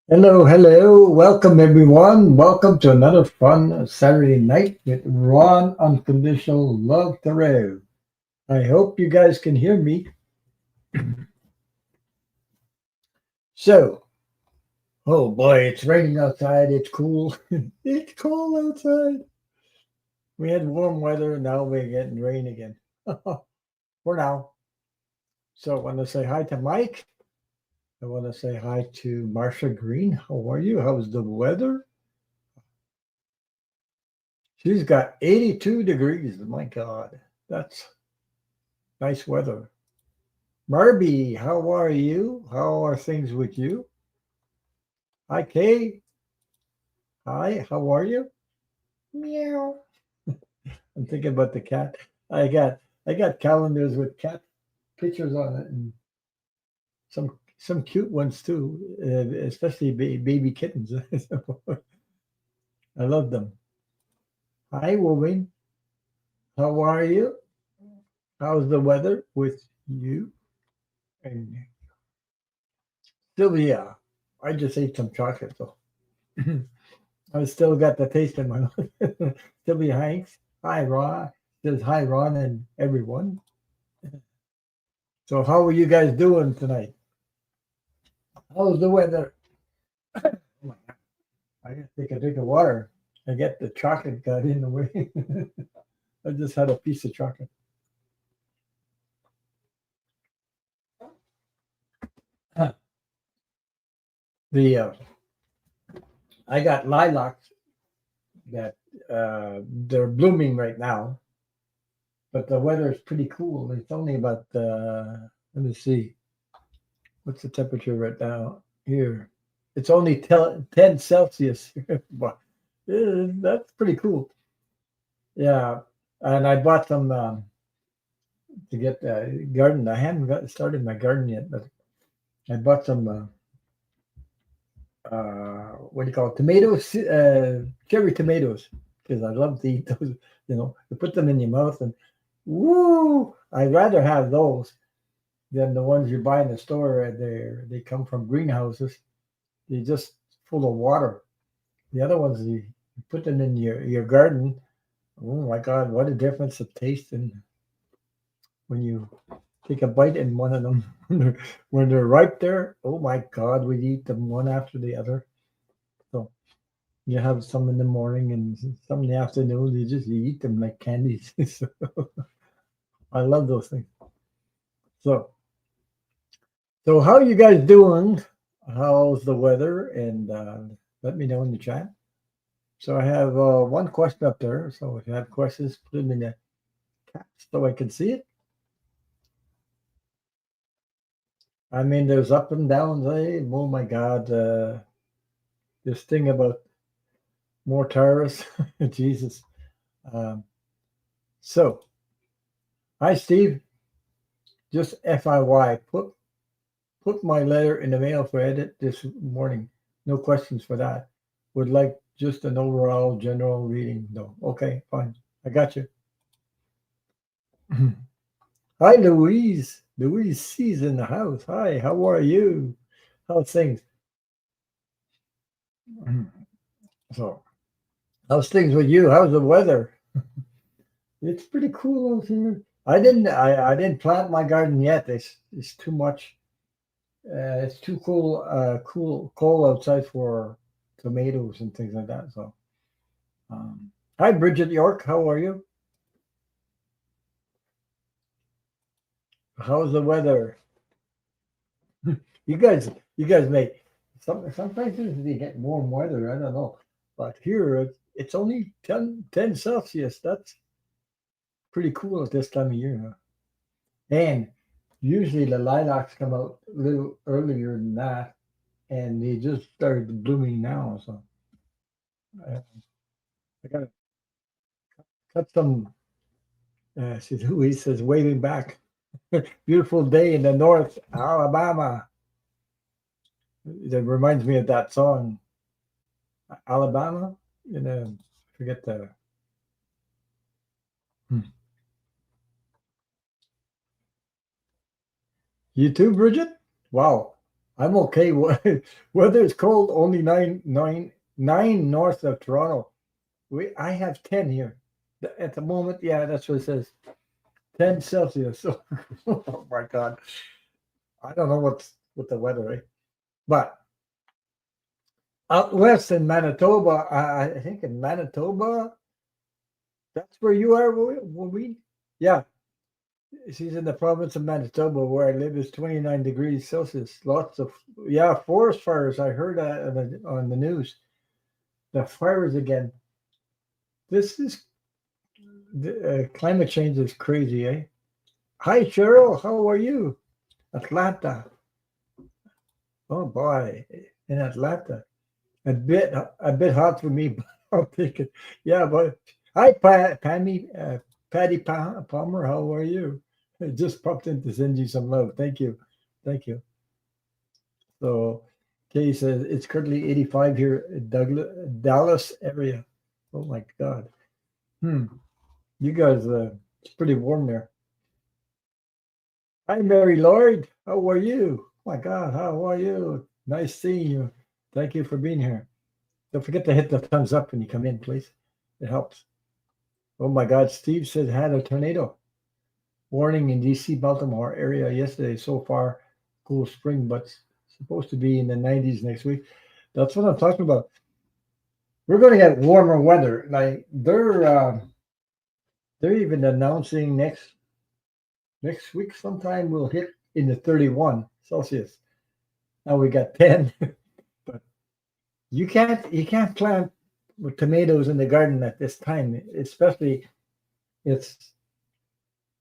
Hello, hello. Welcome, everyone. Welcome to another fun Saturday night with Ron Unconditional Love Tarot. I hope you guys can hear me. So, oh boy, it's raining outside. It's cool. It's cold outside. We had warm weather. Now we're getting rain again. For now. So, I want to say hi to Mike. I want to say hi to Marsha Green. How are you? How's the weather? She's got 82 degrees. My God, that's nice weather. Barbie, how are you? How are things with you? Hi, Kay. Hi, how are you? Meow. I'm thinking about the cat. I got I got calendars with cat pictures on it and some cute ones too, especially baby kittens. I love them. Hi, woman. How are you? How's the weather with you? And Sylvia, I just ate some chocolate though. I still got the taste in my mouth. Sylvia Hanks. Hi, Ron. Says hi, Ron, and everyone. So, how are you guys doing tonight? How's the weather? Oh my God. I gotta take a drink of water. I get the chocolate got in the way. I just had a piece of chocolate. The I got lilacs that they're blooming right now, but the weather is pretty cool. It's only about let me see, what's the temperature right now here? It's only 10 Celsius. But that's pretty cool. Yeah. And I bought some to get the garden. I haven't got started my garden yet, but I bought some, what do you call it? Tomatoes, cherry tomatoes, because I love to eat those. You put them in your mouth and woo! I'd rather have those than the ones you buy in the store. They come from greenhouses. They're just full of water. The other ones, you put them in your garden. Oh my God, what a difference of taste and when you take a bite in one of them when they're ripe there. Oh my God, we eat them one after the other. So you have some in the morning and some in the afternoon. You eat them like candies. So, I love those things. So how you guys doing? How's the weather? And let me know in the chat. So I have one question up there. So if you have questions, put them in the chat so I can see it. I mean, there's up and downs. Oh my God, this thing about more terrorists, Jesus. Um, so, hi Steve. Just FIY, put my letter in the mail for edit this morning. No questions for that. Would like just an overall general reading though. Okay, fine. I got you. Hi Louise. Louise C's in the house. Hi, how are you? How's things? So, how's things with you? How's the weather? It's pretty cool out here. I didn't plant my garden yet. It's too much. It's too cold outside for tomatoes and things like that. So, hi Bridget York, how are you? How's the weather? You guys make some places they get warm weather. I don't know, but here it's only 10 Celsius. That's pretty cool at this time of year. Huh? And usually the lilacs come out a little earlier than that, and they just started blooming now. So I gotta cut some. See who he says waving back. Beautiful day in the North Alabama. That reminds me of that song, Alabama. You know, forget the. Hmm. You too, Bridget. Wow. I'm okay. Weather is cold. Only nine north of Toronto. I have 10 here at the moment. Yeah, that's what it says. 10 Celsius. So, oh my God, I don't know what's with the weather, eh? But out west in Manitoba, I think in Manitoba, that's where you are, we? Yeah, she's in the province of Manitoba, where I live. Is 29 degrees Celsius. Lots of, yeah, forest fires. I heard that on the news. The fires again. This is the climate change is crazy, eh? Hi, Cheryl. How are you? Atlanta. Oh boy, in Atlanta. A bit hot for me, but I'll take it. Yeah, but hi, Patty Palmer. How are you? I just popped in to send you some love. Thank you, thank you. So, Kay says it's currently 85 here in Dallas area. Oh my God. Hmm. You guys, it's pretty warm there. Hi, Mary Lloyd. How are you? Oh my God, how are you? Nice seeing you. Thank you for being here. Don't forget to hit the thumbs up when you come in, please. It helps. Oh my God, Steve said had a tornado warning in DC, Baltimore area yesterday. So far, cool spring, but supposed to be in the 90s next week. That's what I'm talking about. We're going to get warmer weather. Like they're even announcing next week sometime we'll hit in the 31 Celsius. Now we got 10, but you can't plant with tomatoes in the garden at this time, especially it's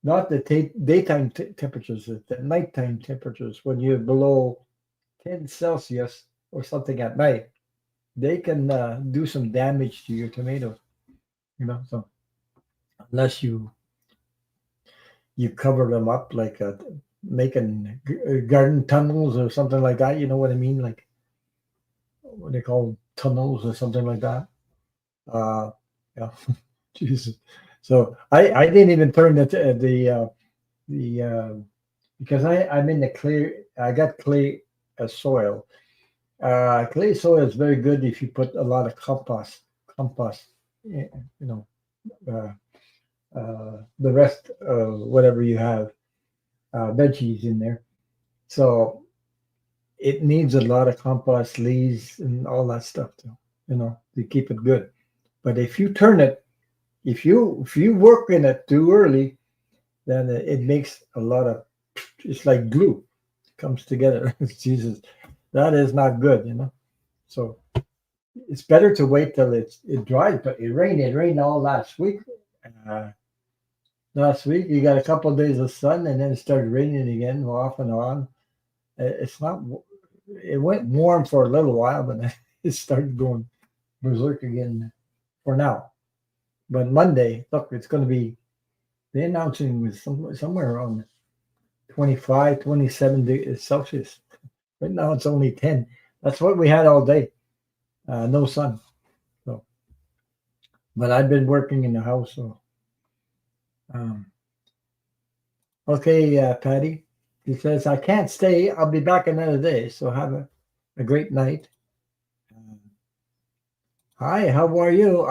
not the daytime temperatures, it's the nighttime temperatures when you're below 10 Celsius or something at night. They can do some damage to your tomatoes, So unless you cover them up like making garden tunnels or something like that, you know what I mean? Like what they call tunnels or something like that. Uh, yeah, Jesus. So I didn't even turn the because I'm in the clay. I got clay soil. Clay soil is very good if you put a lot of compost, you know, uh, the rest of whatever you have, veggies in there. So it needs a lot of compost, leaves, and all that stuff to keep it good. But if you turn it, if you work in it too early, then it makes a lot of, it's like glue, it comes together. Jesus, that is not good. So it's better to wait till it dries. But it rained all last week. Uh, Last week you got a couple of days of sun, and then it started raining again, off and on. It's not. It went warm for a little while, but then it started going berserk again for now. But Monday, look, it's going to be, the announcing was somewhere around 25, 27 degrees Celsius. Right now it's only 10. That's what we had all day. No sun. So, but I've been working in the house. So, um, okay, Patty. He says, I can't stay. I'll be back another day. So have a great night. Uh, Hi, how are you?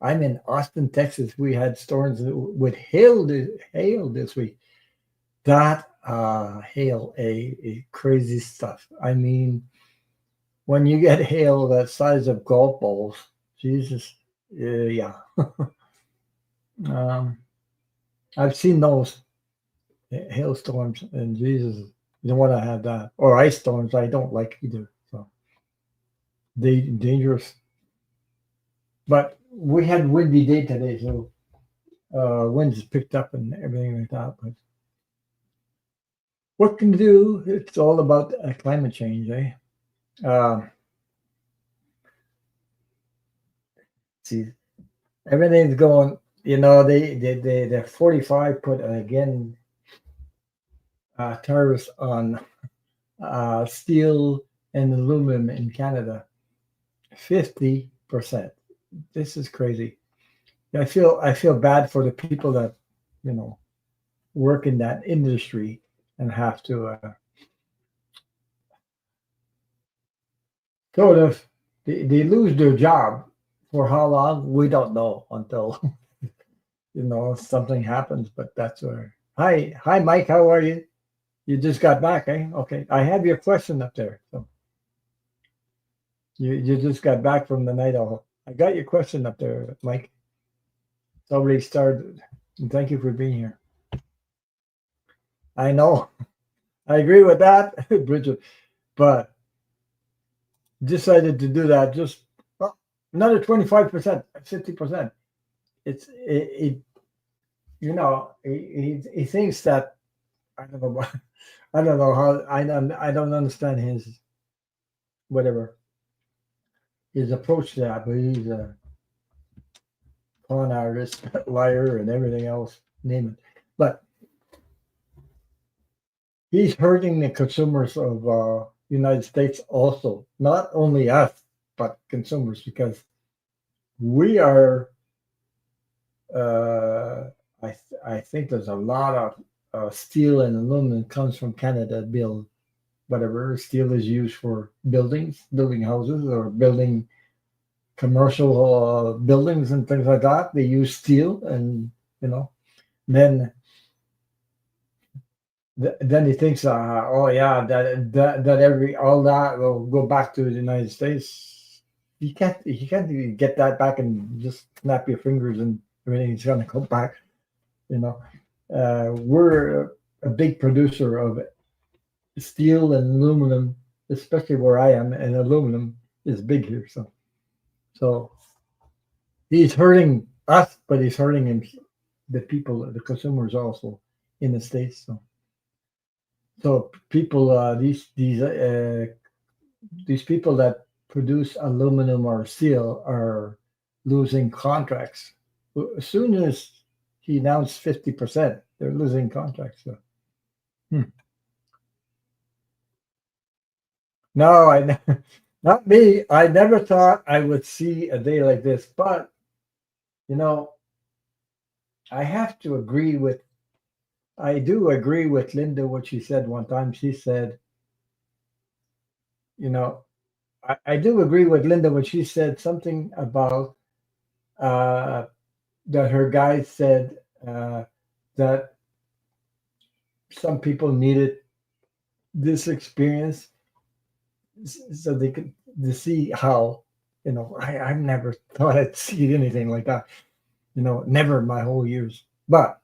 I'm in Austin, Texas. We had storms with hail this week. That hail, a crazy stuff. I mean, when you get hail that size of golf balls, Jesus, yeah. um, I've seen those hailstorms, and Jesus, you don't want to have that. Or ice storms, I don't like either. So they dangerous. But we had windy day today, so winds picked up and everything like that. But what can you do? It's all about climate change, eh? Uh, see, everything's going. The 45 put again tariffs on steel and aluminum in Canada. 50%. This is crazy. I feel bad for the people that you know work in that industry and have to So if they lose their job for how long, we don't know until something happens. But that's where. Hi, Mike. How are you? You just got back, eh? Okay, I have your question up there. So you just got back from the night off. I got your question up there, Mike. It's already started. And thank you for being here. I know. I agree with that, Bridget. But decided to do that. Just well, another 25%, 50%. It he thinks that I don't know. I don't know how I don't understand his whatever his approach to that, but he's a con artist, liar, and everything else, name it. But he's hurting the consumers of United States also, not only us, but consumers, because we are. I think there's a lot of steel and aluminum comes from Canada. Build whatever steel is used for buildings, building houses, or building commercial buildings and things like that. They use steel, and you know, then then he thinks, oh yeah, that every all that will go back to the United States. You can't get that back and just snap your fingers and everything's going to come back. You know, we're a big producer of steel and aluminum, especially where I am, and aluminum is big here. So he's hurting us, but he's hurting the people, the consumers also in the states. So people, these people that produce aluminum or steel are losing contracts. As soon as he announced 50%, they're losing contracts. So, hmm. No, not me. I never thought I would see a day like this, but you know, I have to agree with. I do agree with Linda what she said one time. She said, you know, I do agree with Linda when she said something about uh, that her guy said that some people needed this experience so they could to see how I've never thought I'd see anything like that. Never in my whole years. But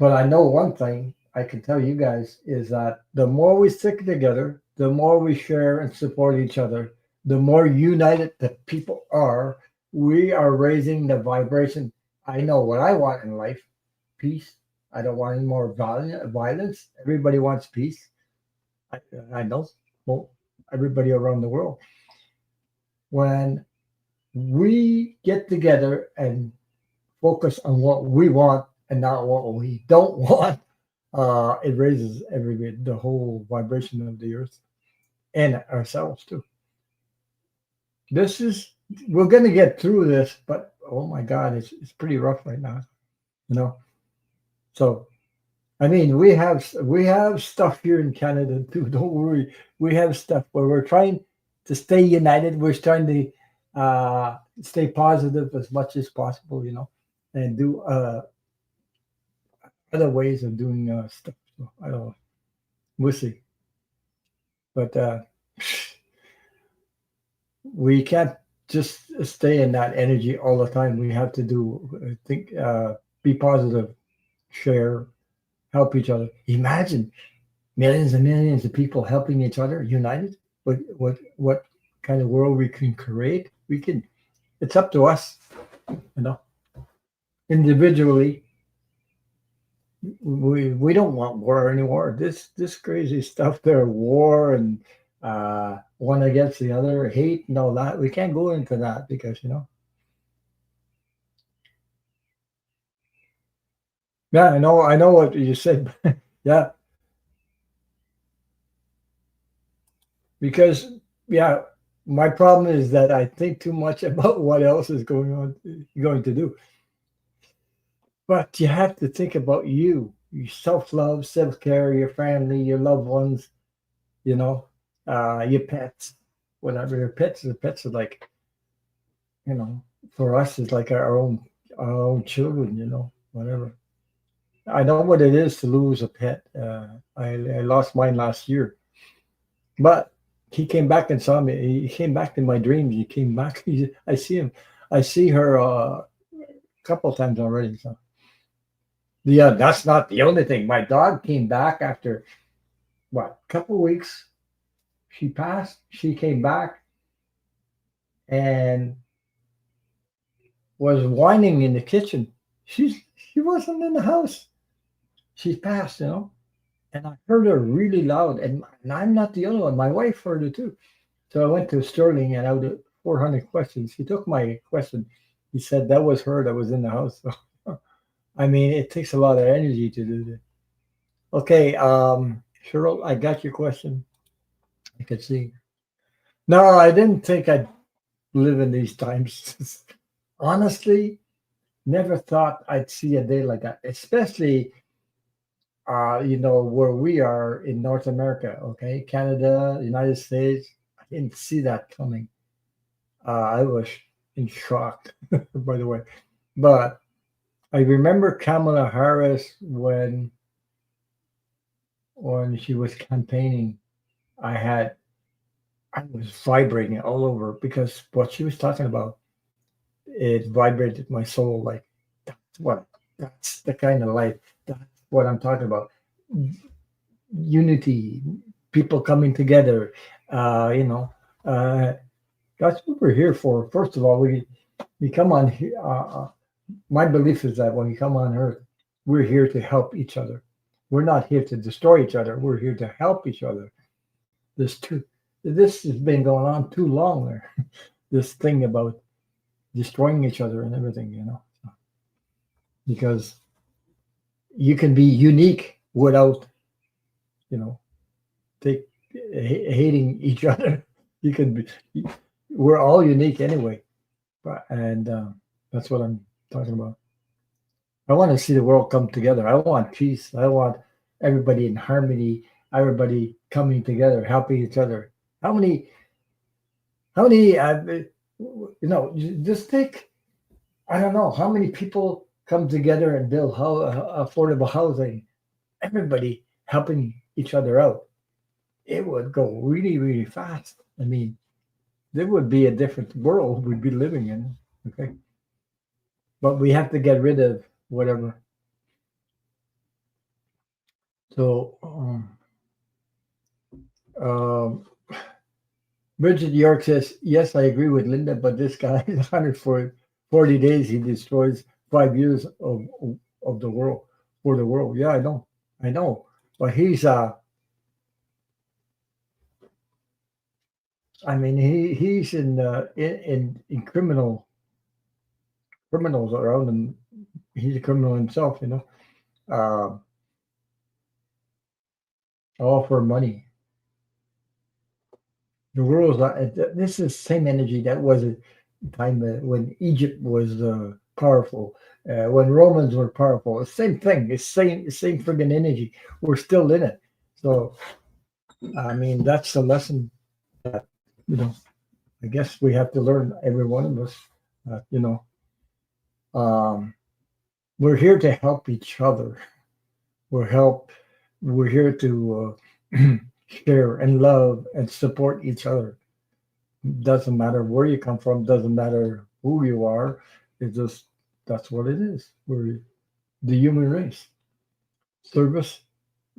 I know one thing I can tell you guys is that the more we stick together, the more we share and support each other, the more united the people are. We are raising the vibration. I know what I want in life: peace. I don't want any more violence. Everybody wants peace. I, I know. Well, everybody around the world. When we get together and focus on what we want and not what we don't want, it raises the whole vibration of the earth and ourselves too. This is we're gonna get through this, but oh my God, it's pretty rough right now. You know. So I mean, we have stuff here in Canada too. Don't worry, we have stuff where we're trying to stay united. We're trying to stay positive as much as possible. And do other ways of doing stuff. So I don't know. We'll see. But we can't just stay in that energy all the time. We have to be positive, share, help each other. Imagine millions and millions of people helping each other, united. What kind of world we can create? We can. It's up to us, you know. Individually, we don't want war anymore. This crazy stuff there, war and one against the other, hate and all that. We can't go into that because Yeah, I know what you said. Yeah, because yeah, my problem is that I think too much about what else is going to do. But you have to think about you, your self love, self care, your family, your loved ones. you know, your pets, whatever your pets are like, you know, for us, it's like our own children, you know, whatever. I know what it is to lose a pet. I lost mine last year, but he came back and saw me. He came back in my dreams. He came back. I see him. I see her a couple times already. So yeah, that's not the only thing. My dog came back after what, couple weeks. She passed. She came back and was whining in the kitchen. She wasn't in the house. She passed, you know, and I heard her really loud. And I'm not the only one. My wife heard it too. So I went to Sterling and out of 400 questions. He took my question. He said that was her that was in the house. So, I mean, it takes a lot of energy to do this. Okay, Cheryl, I got your question. I could see. No, I didn't think I'd live in these times. Honestly, never thought I'd see a day like that, especially you know, where we are in North America, okay? Canada, United States. I didn't see that coming. I was in shock, by the way. But I remember Kamala Harris when she was campaigning. I had I was vibrating all over because what she was talking about, it vibrated my soul. Like that's what that's the kind of life. That's what I'm talking about. Unity, people coming together. You know, uh, that's what we're here for. First of all, we come on here. My belief is that when we come on Earth, we're here to help each other. We're not here to destroy each other. We're here to help each other. This too. This has been going on too long. There, this thing about destroying each other and everything, you know, because you can be unique without, you know, take hating each other. You can be. We're all unique anyway, but and that's what I'm talking about. I want to see the world come together. I want peace. I want everybody in harmony. Everybody coming together, helping each other. How many? How many? You know, just think. I don't know how many people come together and build affordable housing. Everybody helping each other out. It would go really, really fast. I mean, there would be a different world we'd be living in. Okay, but we have to get rid of whatever. So, um, Bridget York says, yes, I agree with Linda, but this guy is 140 days. He destroys 5 years of the world for the world. Yeah, I know. I know. But he's, I mean, he's in criminals around him. He's a criminal himself, you know, uh, all for money. The world's not, this is the same energy that was a time when Egypt was powerful, when Romans were powerful. The same thing. It's same friggin' energy. We're still in it. So I mean, that's the lesson that you know. I guess we have to learn. Every one of us. You know, um, we're here to help each other. We're help. We're here to share and love and support each other. Doesn't matter where you come from, doesn't matter who you are. It just that's what it is. We're the human race. Service,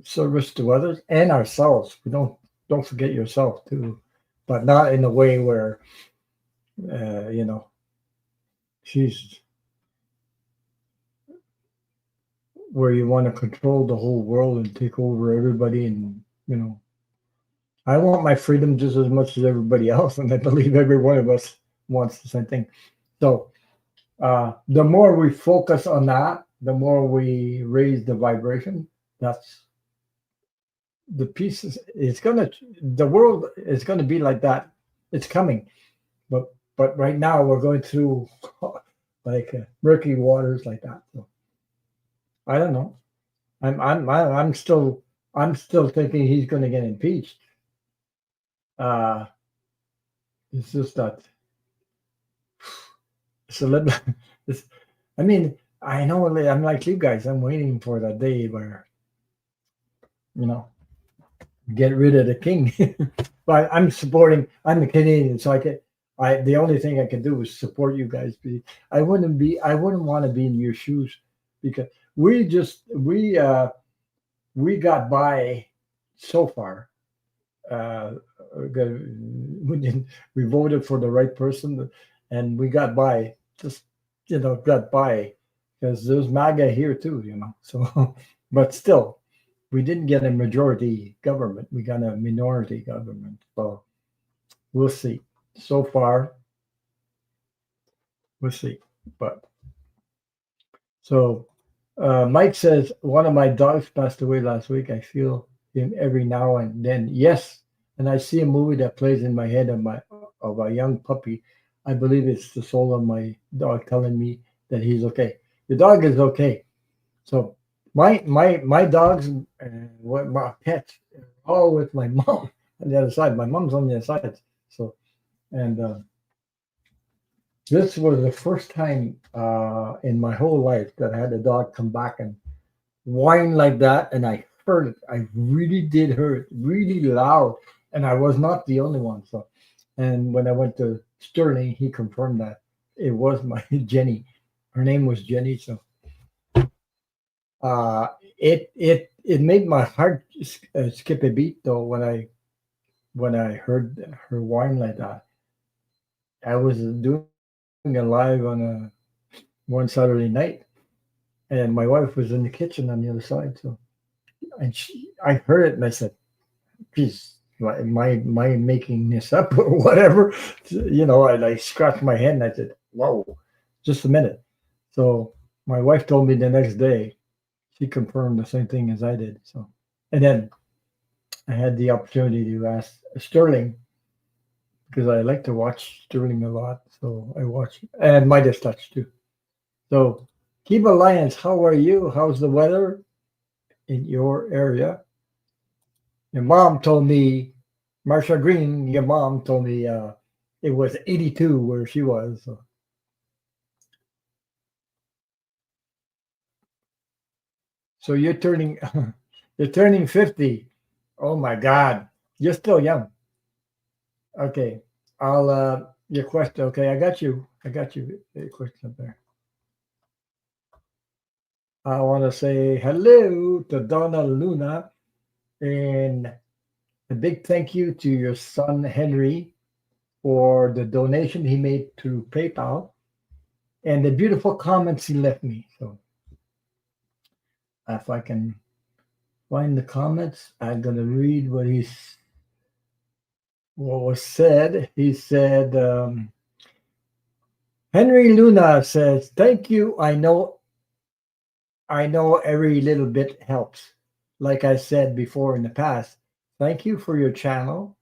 service to others and ourselves. We don't forget yourself too, but not in a way where you know she's where you want to control the whole world and take over everybody. And you know, I want my freedom just as much as everybody else, and I believe every one of us wants the same thing. So the more we focus on that, the more we raise the vibration. That's the pieces. It's gonna the world is gonna be like that. It's coming, but right now we're going through like murky waters like that. So I don't know. I'm still thinking he's going to get impeached. Uh, it's just that it's a little. It's, I mean, I know I'm like you guys. I'm waiting for that day where you know get rid of the king. But I'm supporting. I'm a Canadian, so I can. I the only thing I can do is support you guys. I wouldn't be. I wouldn't want to be in your shoes because we got by so far. Uh, we didn't. We voted for the right person, and we got by. Just got by because there's MAGA here too. So, but still, we didn't get a majority government. We got a minority government. So we'll see. So far, we'll see. But so Mike says one of my dogs passed away last week. I feel him every now and then. Yes, and I see a movie that plays in my head of a young puppy. I believe it's the soul of my dog telling me that he's okay. The dog is okay. So my dogs and what my pets are all with my mom on the other side. My mom's on the other side. So and this was the first time in my whole life that I had a dog come back and whine like that, and I heard it. I really did hear it, really loud, and I was not the only one. So, and when I went to Sterling, he confirmed that it was my Jenny. Her name was Jenny. So, uh, it made my heart skip a beat though when I heard her whine like that. I was doing it live on one Saturday night, and my wife was in the kitchen on the other side. So, and I heard it, and I said, "Geez, am I making this up or whatever?" And I scratched my head and I said, "Whoa, just a minute." So my wife told me the next day. She confirmed the same thing as I did. So, and then I had the opportunity to ask Sterling because I like to watch Sterling a lot. So I watch and Midas Touch too. So, Kiva Alliance, how are you? How's the weather in your area? Your mom told me, Marsha Green, your mom told me it was 82 where she was. So you're turning you're turning 50. Oh my God. You're still young. Okay. I'll your question. Okay, I got you. I got you. A question up there. I want to say hello to Donna Luna and a big thank you to your son Henry for the donation he made through PayPal and the beautiful comments he left me. So if I can find the comments, I'm gonna read what was said. He said, Henry Luna says, "Thank you. I know every little bit helps. Like I said before in the past, thank you for your channel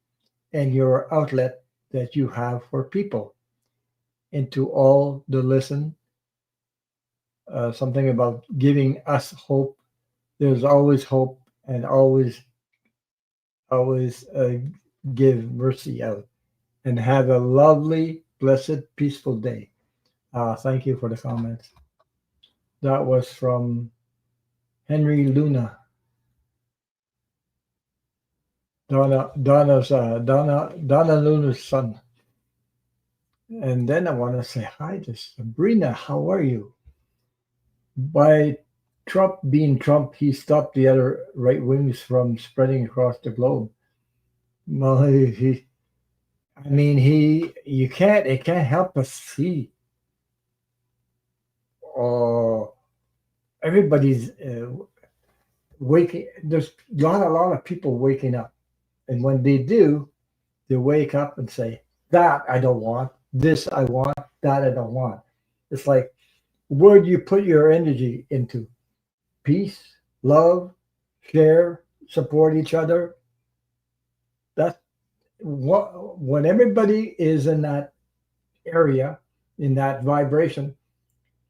and your outlet that you have for people, and to all the listen. Something about giving us hope. There's always hope, and always give mercy out. And have a lovely, blessed, peaceful day." Thank you for the comments. That was from Henry Luna, Donna Luna's son. And then I want to say hi to Sabrina. How are you? By Trump being Trump, he stopped the other right wings from spreading across the globe. Well, I mean, it can't help but see. Uh, everybody's waking. There's a lot of people waking up, and when they do, they wake up and say, "That I don't want. This I want. That I don't want." It's like, where do you put your energy into? Peace, love, share, support each other. That's what when everybody is in that area, in that vibration,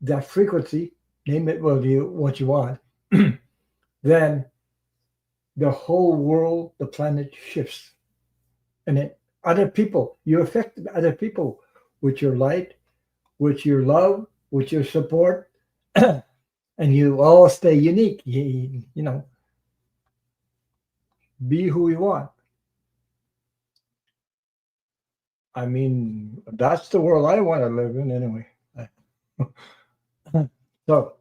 that frequency, name it what you want, then the whole world, the planet shifts. And then other people, you affect other people with your light, with your love, with your support, and you all stay unique. You know, be who you want. I mean, that's the world I want to live in anyway. So,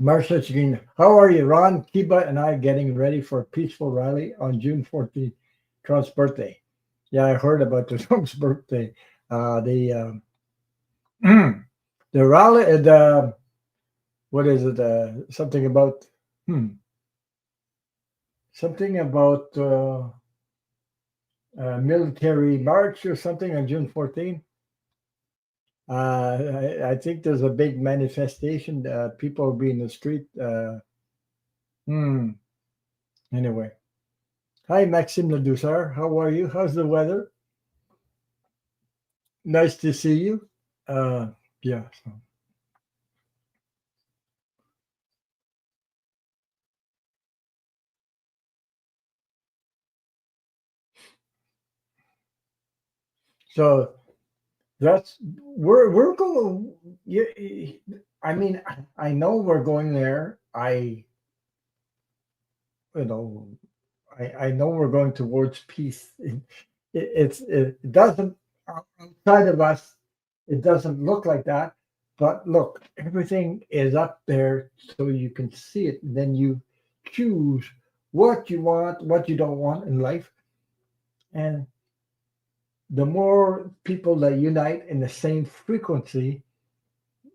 Marcia Green, how are you? Ron, Kiba, and I getting ready for a peaceful rally on June 14th, Trump's birthday. Yeah, I heard about the Trump's birthday. The the rally, the what is it? Something about something about military march or something on June 14th. I think there's a big manifestation. People will be in the street. Hmm. Anyway, hi Maxime Ledouceur. How are you? How's the weather? Nice to see you. Uh, yeah. So that's we're going. I mean, I know we're going there. You know I know we're going towards peace. It doesn't outside of us. It doesn't look like that. But look, everything is up there so you can see it. Then you choose what you want, what you don't want in life, and the more people that unite in the same frequency,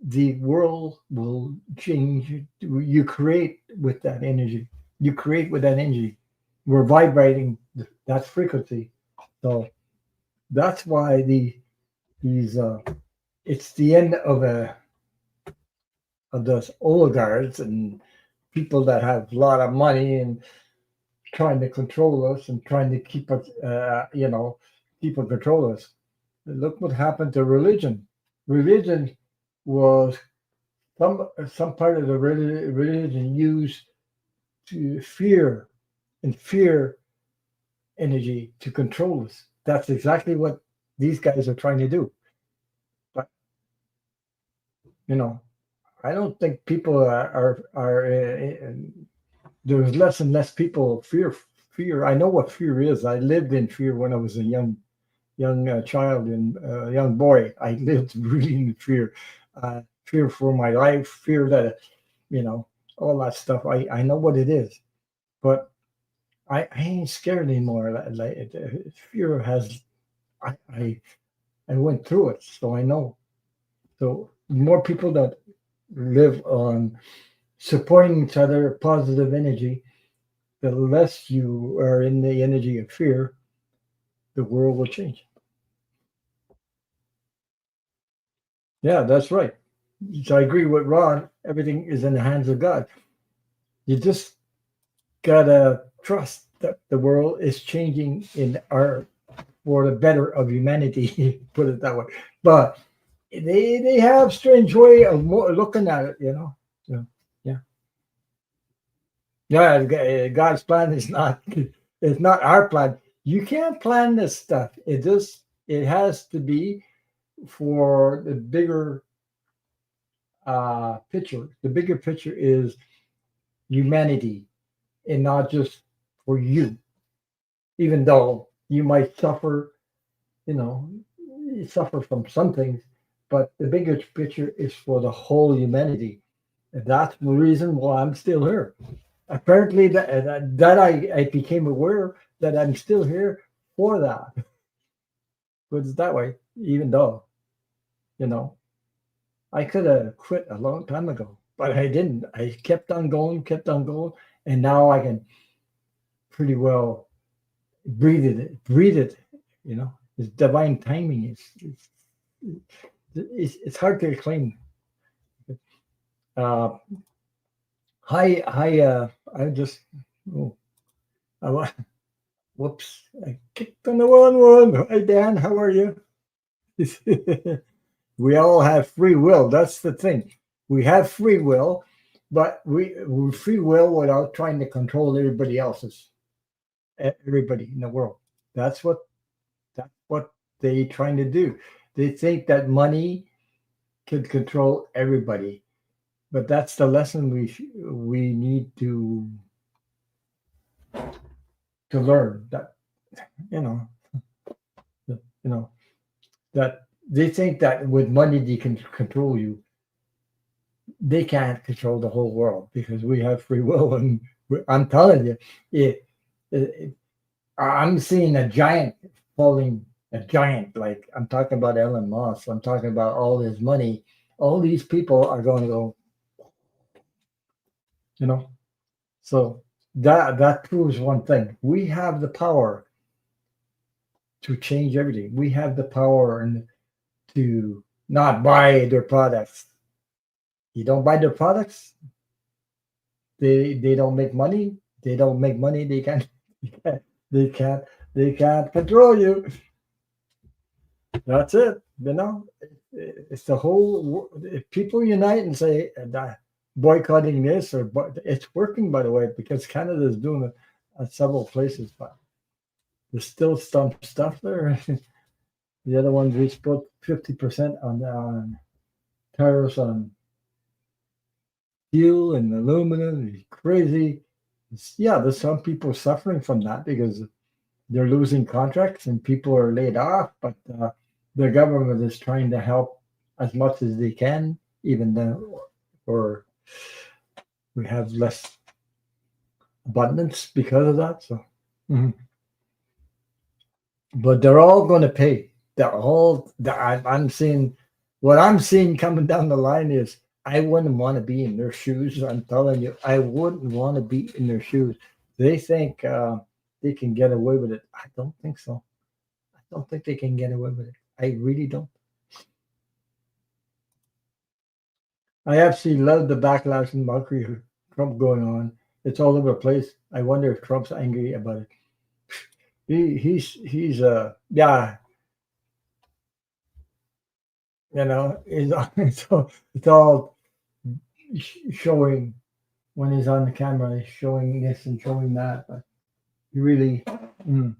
the world will change. You create with that energy. You create with that energy. We're vibrating that frequency. So that's why these it's the end of those oligarchs and people that have a lot of money and trying to control us and trying to keep us, keep and control us. Look what happened to religion. Religion was some part of the religion used to fear energy to control us. That's exactly what these guys are trying to do. But you know, I don't think people are there's less and less people fear. I know what fear is. I lived in fear when I was a young child and young boy. I lived really in fear, fear for my life, fear that you know all that stuff. I know what it is, but I ain't scared anymore. Fear has I, I I went through it, so I know. So more people that live on supporting each other, positive energy, the less you are in the energy of fear, the world will change. Yeah, that's right. So I agree with Ron. Everything is in the hands of God. You just gotta trust that the world is changing in our for the better of humanity. Put it that way. But they have strange way of looking at it. So, yeah, yeah. God's plan is not it's not our plan. You can't plan this stuff. It has to be for the bigger picture. The bigger picture is humanity and not just for you. Even though you might suffer, you know, you suffer from some things, but the bigger picture is for the whole humanity. And that's the reason why I'm still here. Apparently, that I became aware that I'm still here for that. But it's that way, even though, you know, I could have quit a long time ago, but I didn't. I kept on going, and now I can pretty well breathe it. It's divine timing. It's hard to explain. Uh, hi. I just oh, I, whoops! I kicked on the wrong one. Hi Dan, how are you? We all have free will. That's the thing. We have free will, but we free will without trying to control everybody in the world. That's what. what they trying to do. They think that money can control everybody, but that's the lesson we need to learn. That you know, you know that they think that with money they can control you. They can't control the whole world because we have free will, and I'm telling you, it, I'm seeing a giant falling, a giant. Like I'm talking about Elon Musk. I'm talking about all his money. All these people are going to go. You know, so that proves one thing: we have the power to change everything. We have the power and to not buy their products. You don't buy their products, they don't make money. They don't make money. They can't. They can't. They can't, they can't control you. That's it. You know, it's the whole. If people unite and say that boycotting this or it's working by the way because Canada is doing it at several places, but there's still some stuff there. The other ones we put 50% on tariffs on steel and aluminum. It's crazy. Yeah, there's some people suffering from that because they're losing contracts and people are laid off, but the government is trying to help as much as they can, even though or we have less abundance because of that. So, mhm. But they're all going to pay. I'm seeing what I'm seeing coming down the line is I wouldn't want to be in their shoes. I'm telling you, I wouldn't want to be in their shoes. They think they can get away with it. I don't think so. I don't think they can get away with it. I really don't. I absolutely love the backlash and mockery of Trump going on. It's all over the place. I wonder if Trump's angry about it. He's yeah, you know, it's all showing when he's on the camera, he's showing this and showing that. But he really, mm,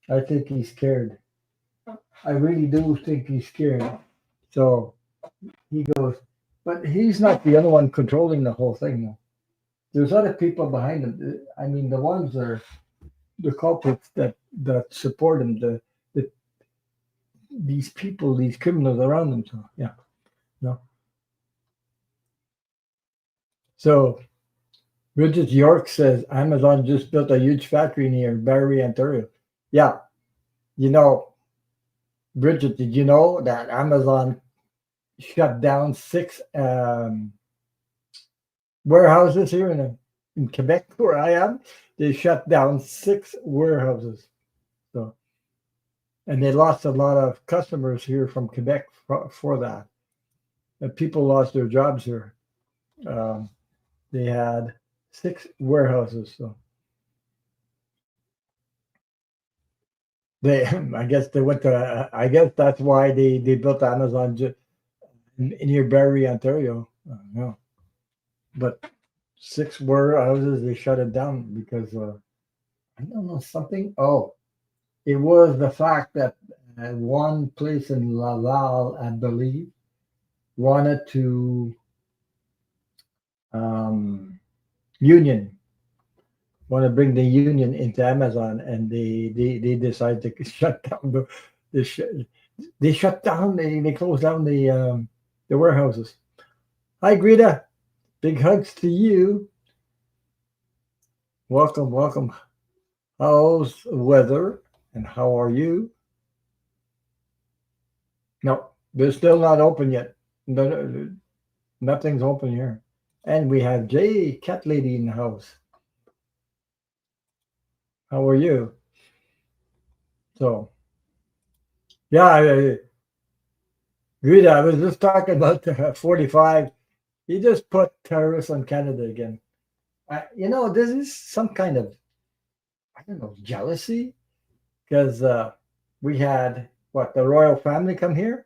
I think he's scared. I really do think he's scared. So he goes, but he's not the other one controlling the whole thing. Though. There's other people behind him. I mean, the ones that are the culprits that support him. The these people, these criminals around him. So yeah, no. So Bridget York says Amazon just built a huge factory near Barrie, Ontario. Yeah, you know, Bridget, did you know that Amazon shut down six warehouses here in Quebec, where I am? They shut down six warehouses. So, and they lost a lot of customers here from Quebec for that. And people lost their jobs here. Um, they had six warehouses. So they, I guess they went to. I guess that's why they built Amazon near Barrie, Ontario. No, but six warehouses they shut it down because I don't know something. Oh, it was the fact that one place in Laval, I believe, wanted to um, union want to bring the union into Amazon, and they decide to shut down the they shut down they closed down the warehouses. Hi, Greta. Big hugs to you. Welcome, welcome. How's the weather and how are you? No, they're still not open yet. Nothing's open here. And we have Jay Cat Lady in the house. How are you? So, yeah, Greta, I was just talking about the 45. He just put tariffs on Canada again. This is some kind of, I don't know, jealousy because we had what the royal family come here.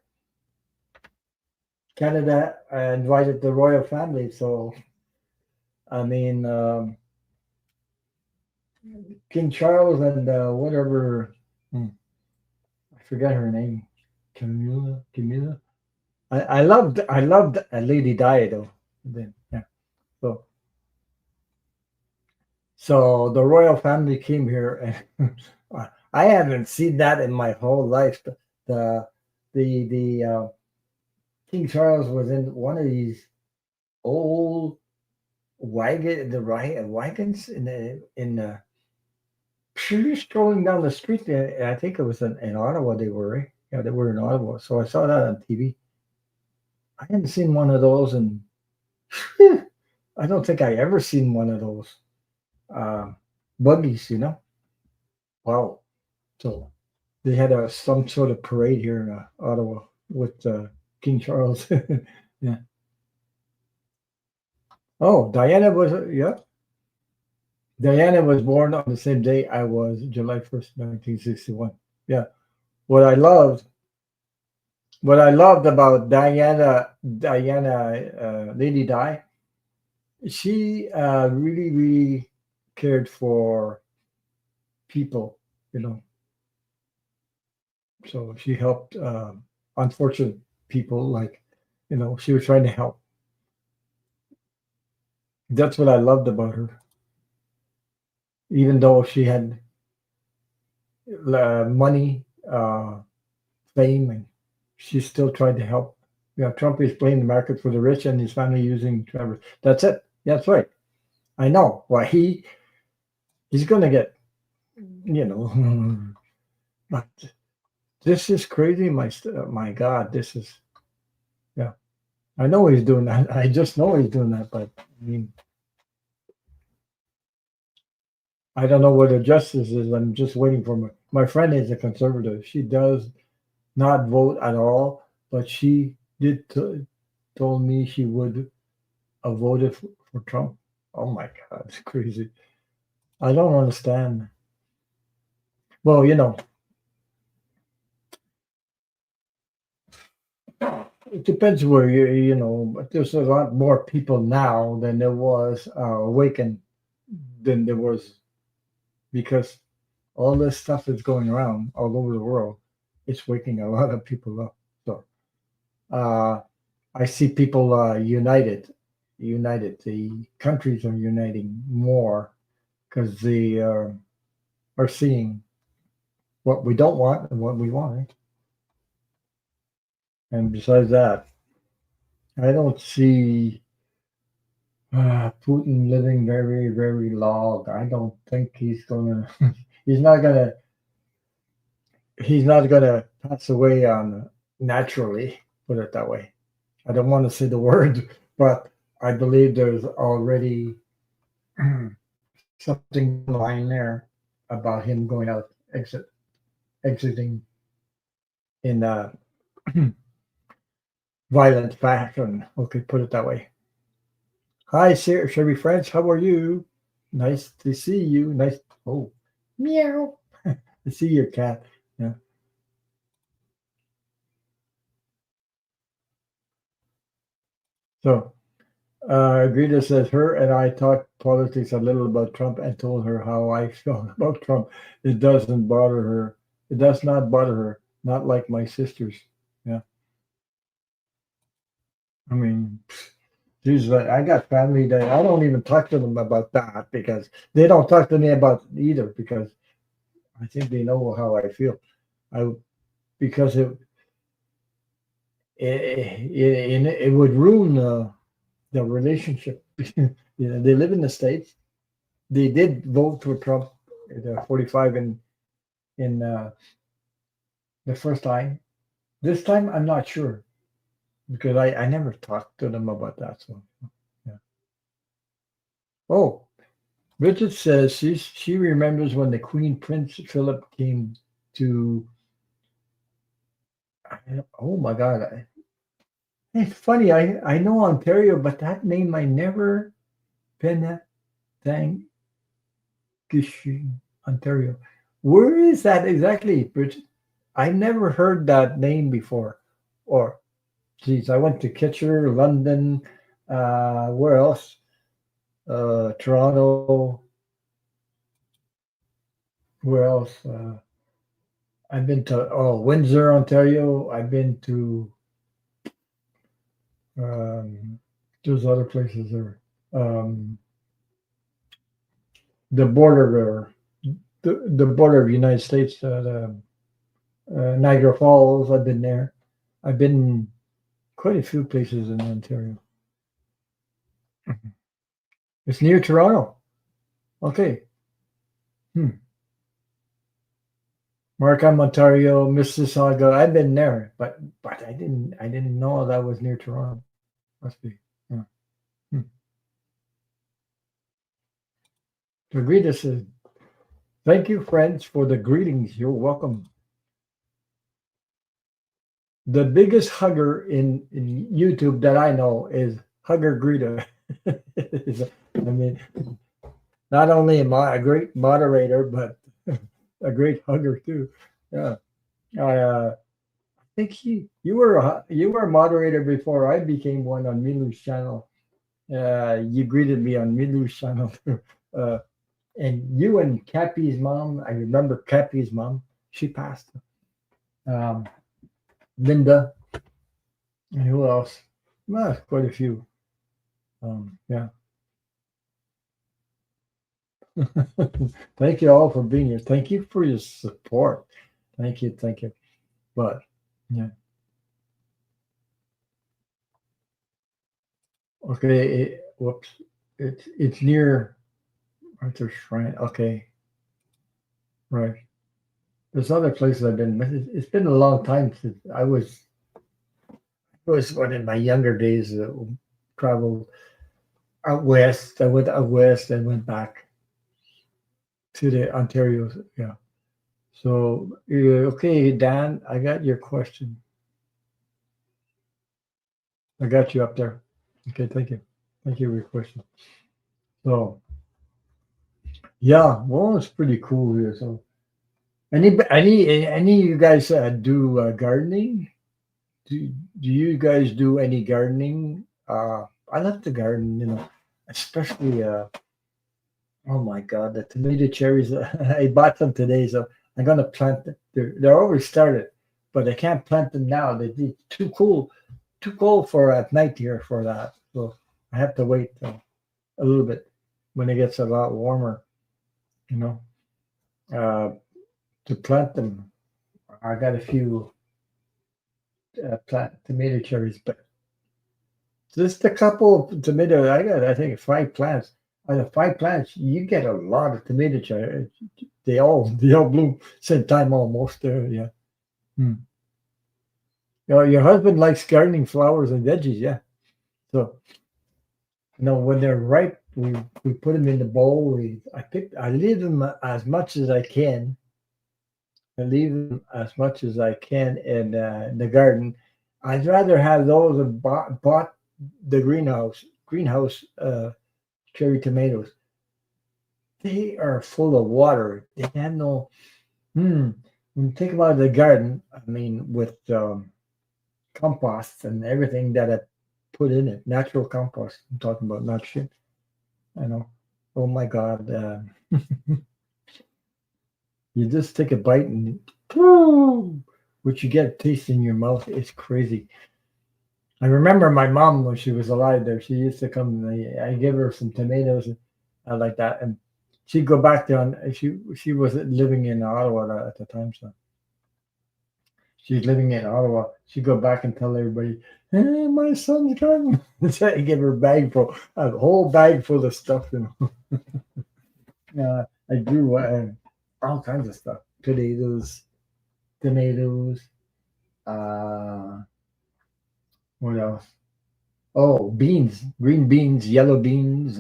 Canada invited the royal family, so I mean, King Charles and whatever. Hmm, forget her name. Camilla. I loved Lady Di though. Then yeah. So so the royal family came here, and I haven't seen that in my whole life. The the King Charles was in one of these old wagons in she was strolling down the street there. And I think it was in Ottawa. They were right? Yeah, they were in Ottawa. So I saw that on TV. I hadn't seen one of those, and I don't think I ever seen one of those uh, buggies. Wow. So they had some sort of parade here in Ottawa with King Charles. Yeah. Oh, Diana was born on the same day I was, July 1st, 1961. Yeah. What I loved, what I loved about Diana, Lady Di, she really, really cared for people, you know. So she helped unfortunate people, like, she was trying to help. That's what I loved about her. Even though she had money, fame, and she still tried to help. Trump is playing the market for the rich and his family using Trevor. That's it. That's right. I know. Well, he's going to get, you know, but this is crazy. My God, this is, yeah. I know he's doing that. I just know he's doing that, but I mean, I don't know what the justice is. I'm just waiting for my friend is a conservative. She does not vote at all, but she did told me she would have voted for Trump. Oh my God, it's crazy. I don't understand. Well, it depends where but there's a lot more people now than there was awakened than there was because all this stuff is going around all over the world. It's waking a lot of people up. So uh, I see people united. The countries are uniting more because they are seeing what we don't want and what we want. Right? And besides that, I don't see Putin living very, very long. I don't think he's gonna. he's not gonna. He's not gonna pass away on naturally. Put it that way. I don't want to say the word, but I believe there's already something lying there about him going out, exiting in a violent fashion. Okay, put it that way. Hi, Sherry French. How are you? Nice to see you. Nice. Oh, meow. To see your cat. Yeah. So, Greta says her and I talked politics a little about Trump and told her how I felt about Trump. It doesn't bother her. It does not bother her. Not like my sisters. Yeah. I mean, geez, I got family that I don't even talk to them about that because they don't talk to me about it either because I think they know how I feel. I because it would ruin the relationship. They live in the states. They did vote for Trump at 45 in the first time. This time, I'm not sure because I never talked to them about that. So yeah. Oh, Bridget says she remembers when the Queen Prince Philip came to. Oh my God, it's funny. I know Ontario, but that name I never been. Thank Ontario. Where is that exactly, Bridget? I never heard that name before. Or, geez, I went to Kitchener, London, where else? Toronto, where else? I've been to Windsor, Ontario. I've been to um, those other places there. Um, the border the border of the United States, Niagara Falls. I've been there. I've been quite a few places in Ontario. It's near Toronto. Okay. Hmm. Markham, Ontario, Mississauga. I've been there, but I didn't know that was near Toronto. Must be. Yeah. Hmm. To greet us, thank you, friends, for the greetings. You're welcome. The biggest hugger in YouTube that I know is Hugger Greeter. I mean, not only am I a great moderator, but a great hugger too. Yeah, I think you were a moderator before I became one on Milu's channel. You greeted me on Milu's channel too. Uh, and you and Cappy's mom. I remember Cappy's mom. She passed. Um, Linda. And who else? Well, quite a few. Yeah. Thank you all for being here. Thank you for your support. Thank you. Thank you. But yeah. Okay. Whoops. It's near Arthur Shrine. Okay. Right. There's other places I've been. It's been a long time since I was one in my younger days. Traveled out west. I went out west and went back to the Ontario. Yeah. So okay, Dan, I got your question. I got you up there. Okay, thank you. Thank you for your question. So yeah, well, it's pretty cool here. So any of you guys do gardening? Do do you guys do any gardening? I love to garden, especially oh my God, the tomato cherries. I bought them today, so I'm gonna plant them. They're already started, but I can't plant them now. They're too cold for at night here for that. So I have to wait a little bit when it gets a lot warmer, you know, uh, to plant them. I got a few plant tomato cherries, but just a couple of tomatoes. I got, I think, 5 plants. Out of 5 plants, you get a lot of tomato cherries. They all bloom same time almost. Yeah. Hmm. Your husband likes gardening flowers and veggies. Yeah. So when they're ripe, we put them in the bowl. I leave them as much as I can. I leave them as much as I can in the garden. I'd rather have those than bought the greenhouse cherry tomatoes. They are full of water. They have no. When you think about the garden, I mean, with compost and everything that I put in it, natural compost. I'm talking about, not shit. I know. Oh my God. You just take a bite and what you get a taste in your mouth is crazy. I remember my mom when she was alive there, she used to come and I give her some tomatoes and like that. And she'd go back there and she was living in Ottawa at the time. So she's living in Ottawa. She'd go back and tell everybody, hey, my son's garden. So I give her a whole bag full of stuff. I grew all kinds of stuff. Potatoes, tomatoes, uh, what else? Oh, beans, green beans, yellow beans,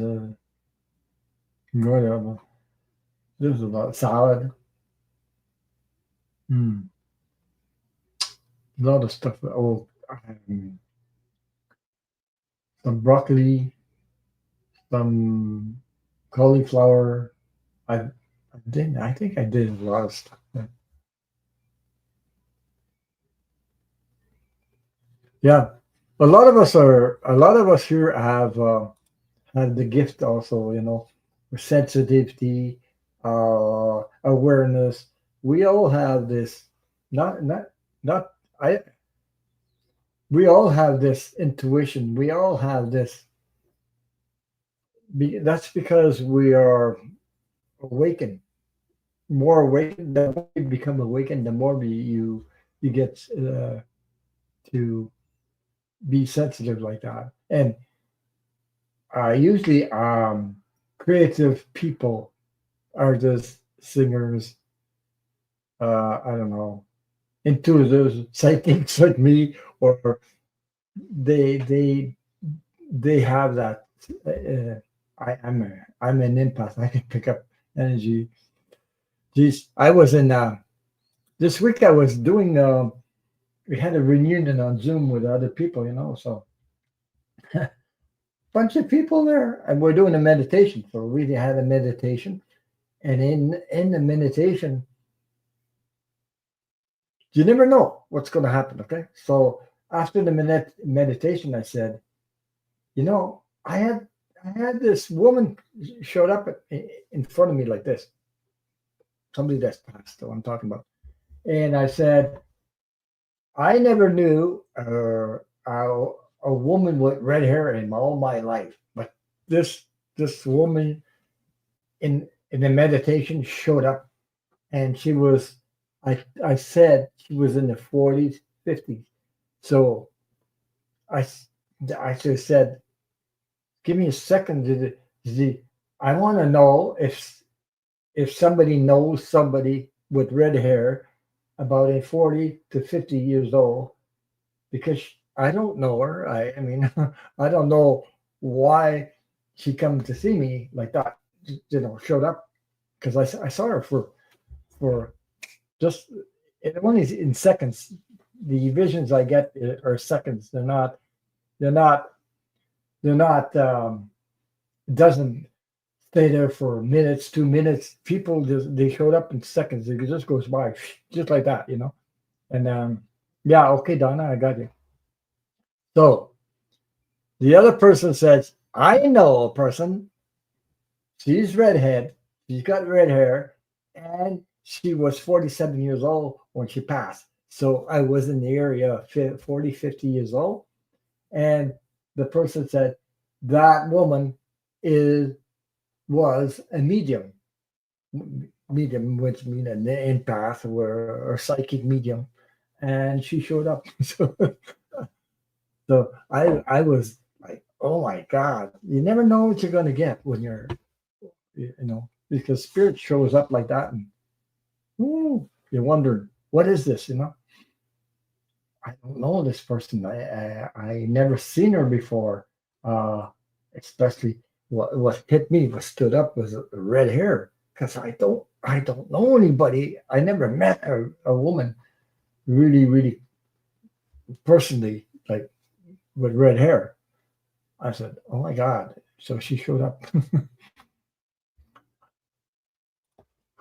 whatever. There's a lot. Salad. A lot of stuff. Oh, some broccoli, some cauliflower. I think I did a lot of stuff. Yeah. A lot of us here have the gift also, sensitivity, awareness. We all have this. not not not I we all have this intuition. We all have this. That's because we are awakened, more awakened. The more you become awakened, the more you get to be sensitive like that. And usually, creative people, artists, singers, I don't know, intuitives, psychics like me, or they they they have that. I'm an empath. I can pick up energy. Geez, I was in this week. I was doing. We had a reunion on Zoom with other people, So bunch of people there, and we're doing a meditation. So we had a meditation, and in the meditation, you never know what's going to happen. Okay, so after the meditation, I said, I had this woman showed up in front of me like this, somebody that's passed. So I'm talking about, and I said, I never knew a woman with red hair in all my life, but this woman in the meditation showed up, and she was, I said she was in the 40s, 50s. So I I just said, give me a second. I want to know if somebody knows somebody with red hair about a 40 to 50 years old, because I don't know her. I mean, I don't know why she come to see me like that. Showed up because I saw her for just it only in seconds. The visions I get are seconds. They're not they're not doesn't stay there for minutes, 2 minutes. People they showed up in seconds. It just goes by just like that. And yeah, okay, Donna, I got you. So the other person says, I know a person. She's redhead. She's got red hair, and she was 47 years old when she passed. So I was in the area of 40, 50 years old. And the person said, that woman is was a medium. Medium, which means an empath or psychic medium. And she showed up. So I was like, oh my God, you never know what you're going to get when because spirit shows up like that, and you're wondering, what is this? I don't know this person. I never seen her before. Especially what hit me, what stood up was red hair, because I don't know anybody. I never met a woman really, really personally, like with red hair. I said, oh my God. So she showed up.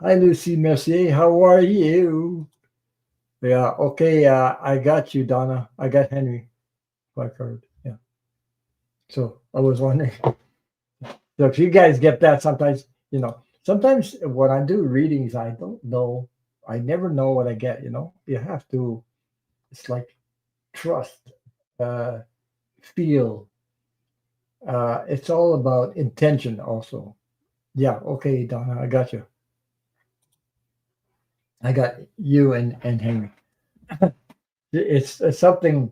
Hi, Lucy Mercier. How are you? Yeah. Okay. I got you, Donna. I got Henry Blackheart. Yeah. So I was wondering. So if you guys get that, sometimes when I do readings, I don't know. I never know what I get. You have to. It's like trust, uh, feel. It's all about intention, also. Yeah. Okay, Donna. I got you. I got you and Henry. It's something.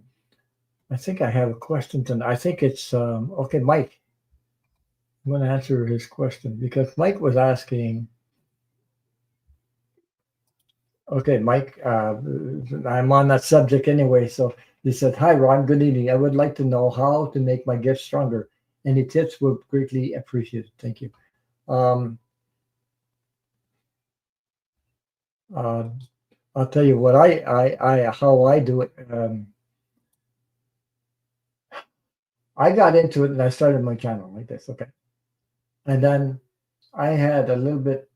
I think I have a question tonight. I think it's okay, Mike. I'm going to answer his question because Mike was asking. Okay, Mike, I'm on that subject anyway. So he said, "Hi, Ron. Good evening. I would like to know how to make my gift stronger. Any tips would greatly appreciated. Thank you." Um, uh, I'll tell you what I how I do it. I got into it and I started my channel like this. Okay, and then I had a little bit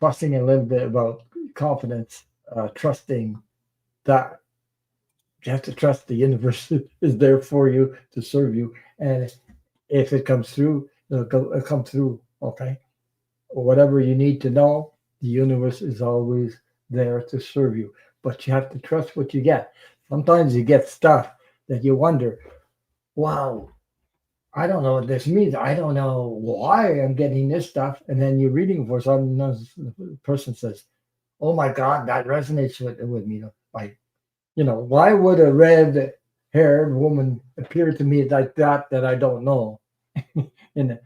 fussing a little bit about confidence, trusting that you have to trust the universe is there for you to serve you, and if it comes through, it'll come through. Okay, whatever you need to know, the universe is always there to serve you, but you have to trust what you get. Sometimes you get stuff that you wonder, wow, I don't know what this means. I don't know why I'm getting this stuff. And then you're reading for some the person says, oh my God, that resonates with me. Like, why would a red haired woman appear to me like that I don't know in a,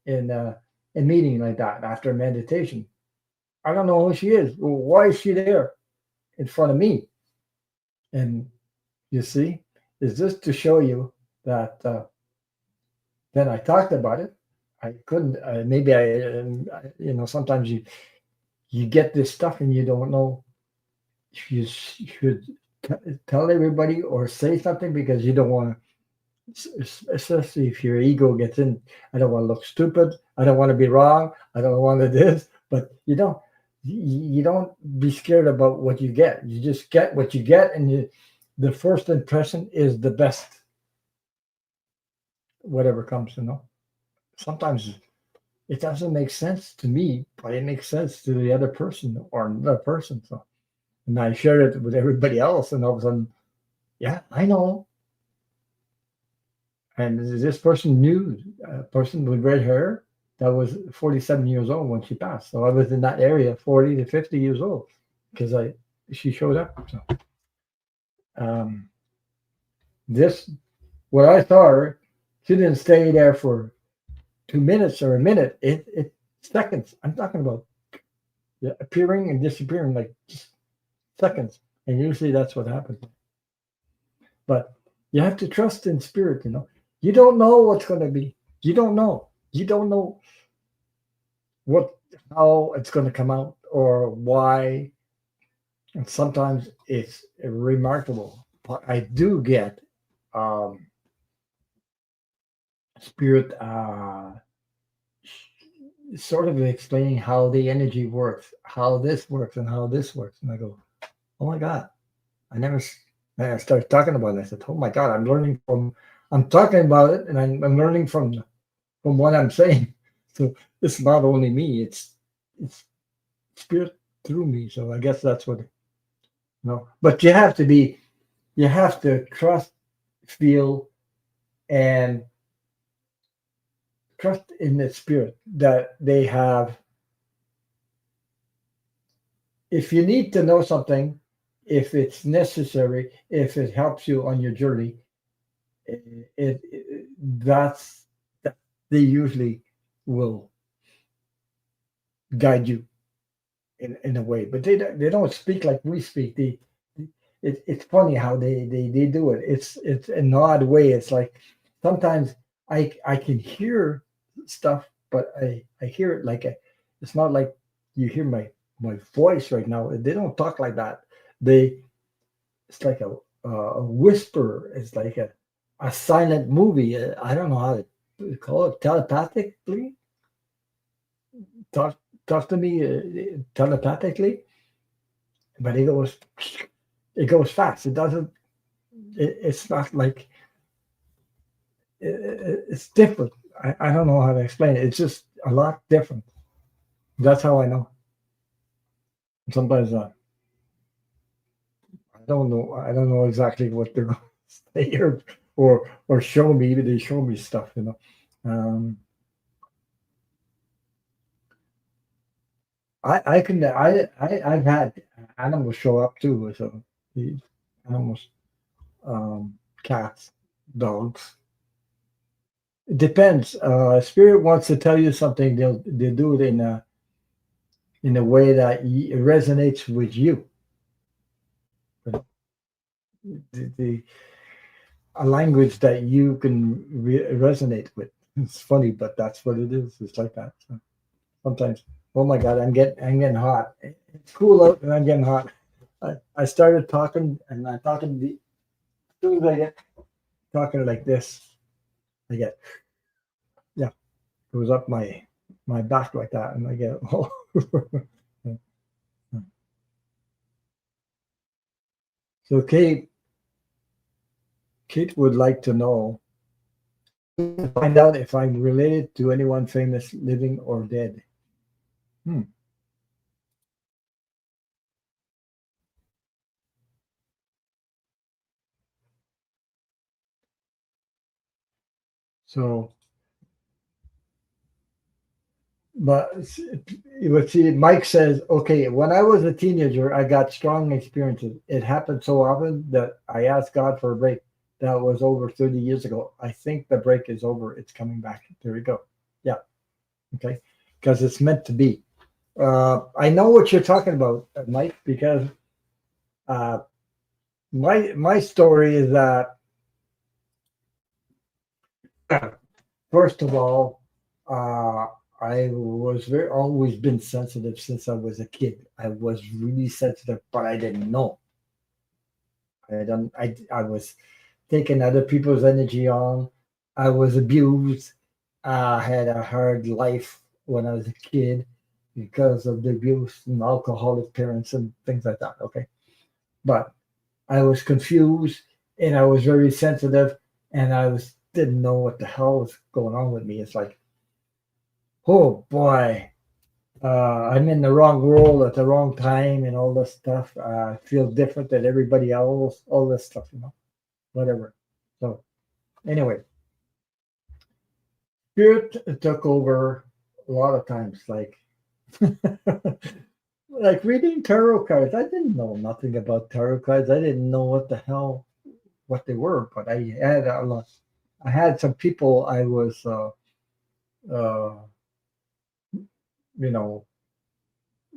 in a meeting like that after meditation? I don't know who she is. Well, why is she there in front of me? And you see, is this to show you that then I talked about it. I couldn't. Maybe sometimes you get this stuff and you don't know if you should tell everybody or say something because you don't want to, especially if your ego gets in. I don't want to look stupid. I don't want to be wrong. I don't want to this. But you don't be scared about what you get. You just get what you get, and the first impression is the best. Whatever comes, Sometimes it doesn't make sense to me, but it makes sense to the other person or another person. So, and I share it with everybody else, and all of a sudden, yeah, I know. And this person knew a person with red hair that was 47 years old when she passed. So I was in that area, 40 to 50 years old, because she showed up. So um, this, what I saw her, she didn't stay there for 2 minutes or a minute. It seconds. I'm talking about appearing and disappearing like just seconds. And usually that's what happens. But you have to trust in spirit, You don't know what's going to be. You don't know. You don't know how it's going to come out or why. And sometimes it's remarkable. But I do get spirit sort of explaining how the energy works, how this works, and how this works. And I go, oh my God, and I started talking about it. I said, oh my God, I'm talking about it, and I'm learning from what I'm saying. So it's not only me, it's spirit through me. So I guess that's what, but you have to trust, feel, and trust in the spirit that they have. If you need to know something, if it's necessary, if it helps you on your journey, that's they usually will guide you in a way, but they don't speak like we speak. It's funny how they do it. It's an odd way. It's like sometimes I can hear stuff, but I hear it like it's not like you hear my voice right now. They don't talk like that. It's like a whisper. It's like a silent movie. I don't know how to call it, telepathically. Talk talk to me telepathically, but it goes fast. It doesn't. It's not like it's different. I don't know how to explain it. It's just a lot different. That's how I know. Sometimes I don't know. I don't know exactly what they're going to say or show me. They show me stuff. I can I've had animals show up too. So the animals, cats, dogs. It depends. Spirit wants to tell you something. They'll do it in a way that it resonates with you. But the a language that you can resonate with. It's funny, but that's what it is. It's like that. So sometimes, oh my God, I'm getting hot. It's cool out, and I'm getting hot. I started talking, and I'm talking. As soon as I get talking like this, I get yeah, goes up my back like that, and I get oh. So Kate would like to know, find out if I'm related to anyone famous, living or dead. Hmm. So, but but see, Mike says, okay, when I was a teenager, I got strong experiences. It happened so often that I asked God for a break. That was over 30 years ago. I think the break is over. It's coming back. There we go. Yeah. Okay. Because it's meant to be. I know what you're talking about, Mike, because uh, my story is that first of all, uh, I was very always been sensitive since I was a kid. I was really sensitive, but I didn't know. I don't. I was taking other people's energy on. I was abused. I had a hard life when I was a kid because of the abuse and alcoholic parents and things like that. Okay, but I was confused and I was very sensitive and I was didn't know what the hell was going on with me. It's like, oh boy, I'm in the wrong world at the wrong time and all this stuff. I feel different than everybody else, all this stuff, whatever. So anyway, spirit took over a lot of times, like like reading tarot cards. I didn't know nothing about tarot cards. I didn't know what the hell what they were, but I had a lot. I had some people I was, uh, you know,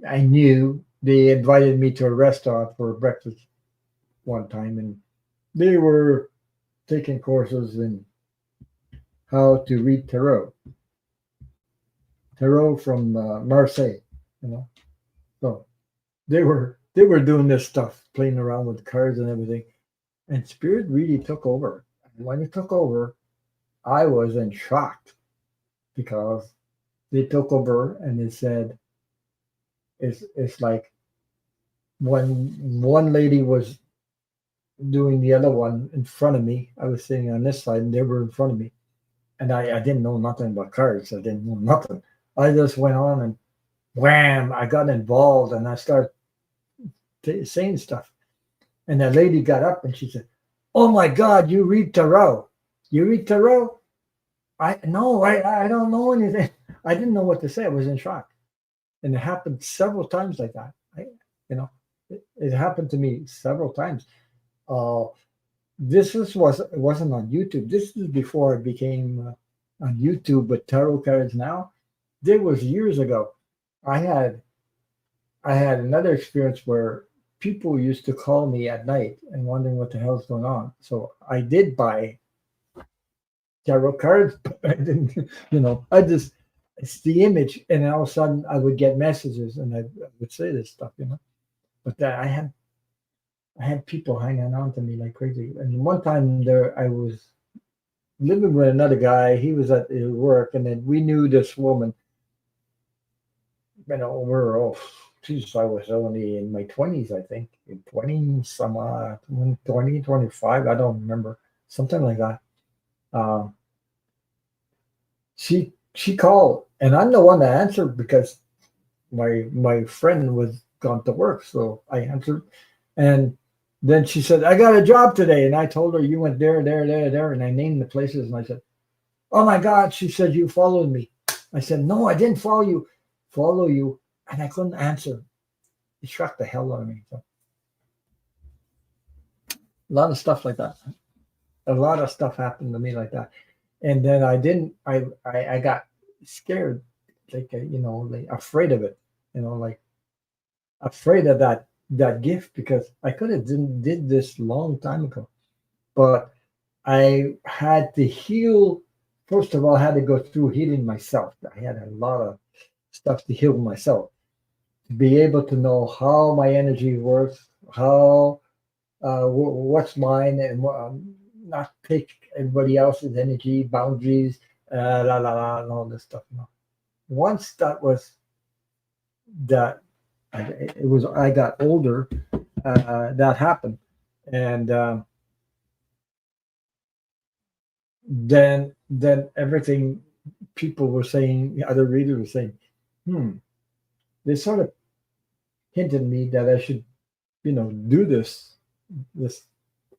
I knew they invited me to a restaurant for breakfast one time, and they were taking courses in how to read tarot from Marseille, you know. So they were doing this stuff, playing around with cards and everything, and spirit really took over. And when it took over, I was in shock because they took over and they said it's like when one lady was doing the other one in front of me. I was sitting on this side and they were in front of me. And I didn't know nothing about cards. I didn't know nothing. I just went on and wham, I got involved and I started saying stuff. And that lady got up and she said, "Oh my God, you read tarot. You read tarot?" I no, I don't know anything. I didn't know what to say. I was in shock. And it happened several times like that. You know, it happened to me several times. Uh, this was it wasn't on YouTube. This is before it became on YouTube, but tarot cards now. There was years ago. I had I had another experience where people used to call me at night and wondering what the hell's going on. So I did buy tarot cards, but I didn't. I just it's the image, and then all of a sudden I would get messages, and I would say this stuff. But I had people hanging on to me like crazy. And one time there, I was living with another guy. He was at his work, and then we knew this woman. We're all, Jesus, I was only in my 20s, I think, in 20, some 20, 25, I don't remember, something like that. Um, she called, and I'm the one that answered because my friend was gone to work, so I answered, and then she said, "I got a job today," and I told her, "You went there, there, there, there," and I named the places, and I said, "Oh my God," she said, "You followed me." I said, "No, I didn't follow you," and I couldn't answer. It shocked the hell out of me. So, a lot of stuff like that. A lot of stuff happened to me like that, and then I didn't. I got scared, like like afraid of it. Like afraid of that gift because I could have did this long time ago, but I had to heal. First of all, I had to go through healing myself. I had a lot of stuff to heal myself to be able to know how my energy works, how what's mine, and not take everybody else's energy, boundaries, la la la, and all this stuff. Once that it was, I got older. That happened, and then everything people were saying, other readers were saying, "Hmm." They sort of hinted me that I should, do this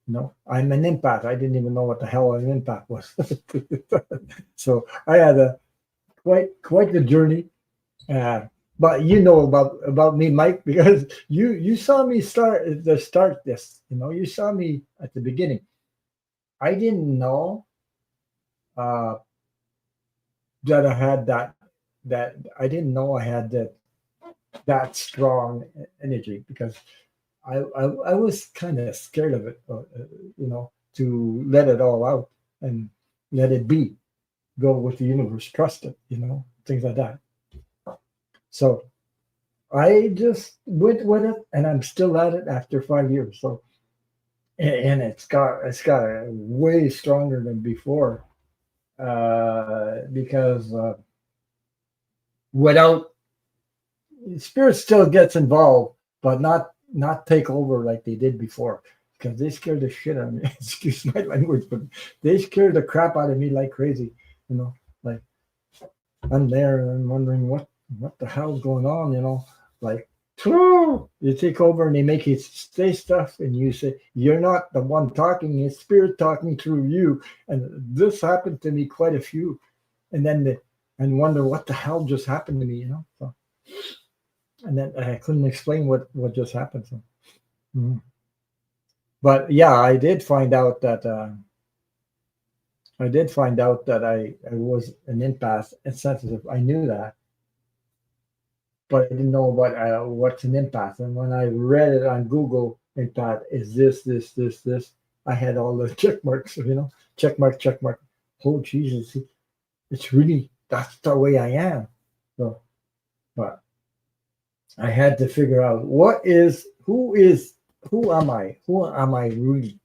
I'm an empath. I didn't even know what the hell an empath was. So I had a quite the journey. Uh, but you know about me, Mike, because you saw me start this. You saw me at the beginning. I didn't know uh, that I had that I didn't know I had that strong energy because I was kind of scared of it, to let it all out and let it be, go with the universe, trust it, things like that. So I just went with it, and I'm still at it after 5 years. So, and it's got way stronger than before, because without spirit still gets involved, but not take over like they did before. Because they scared the shit out of me. Excuse my language, but they scared the crap out of me like crazy. Like I'm there and I'm wondering what the hell's going on. Like you take over and they make you say stuff, and you say you're not the one talking; it's spirit talking through you. And this happened to me quite a few, and then and wonder what the hell just happened to me. So, and then I couldn't explain what just happened. So, mhm. But yeah, I did find out that I was an empath and sensitive. I knew that, but I didn't know what's an empath. And when I read it on Google, empath is this. I had all the check marks, check mark. Oh Jesus, it's really that's the way I am. So, but I had to figure out who am I? Who am I really?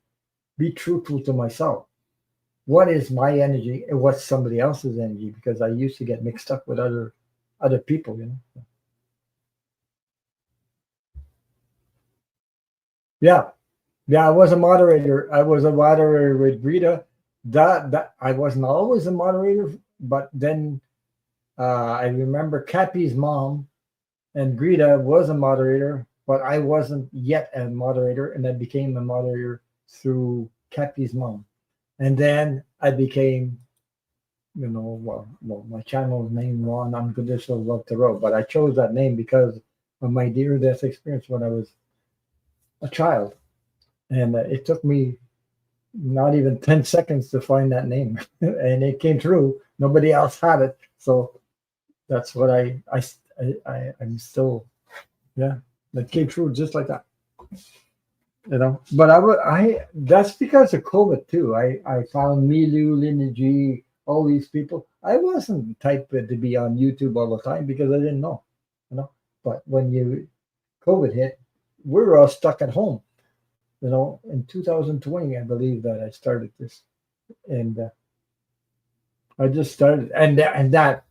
Be truthful to myself. What is my energy and what's somebody else's energy? Because I used to get mixed up with other people. Yeah, yeah. I was a moderator with Rita. That I wasn't always a moderator, but then I remember Cappy's mom and Greta was a moderator, but I wasn't yet a moderator, and I became a moderator through Cappy's mom. And then I became, my channel name Ron Unconditional Love to Row, but I chose that name because of my dear death experience when I was a child, and it took me not even 10 seconds to find that name, and it came true. Nobody else had it, so that's what I'm still, yeah, that came true just like that. But I that's because of COVID too. I found Milu, Lineage, all these people. I wasn't the type to be on YouTube all the time because I didn't know, you know. But when COVID hit, we were all stuck at home. In 2020, I believe that I started this, and I just started, and that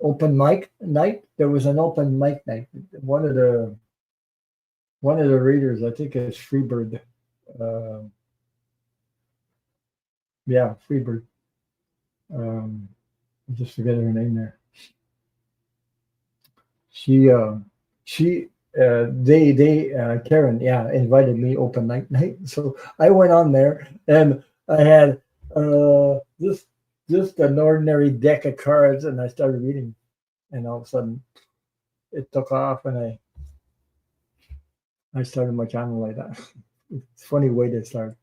open mic night. There was an open mic night. One of the one of the readers, I think it's Freebird. Uh, yeah, Freebird. I just forget her name there. She, Karen, yeah, invited me open night. So I went on there and I had just an ordinary deck of cards, and I started reading, and all of a sudden it took off, and I started my channel like that. It's a funny way to start,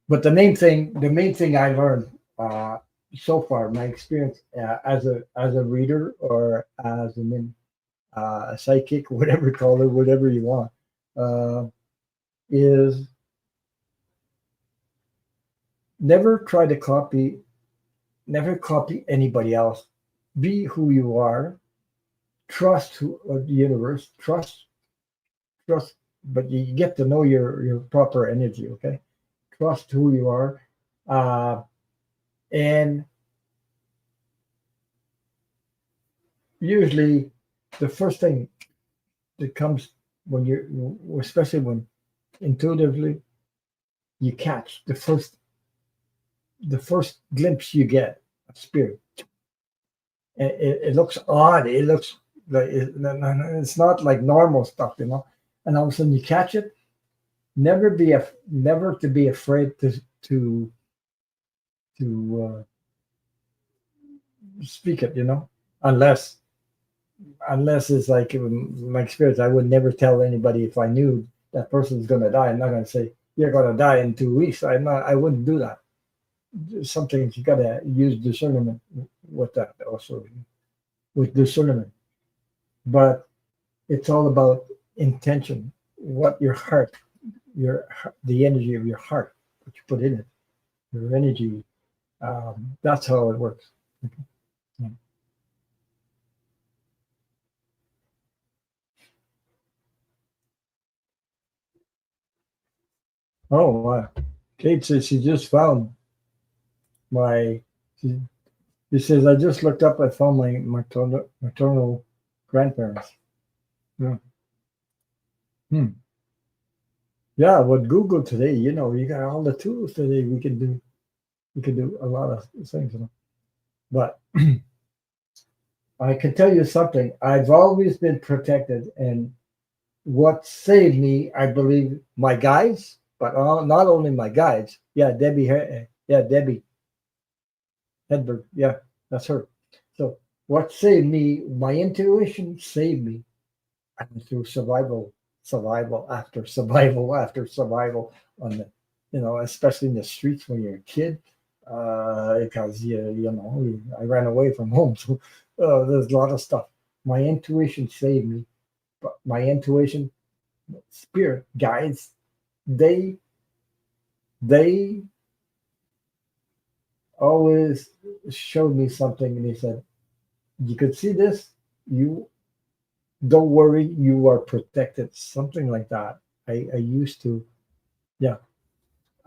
but the main thing I learned so far, my experience as a reader or as a psychic, whatever you call it, whatever you want, uh, is never try to never copy anybody else. Be who you are. Trust the universe. Trust, but you get to know your proper energy. Okay, trust who you are, uh, and usually the first thing that comes when especially when intuitively you catch the first glimpse you get of spirit. It looks odd. It looks like it's not like normal stuff. and all of a sudden you catch it. Never to be afraid to to speak it. Unless it's like in my experience, I would never tell anybody if I knew that person's going to die. I'm not going to say you're going to die in 2 weeks. I wouldn't do that. Some things you got to use discernment with that also, with discernment. But it's all about intention, what your heart, the energy of your heart, what you put in it, your energy. That's how it works. Yeah. Oh, wow. Kate says she just found my. She, she says I just looked up. I found my maternal grandparents. Yeah. Hmm. Yeah. With Google today, you got all the tools today. We can do a lot of things. But I can tell you something. I've always been protected, and what saved me, I believe, my guides, but not only my guides. Yeah, Debbie Hedberg. Yeah, that's her. So what saved me? My intuition saved me. I went through survival after survival after survival on the, especially in the streets when you're a kid, because I ran away from home, so there's a lot of stuff. My intuition saved me, but my intuition, spirit guides, they they always showed me something, and they said, "You could see this. You don't worry, you are protected." Something like that. I used to, yeah,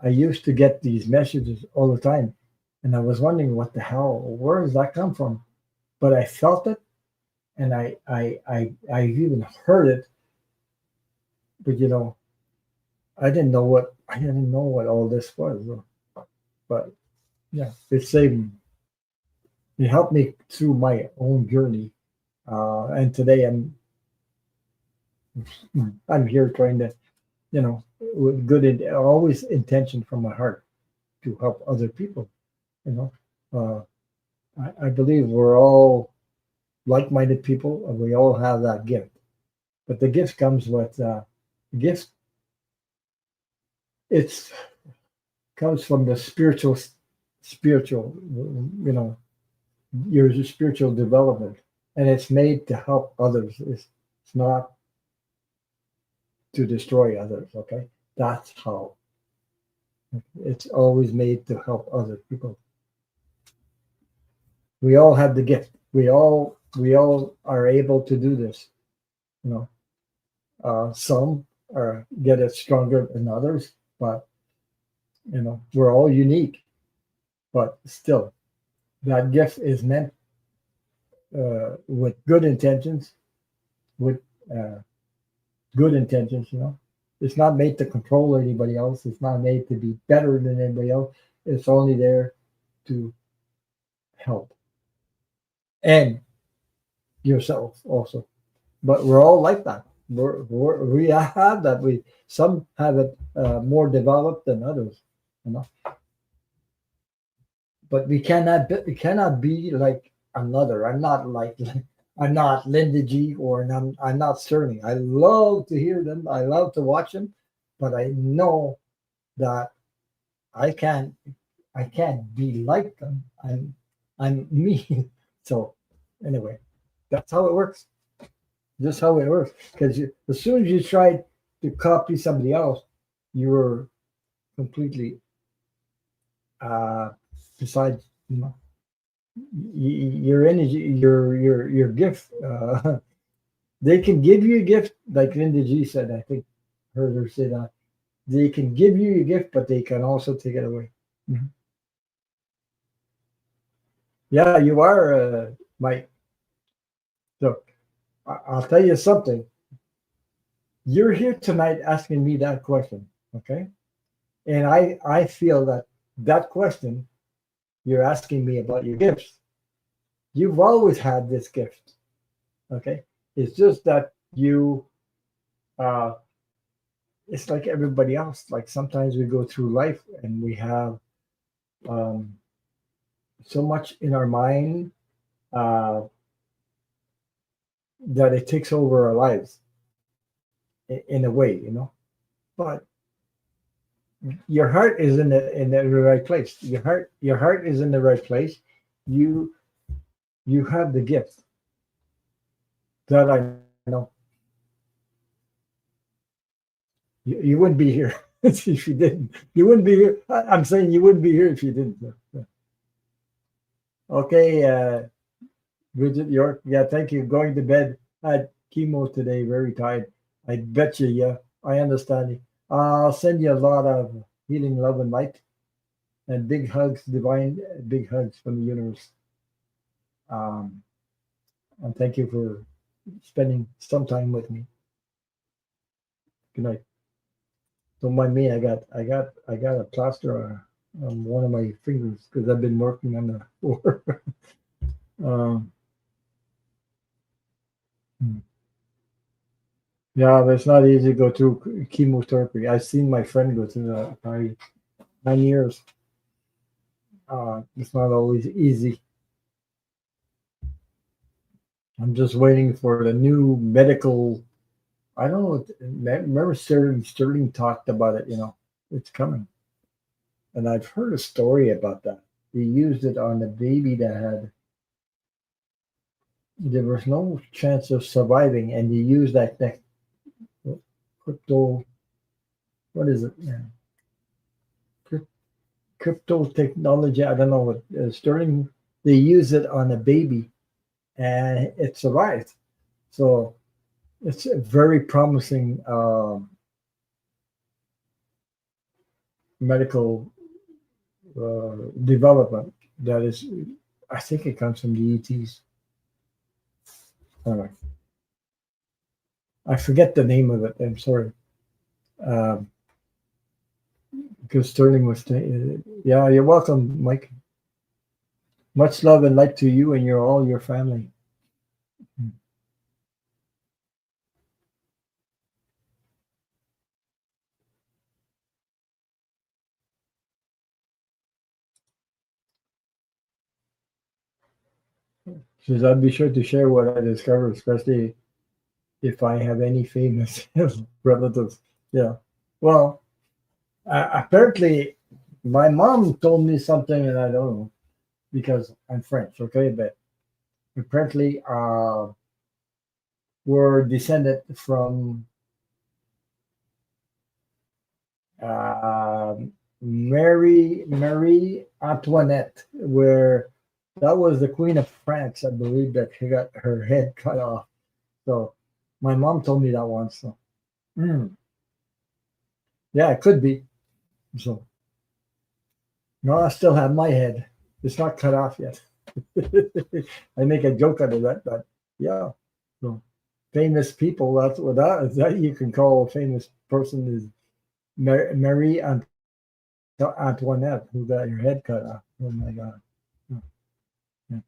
I used to get these messages all the time, and I was wondering what the hell, where does that come from? But I felt it, and I even heard it, but I didn't know what all this was. But yeah, it saved me. It helped me through my own journey, and today I'm here trying to, with always intention from my heart to help other people. You know, uh, I believe we're all like-minded people, and we all have that gift. But the gift comes with the gift. It's comes from the spiritual, your spiritual development, and it's made to help others. It's not to destroy others. Okay, that's how it's always made to help other people. We all have the gift. We all are able to do this. You know, some are get it stronger than others, but we're all unique. But still, that gift is meant with good intentions. With uh, good intentions, it's not made to control anybody else. It's not made to be better than anybody else. It's only there to help and yourself also. But we're all like that. We have that. Some have it more developed than others, you know. But we cannot be like another. I'm not like I'm not Linda G or I'm not Sterling. I love to hear them. I love to watch them, but I know that I can't I can't be like them. I'm me. So anyway, that's how it works. Just how it works. Because as soon as you try to copy somebody else, you're completely uh, beside your energy, your gift. They can give you a gift, like Linda G said. I think heard her say that they can give you a gift, but they can also take it away. Mhm. Yeah, you are, Mike. So I'll tell you something. You're here tonight asking me that question, okay? And I feel that that question you're asking me about your gifts. You've always had this gift, okay? It's just that you it's like everybody else. Like sometimes we go through life and we have um, so much in our mind uh, that it takes over our lives in a way, you know. But your heart is in the right place. Your heart is in the right place. You you have the gift that I know. You wouldn't be here if you didn't. You wouldn't be here. I'm saying you wouldn't be here if you didn't. Yeah. Okay, Bridget York. Yeah, thank you. Going to bed. I had chemo today. Very tired. I bet you. Yeah, I understand you. I'll send you a lot of healing love and light and big hugs, divine big hugs from the universe. Um, and thank you for spending some time with me. Good night. Don't mind me. I got a plaster on one of my fingers because I've been working on the floor. um, yeah, but it's not easy to go through chemotherapy. I've seen my friend go through that. Probably 9 years. It's not always easy. I'm just waiting for the new medical. I don't know. Remember Sterling talked about it. It's coming, and I've heard a story about that. He used it on a baby that had there was no chance of surviving, and he used that crypto. What is it? Yeah, crypto technology. I don't know what Sterling. They use it on a baby, and it survived. So it's a very promising medical development. That is, I think it comes from the ETs. Anyway, I forget the name of it. I'm sorry. Um, because Sterling was saying, yeah, you're welcome, Mike. Much love and light to you and all your family. Says I'll be sure to share what I discovered, especially if I have any famous relatives. Yeah. Well, apparently, my mom told me something, and I don't know because I'm French. Okay, but apparently, we're descended from uh, Marie Antoinette, where that was the Queen of France, I believe, that she got her head cut off. So my mom told me that once. So mm, yeah, it could be. So no, I still have my head. It's not cut off yet. I make a joke out of that, but yeah. So famous people. That's what that you can call a famous person is Marie Antoinette, who got her head cut off. Oh my God. Yeah.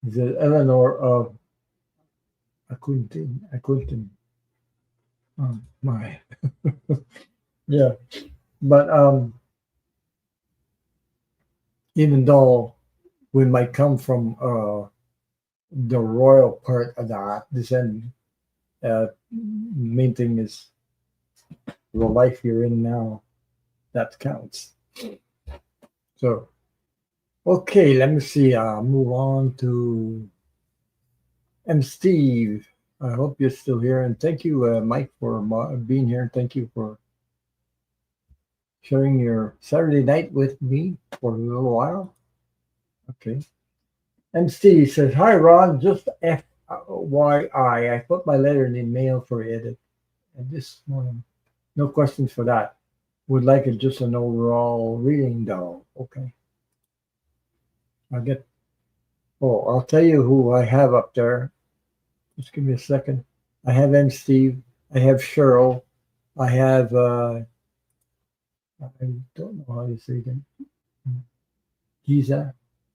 The Eleanor of Aquitaine. Oh my. Yeah. But even though we might come from the royal part of that descent, main thing is the life you're in now. That counts. So, okay, let me see. Move on to Steve. I hope you're still here. And thank you, Mike, for being here. Thank you for sharing your Saturday night with me for a little while. Okay. And Steve says, hi, Ron. Just FYI, I put my letter in the mail for edit. And this morning, no questions for that. Would like it just an overall reading, though. Okay. I'll get, I'll tell you who I have up there. Just give me a second. I have M. Steve. I have Cheryl. I have, I don't know how you say them. Giza,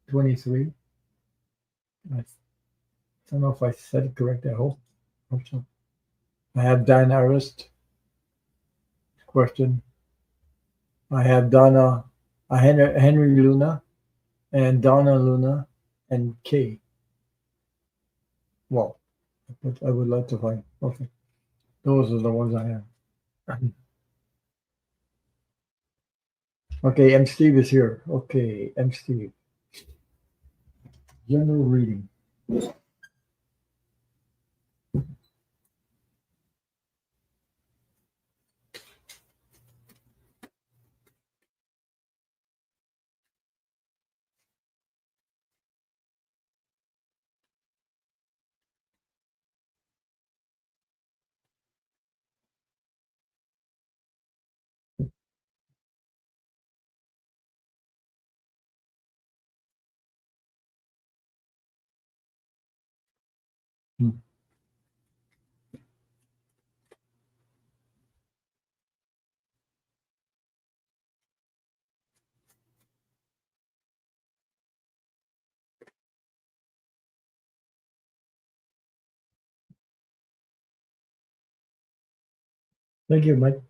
23. I don't know if I said it correct. I hope so. I have Dan Arist question. I have Donna, Henry Luna, and Donna Luna, and Kay. Well, but I would like to find. Okay, those are the ones I have. Okay, M. Steve is here. Okay, M. Steve. General reading. Hmm. Thank you, Mike.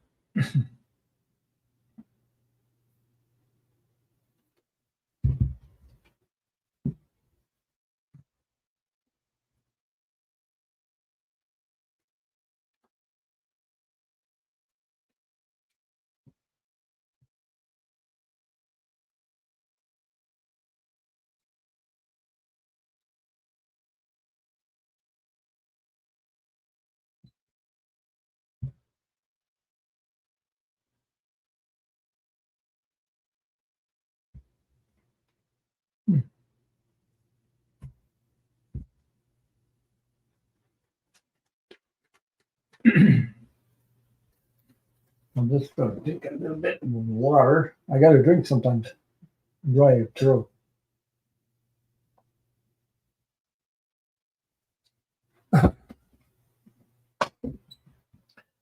I'm just going to take a little bit of water. I got to drink sometimes. Dry throat.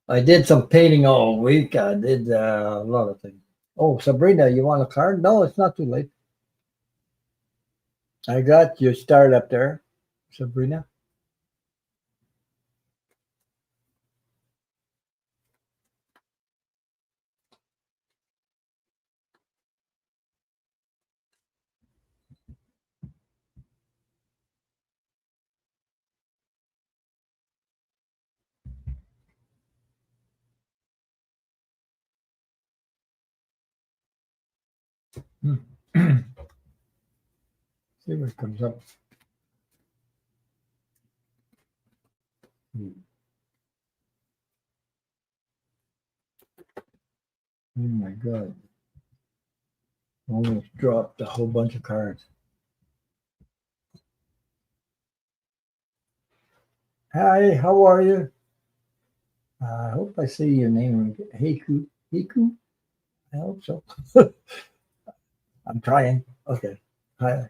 I did some painting all week. I did a lot of things. Oh, Sabrina, you want a card? No, it's not too late. I got your start up there, Sabrina. Hmm. See what comes up. Hmm. Oh my God. Almost dropped a whole bunch of cards. Hi, how are you? I hope I say your name right. Heiku. Heiku? I hope so. I'm trying. Okay. Hi.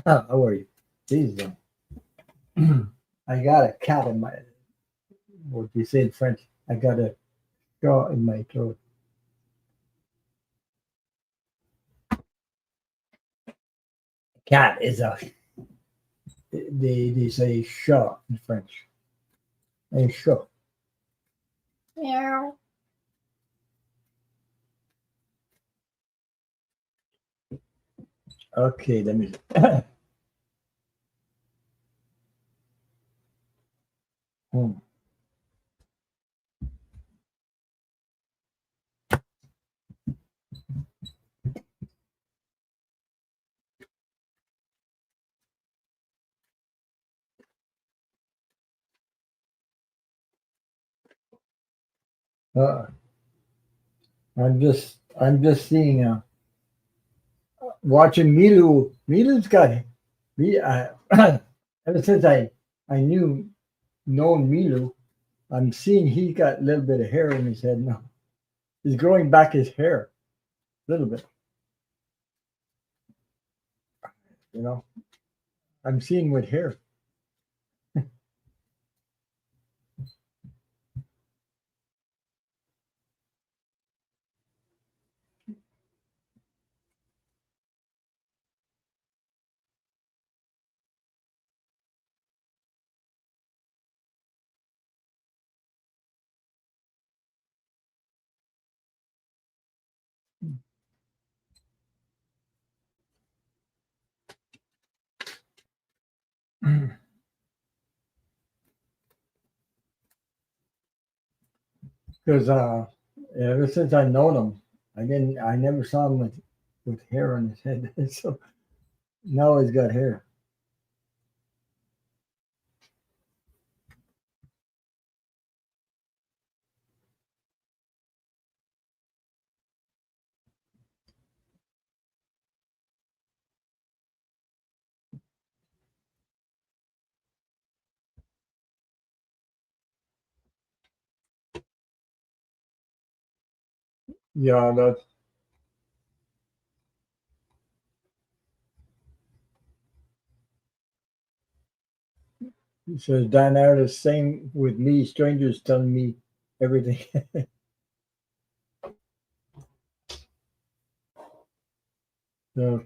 How are you? Jesus. I got a cat in my, what do you say in French? I got a straw in my throat. Cat is a, they say chat in French. A chat. Meow. Okay, let me. Hmm. Uh, I'm just seeing, watching Milu. Milu's got, me, ever since I known Milu, I'm seeing he got a little bit of hair in his head now. He's growing back his hair a little bit, you know. I'm seeing with hair. Because ever since I known him, I never saw him with hair on his head. So now he's got hair. Yeah, that he says Dan Artist, same with me, strangers telling me everything.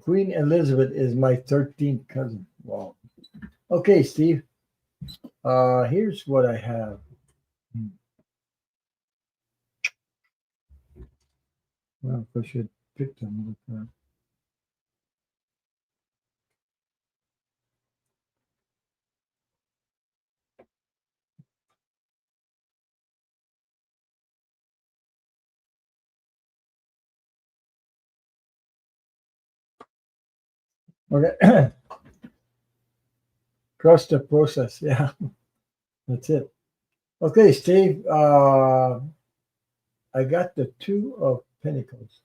Queen Elizabeth is my 13th cousin. Wow. Okay, Steve. Here's what I have. Well, I should pick them. Okay. Trust the process. Yeah, that's it. Okay, Steve. I got the two of Pentacles.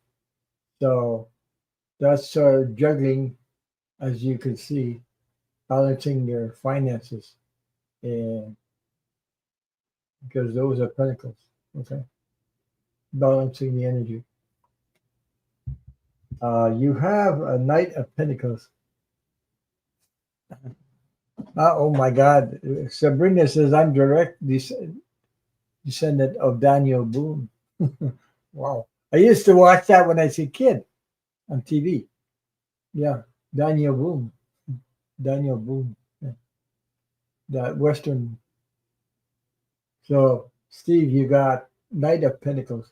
So that's juggling, as you can see, balancing your finances, and because those are Pentacles. Okay, balancing the energy. You have a Knight of Pentacles. Oh my God. Sabrina says, I'm direct descendant of Daniel Boone. Wow. I used to watch that when I was a kid on TV. Yeah. Daniel Boone. Daniel Boone. Yeah. That Western. So, Steve, you got Knight of Pentacles.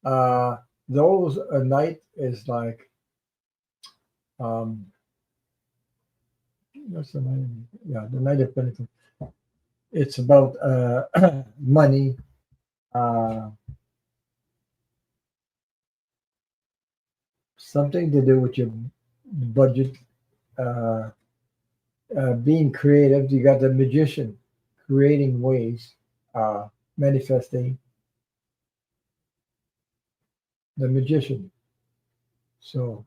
Uh, those, a knight is like, um, what's the knight? Yeah, the Knight of Pentacles. It's about money, uh, something to do with your budget, uh, being creative. You got the magician, creating ways, manifesting the magician. So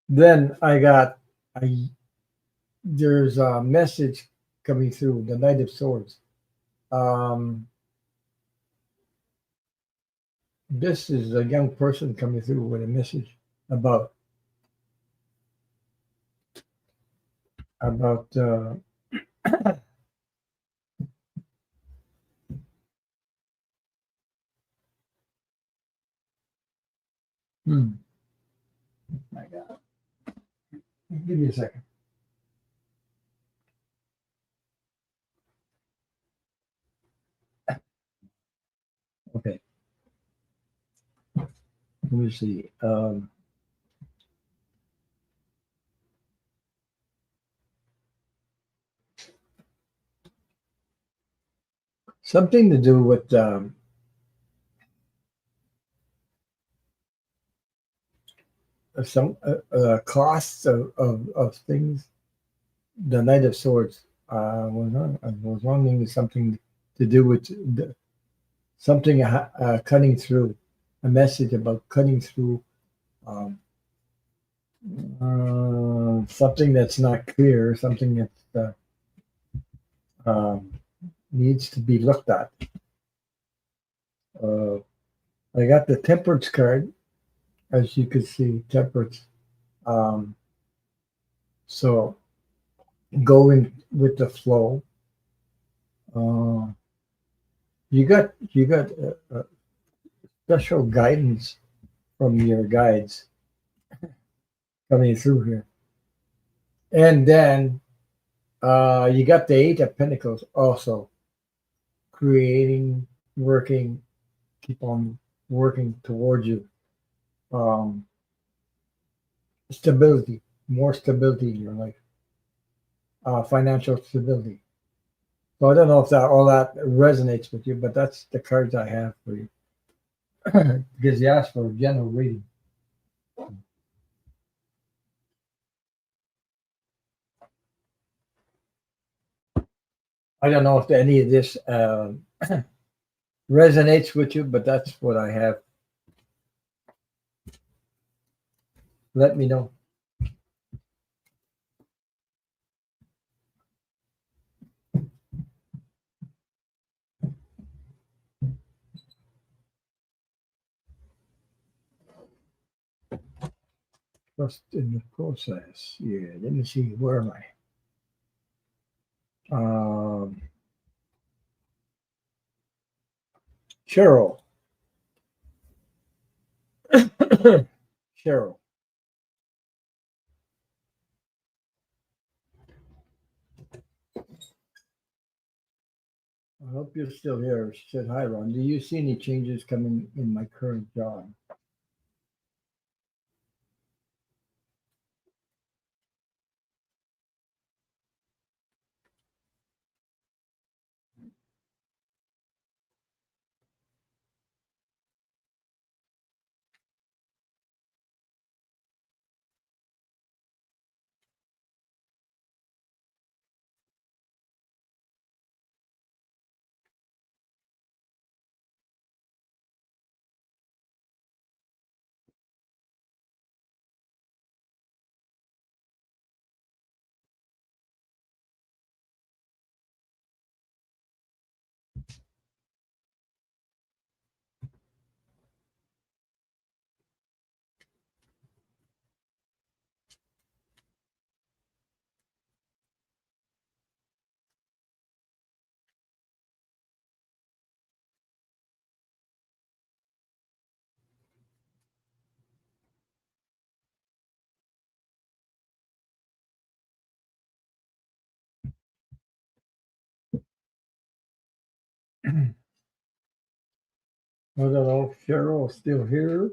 then I there's a message coming through the Knight of Swords. Um, this is a young person coming through with a message about about hmm, my God. Give me a second. Okay, let me see. Something to do with some costs of things. The Knight of Swords I was wondering something to do with something cutting through, a message about cutting through um, something that's not clear, something that um, needs to be looked at. Uh, I got the Temperance card, as you can see, Temperance. Um, so going with the flow. Uh, you got special guidance from your guides coming through here, and then you got the Eight of Pentacles also. creating, working, keep on working towards you. Um, Stability, more stability in your life, financial stability. So I don't know if that all that resonates with you, but that's the cards I have for you. Because you asked for a general reading. I don't know if any of this resonates with you, but that's what I have. Let me know. Trust in the process. Yeah, let me see. Where am I? Cheryl. Cheryl. I hope you're still here. She said, "Hi, Ron. Do you see any changes coming in my current job?" I don't know if Cheryl's still here.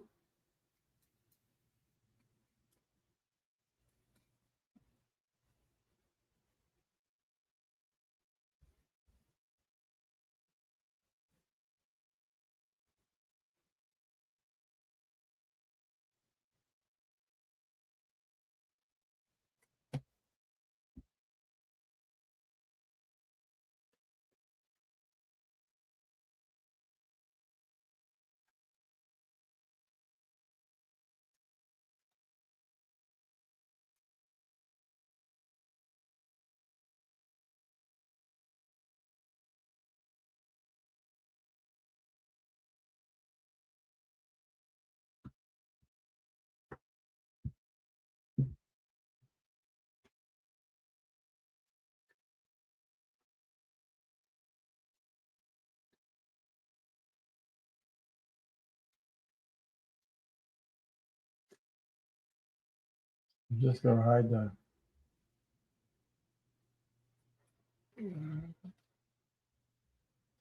I'm just gonna hide that.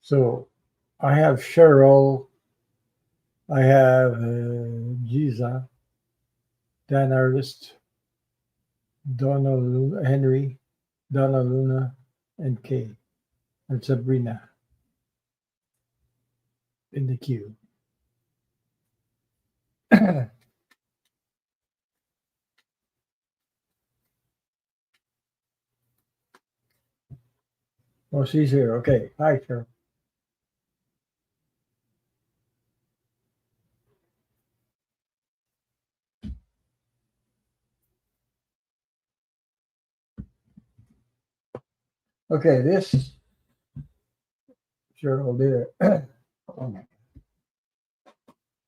So I have Cheryl. I have Giza, Dan Artist, Donna Luna, Henry, Donna Luna, and Kay, and Sabrina in the queue. Oh, she's here. Okay. Hi, Cheryl. Okay, this Cheryl dear. Oh my,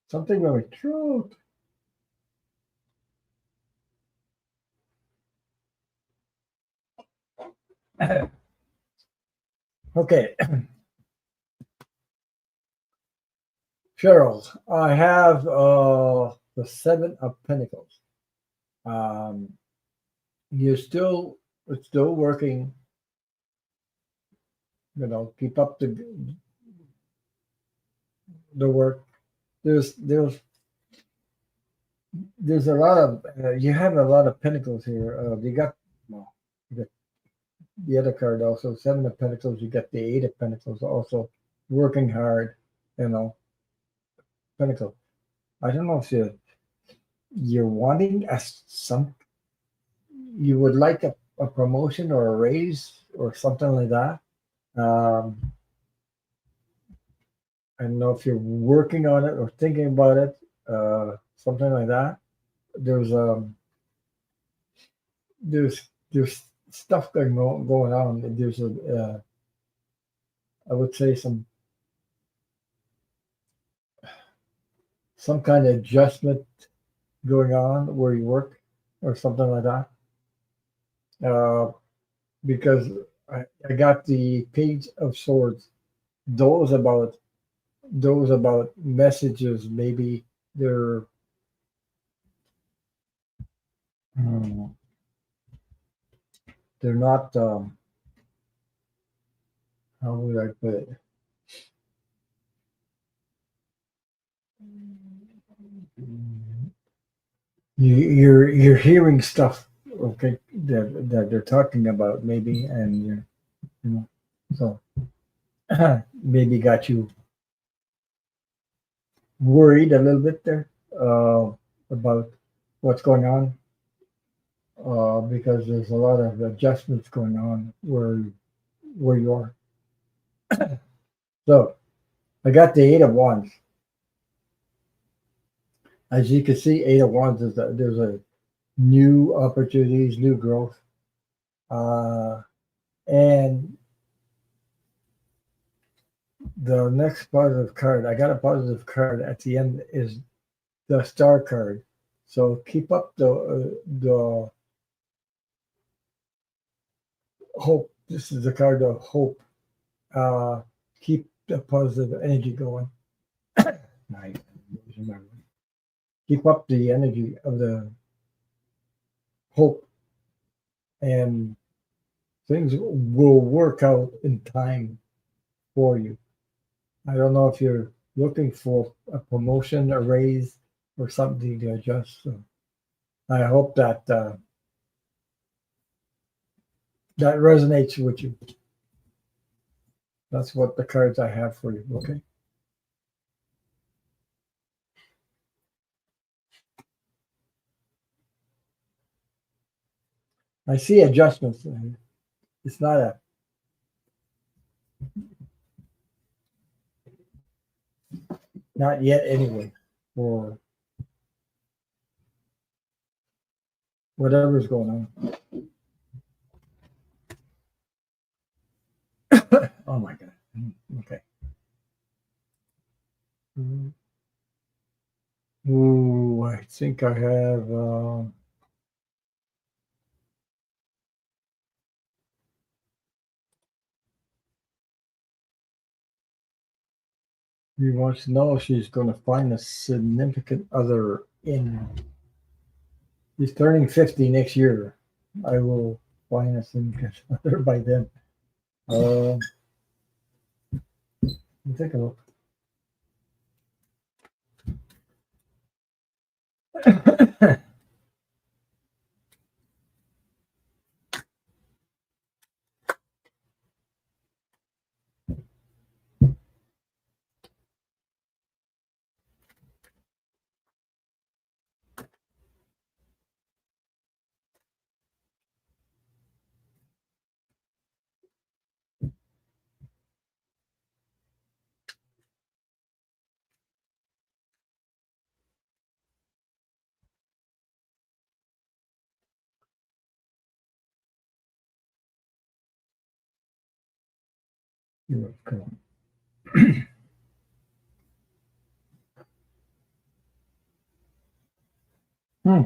something with my throat. Okay, Cheryl, I have the Seven of Pentacles. Um, you're still working. You know, keep up the the work. There's there's there's a lot of you have a lot of pentacles here. You got well, you got the other card also, Seven of Pentacles. You got the Eight of Pentacles also, working hard. You know, Pentacle. I don't know if you're wanting some. You would like a promotion or a raise or something like that. Um, I don't know if you're working on it or thinking about it, something like that. There's um there's stuff going on. There's a I would say some kind of adjustment going on where you work or something like that. Uh, because I got the Page of Swords. Those about those about messages. Maybe they're hmm, they're not. How would I put it? You're hearing stuff, okay, that they're talking about maybe, and you know, so maybe got you worried a little bit there about what's going on because there's a lot of adjustments going on where you are. So I got the Eight of Wands. As you can see, Eight of Wands is there's a new opportunities, new growth, uh, and the next positive card. I got a positive card at the end is the Star card. So keep up the hope. This is the card of hope. Uh, keep the positive energy going. Nice. Keep up the energy of the hope, and things will work out in time for you. I don't know if you're looking for a promotion, a raise, or something to adjust. So I hope that that resonates with you. That's what the cards I have for you. Okay. I see adjustments. It's not a not yet anyway, for whatever's going on. Oh my god. Okay. Ooh, I think I have. He wants to know if she's going to find a significant other in. He's turning 50 next year. I will find a significant other by then. Let me take a look. You're welcome. Hmm.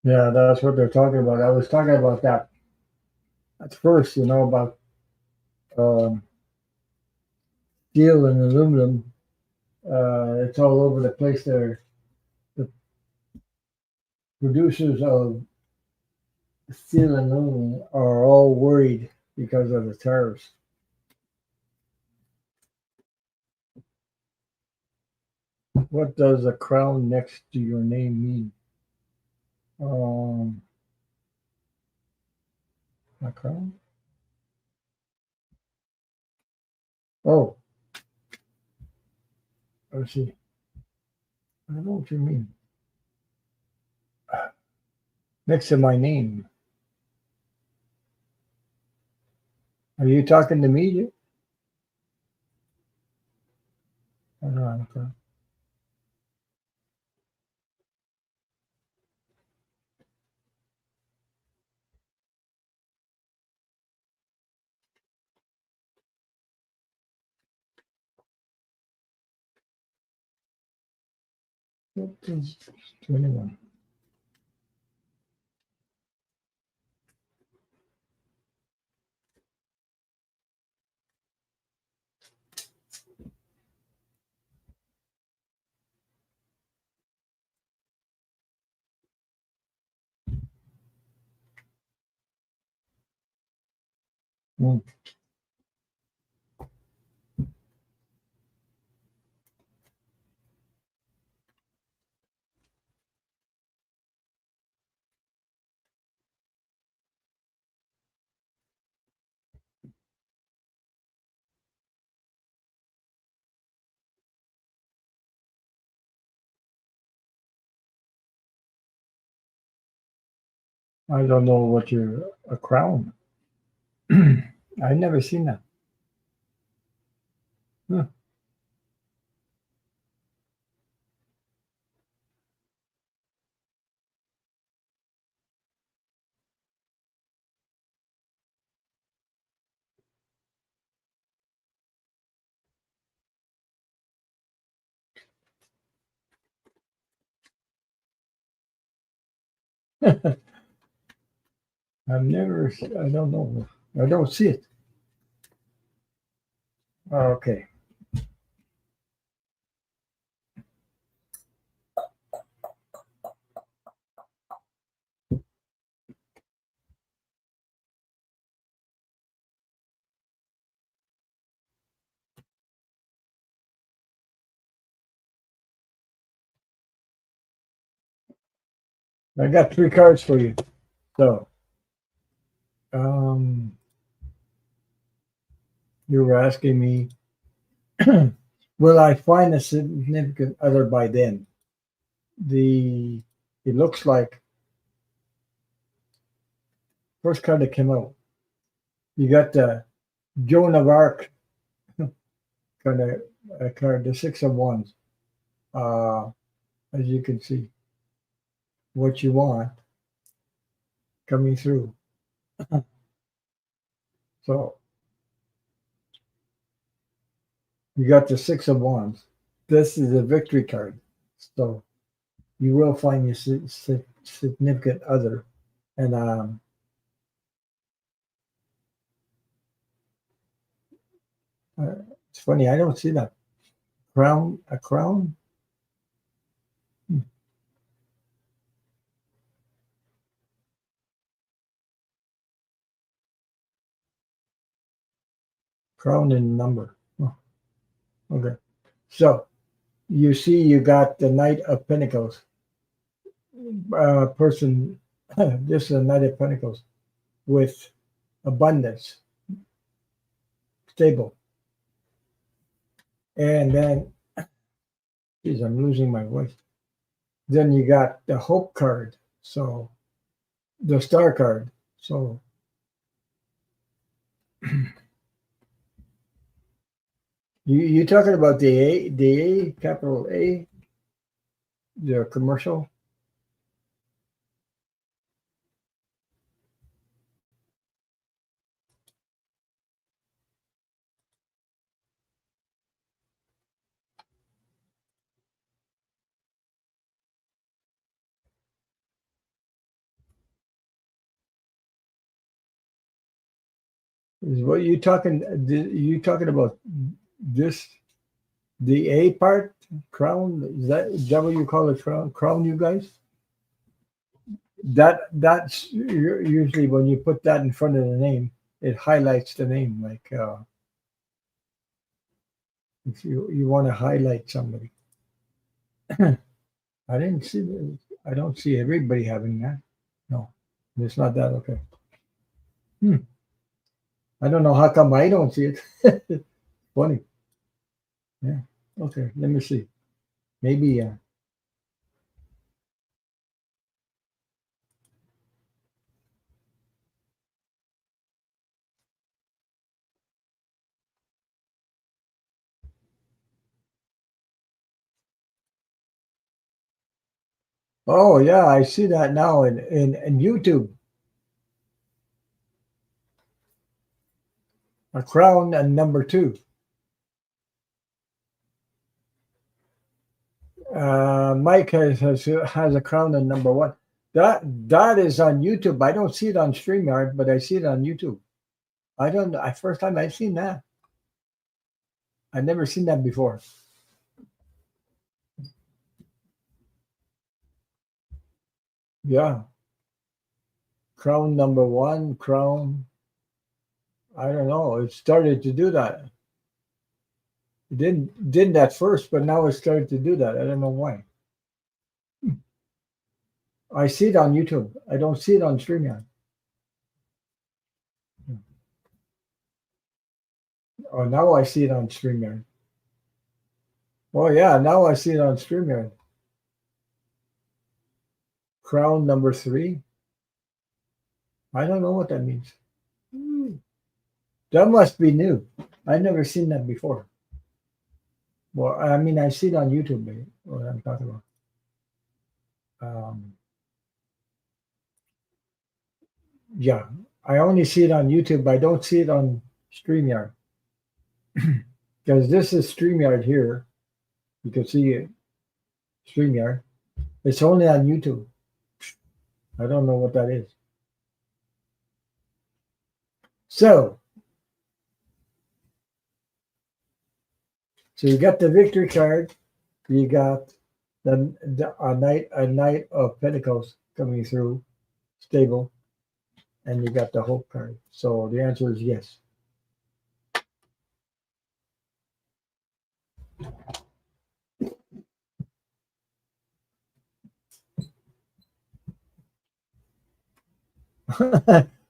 Yeah, that's what they're talking about. I was talking about that at first, about um, steel and aluminum. It's all over the place there. The producers of steel and aluminum are all worried because of the tariffs. What does a crown next to your name mean? Um, a crown? Oh, let's see. I don't know what you mean. Next to my name. Are you talking to me? I don't know. Okay. What is 21? Hmm. I don't know what you're a crown. I've never seen that. Huh. I don't know. I don't see it. Okay. I got three cards for you. So, um, you were asking me, will I find a significant other by then? The It looks like first card that came out. You got the Joan of Arc kind of card, the Six of Wands. Uh, as you can see, what you want coming through. So you got the Six of Wands. This is a victory card. So you will find your significant other. And it's funny, I don't see that crown. A crown, Hmm. Crown and number. Oh, okay. So you see, you got the Knight of Pentacles. Person, this is a Knight of Pentacles with abundance, stable. And then, geez, I'm losing my voice. Then you got the Hope card. So the Star card. So you talking about the A, capital A, the commercial? Is what you talking? You talking about this? The A part crown? Is that what you call a crown? Crown, you guys? That's usually when you put that in front of the name, it highlights the name. Like if you want to highlight somebody. I didn't see. I don't see everybody having that. No, it's not that. Okay. Hmm. I don't know how come I don't see it. Funny. Yeah. Okay. Let me see. Maybe. Oh yeah, I see that now in YouTube. A crown and number two. Mike has a crown and number one. That is on YouTube. I don't see it on StreamYard, but I see it on YouTube. I don't know. First time I've seen that. I've never seen that before. Yeah. Crown number one, crown. I don't know. It started to do that. It didn't at first, but now it started to do that. I don't know why. I see it on YouTube. I don't see it on StreamYard. Oh, now I see it on StreamYard. Oh yeah, now I see it on StreamYard. Crown number three. I don't know what that means. Hmm. That must be new. I've never seen that before. Well, I mean, I see it on YouTube. What I'm talking about. Um, yeah, I only see it on YouTube. I don't see it on StreamYard because this is StreamYard here. You can see it, StreamYard. It's only on YouTube. I don't know what that is. So, so you got the victory card. You got a knight of Pentacles coming through, stable, and you got the hope card. So the answer is yes.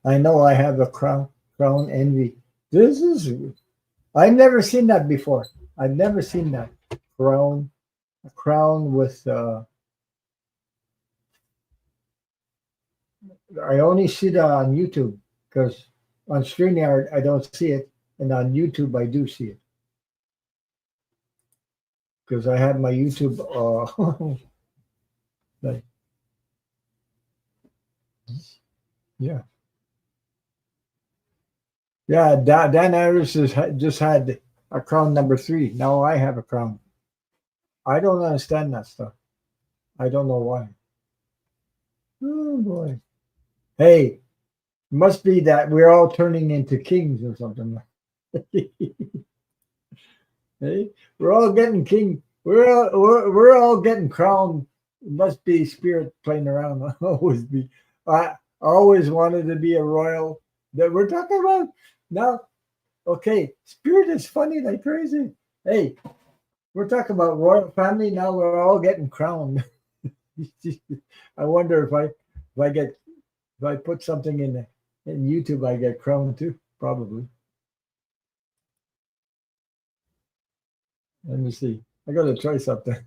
I know I have a crown envy. This is I've never seen that before. I've never seen that crown a crown with. I only see that on YouTube because on StreamYard I don't see it, and on YouTube I do see it because I have my YouTube. Like, yeah, yeah. Dan Harris just had a crown number three. Now I have a crown. I don't understand that stuff. I don't know why. Oh boy. Hey, must be that we're all turning into kings or something. Hey, we're all getting king. We're all getting crowned. It must be spirit playing around. Always be. I always wanted to be a royal. That we're talking about now. Okay, spirit is funny like crazy. Hey, we're talking about royal family now. We're all getting crowned. I wonder if I get if I put something in YouTube, I get crowned too. Probably. Let me see. I got to try something.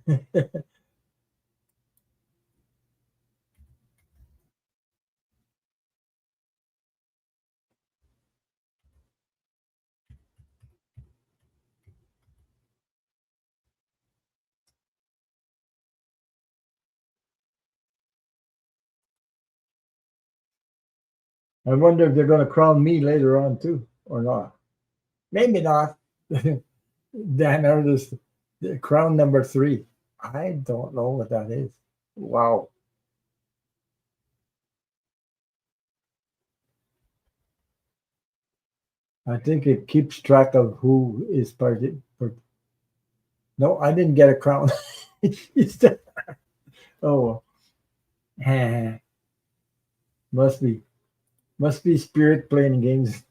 I wonder if they're going to crown me later on too, or not. Maybe not. Dan Artist, crown number three. I don't know what that is. Wow. I think it keeps track of who is part. No, I didn't get a crown. It's oh, must be must be spirit playing games.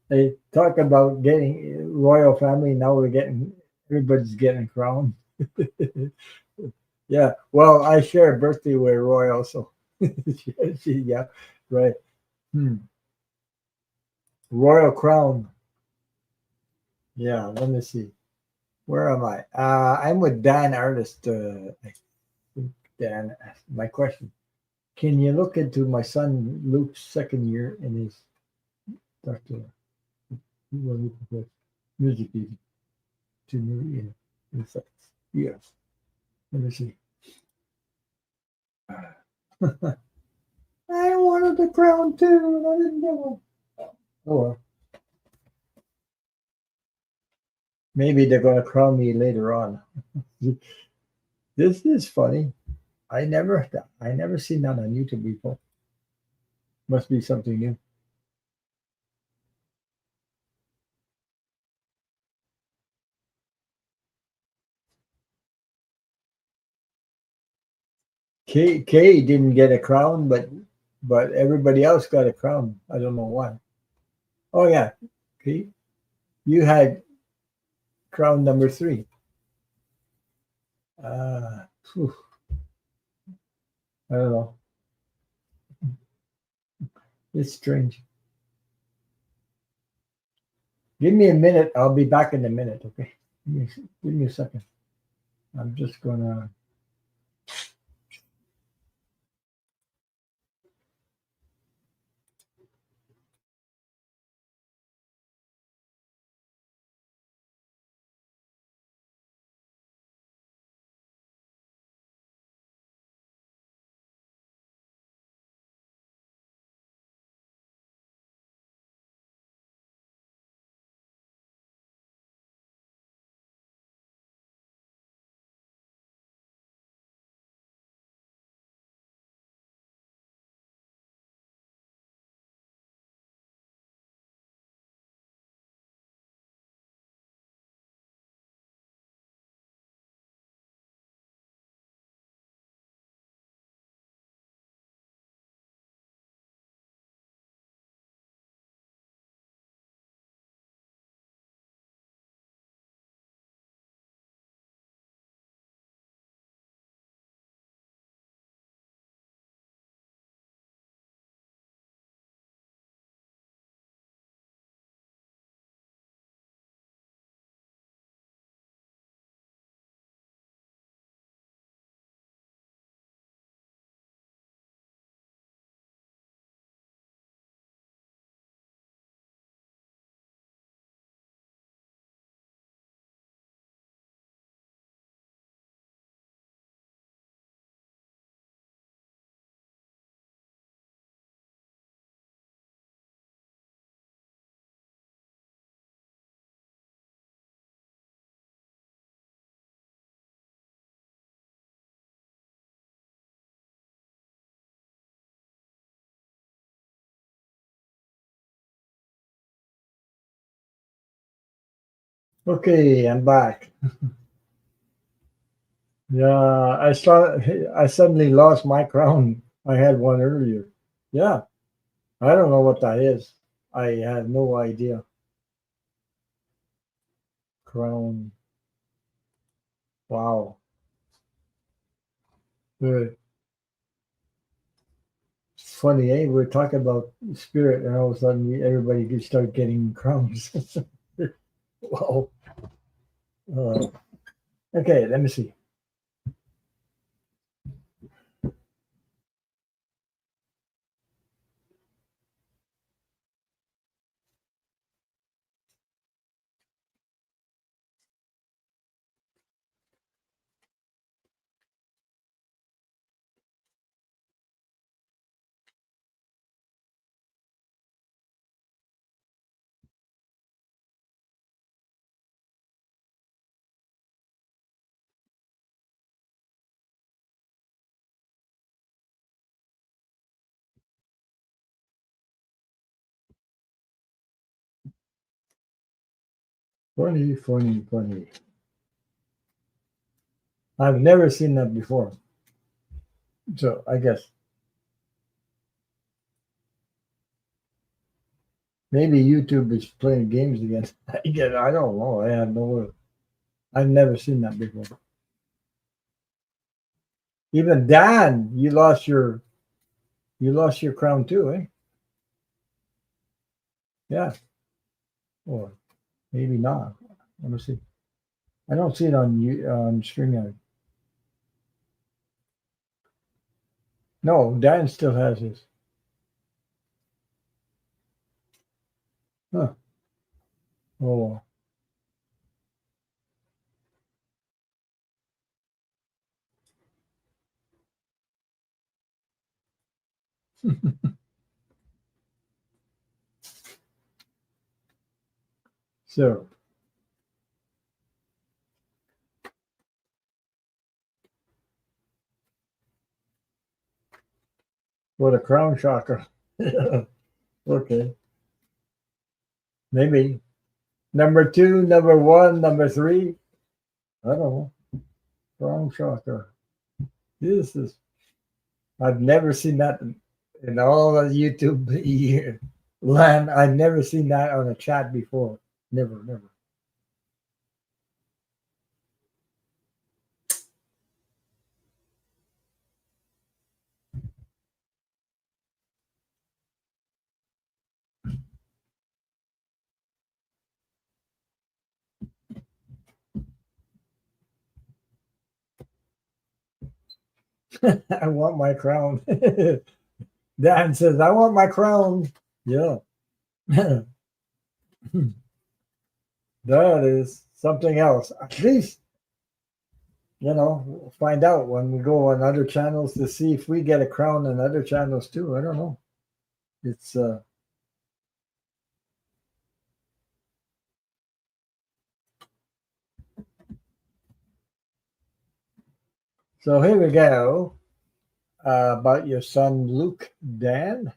They talk about getting royal family. Now we're getting everybody's getting crowned. Yeah. Well, I share a birthday with royal, so yeah, right. Hmm. Royal crown. Yeah. Let me see. Where am I? I'm with Dan Artist. I think Dan asked my question. Can you look into my son Luke's second year in his doctoral music teaching to me in seconds? Yes. Let me see. I wanted the crown too, and I didn't get one. Oh well. Maybe they're gonna crown me later on. This is funny. I never seen that on YouTube before. Must be something new. Kay didn't get a crown, but everybody else got a crown. I don't know why. Oh yeah, Kay, you had crown number three. Phew, I don't know. It's strange. Give me a minute. I'll be back in a minute. Okay. Give me a second. I'm just gonna. Okay, I'm back. Yeah, I saw. I suddenly lost my crown. I had one earlier. Yeah, I don't know what that is. I had no idea. Crown. Wow. Good. It's funny, eh? We're talking about spirit, and all of a sudden, everybody could start getting crowns. Wow. Uh, okay, let me see. Funny, funny, funny. I've never seen that before. So I guess maybe YouTube is playing games again. Again, I don't know. I have no. I've never seen that before. Even Dan, you lost your crown too, eh? Yeah. Or maybe not. Let me see. I don't see it on StreamYard. No, Dan still has his. Huh. Oh. So, what a crown shocker. Okay. Maybe. Number two, number one, number three. I don't know. Crown shocker. This is, I've never seen that in all of YouTube year land. I've never seen that on a chat before. Never, never. I want my crown. Dan says, I want my crown. Yeah. That is something else. At least, we'll find out when we go on other channels to see if we get a crown on other channels too. I don't know. It's so here we go. About your son Luke, Dan.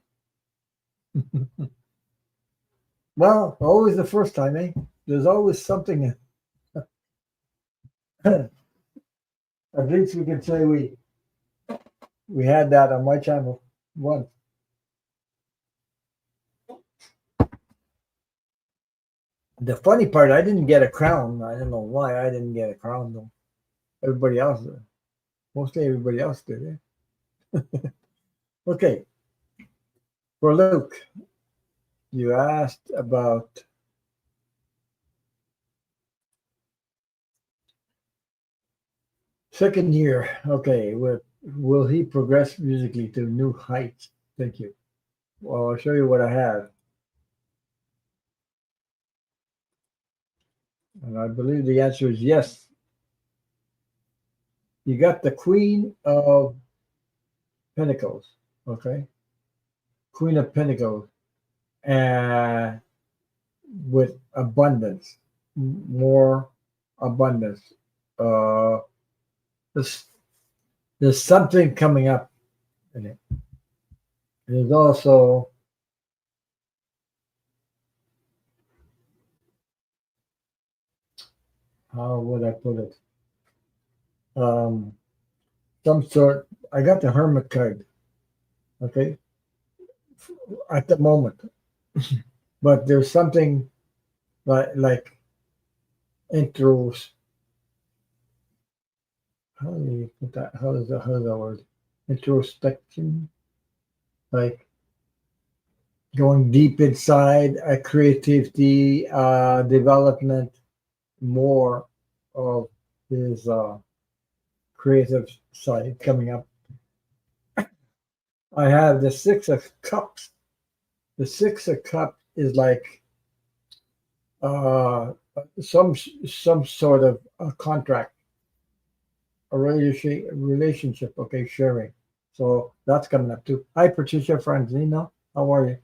Well, always the first time, eh? There's always something. At least we can say we had that on my channel once. The funny part, I didn't get a crown. I don't know why I didn't get a crown though. Everybody else did. Mostly everybody else did. Eh? Okay, for Luke, you asked about second year. Okay, will he progress musically to new heights? Thank you. Well, I'll show you what I have. And I believe the answer is yes. You got the Queen of Pentacles, okay? Queen of Pentacles, and with abundance, more abundance. Uh, there's, there's something coming up in it. There's also how would I put it? Um, some sort. I got the Hermit card, okay, at the moment, but there's something like intros. How do you put that? How is that word? Introspection, like going deep inside, creativity, development, more of his creative side coming up. I have the Six of Cups. The Six of Cups is like uh, some sort of a contract, a relationship. Okay, sharing. So that's coming up too. Hi, Patricia Franzino. How are you?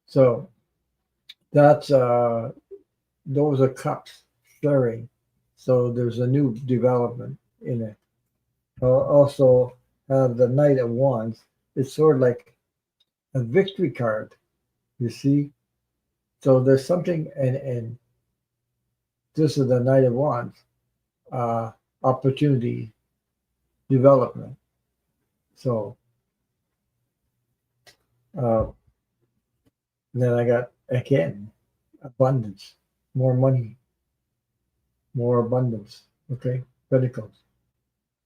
So that's those are cups sharing. So there's a new development in it. Also have the Knight of Wands. It's sort of like a victory card. You see, So there's something, and this is the Knight of Wands, uh, opportunity, development. So uh, then I got again abundance, more money, more abundance. Okay, Pentacles.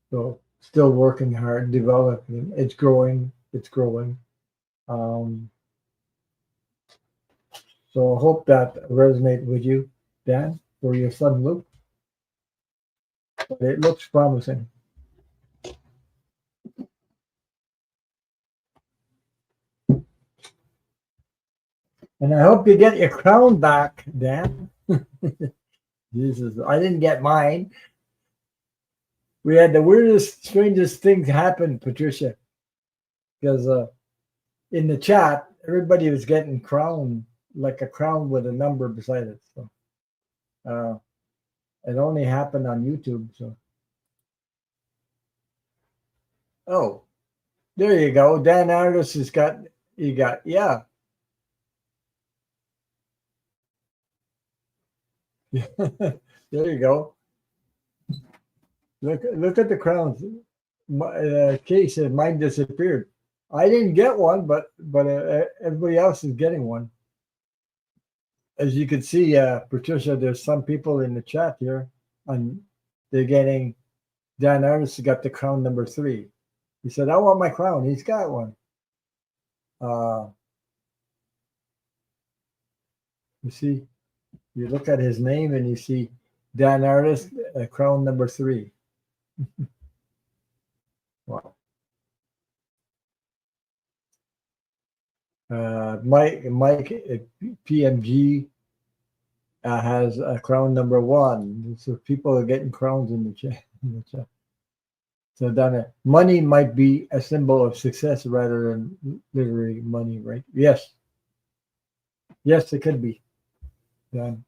So still working hard, developing. It's growing. It's growing. Um, so I hope that resonate with you, Dan, for your son Luke. But it looks promising. And I hope you get your crown back, Dan. Jesus, I didn't get mine. We had the weirdest, strangest things happen, Patricia, because in the chat, everybody was getting crown, like a crown with a number beside it. So uh, it only happened on YouTube. So, oh, there you go. Dan Artis has got, you got, yeah. There you go. Look at the crowns. Case said mine disappeared. I didn't get one, but everybody else is getting one. As you can see, Patricia, there's some people in the chat here, and they're getting. Dan Artis got the crown number 3. He said, "I want my crown." He's got one. Uh, you see, you look at his name and you see Dan Artis, crown number 3. Wow. Mike PMG has a crown number 1. So people are getting crowns in the chat. So Donna, money might be a symbol of success rather than literally money, right? Yes. Yes, it could be. Done.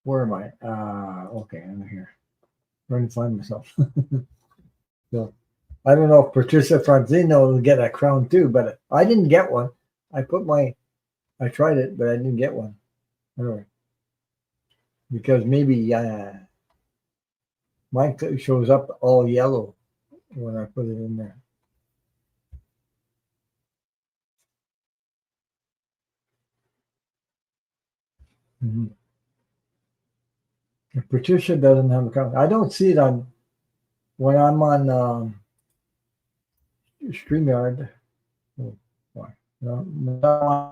Where am I? Okay, I'm here. Trying to find myself. So I don't know if Patricia Franzino will get a crown too, but I didn't get one. I tried it, but I didn't get one. Anyway, because maybe mine shows up all yellow when I put it in there. Mm-hmm. Patricia doesn't have a crown. I don't see it on when I'm on StreamYard. Oh, why? No,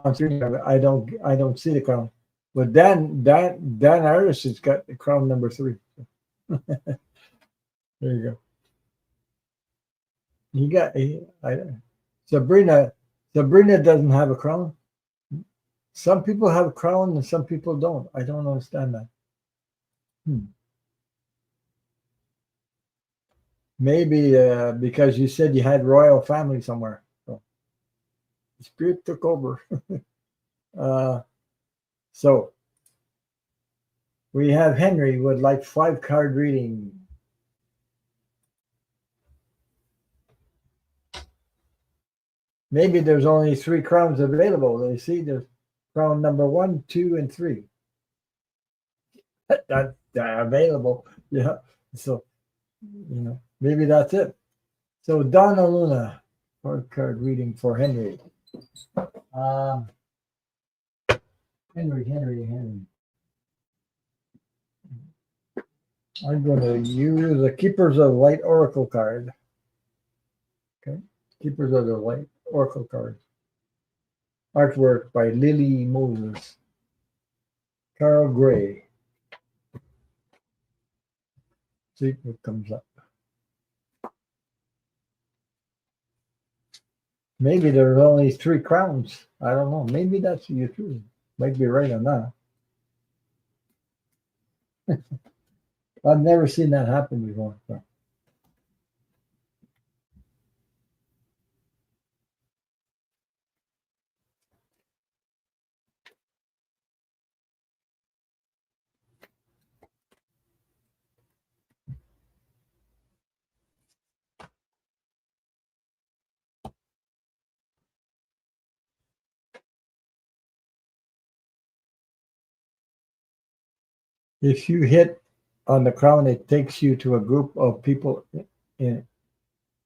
on StreamYard, I don't see the crown. But Dan Harris has got the crown number 3. There you go. Sabrina doesn't have a crown. Some people have a crown and some people don't. I don't understand that. Maybe because you said you had royal family somewhere. So the spirit took over. So we have Henry would like 5-card reading. Maybe there's only 3 crowns available. They see there's crown number 1, 2, and 3. That available. Yeah. So maybe that's it. So Donna Luna, 5-card reading for Henry. Henry. I'm going to use the Keepers of Light Oracle card. Okay. Keepers of the Light Oracle card. Artwork by Lily Moses. Carl Gray. See what comes up. Maybe there's only 3 crowns. I don't know. Maybe that's you too. Might be right on that. I've never seen that happen before. So. If you hit on the crown, it takes you to a group of people in,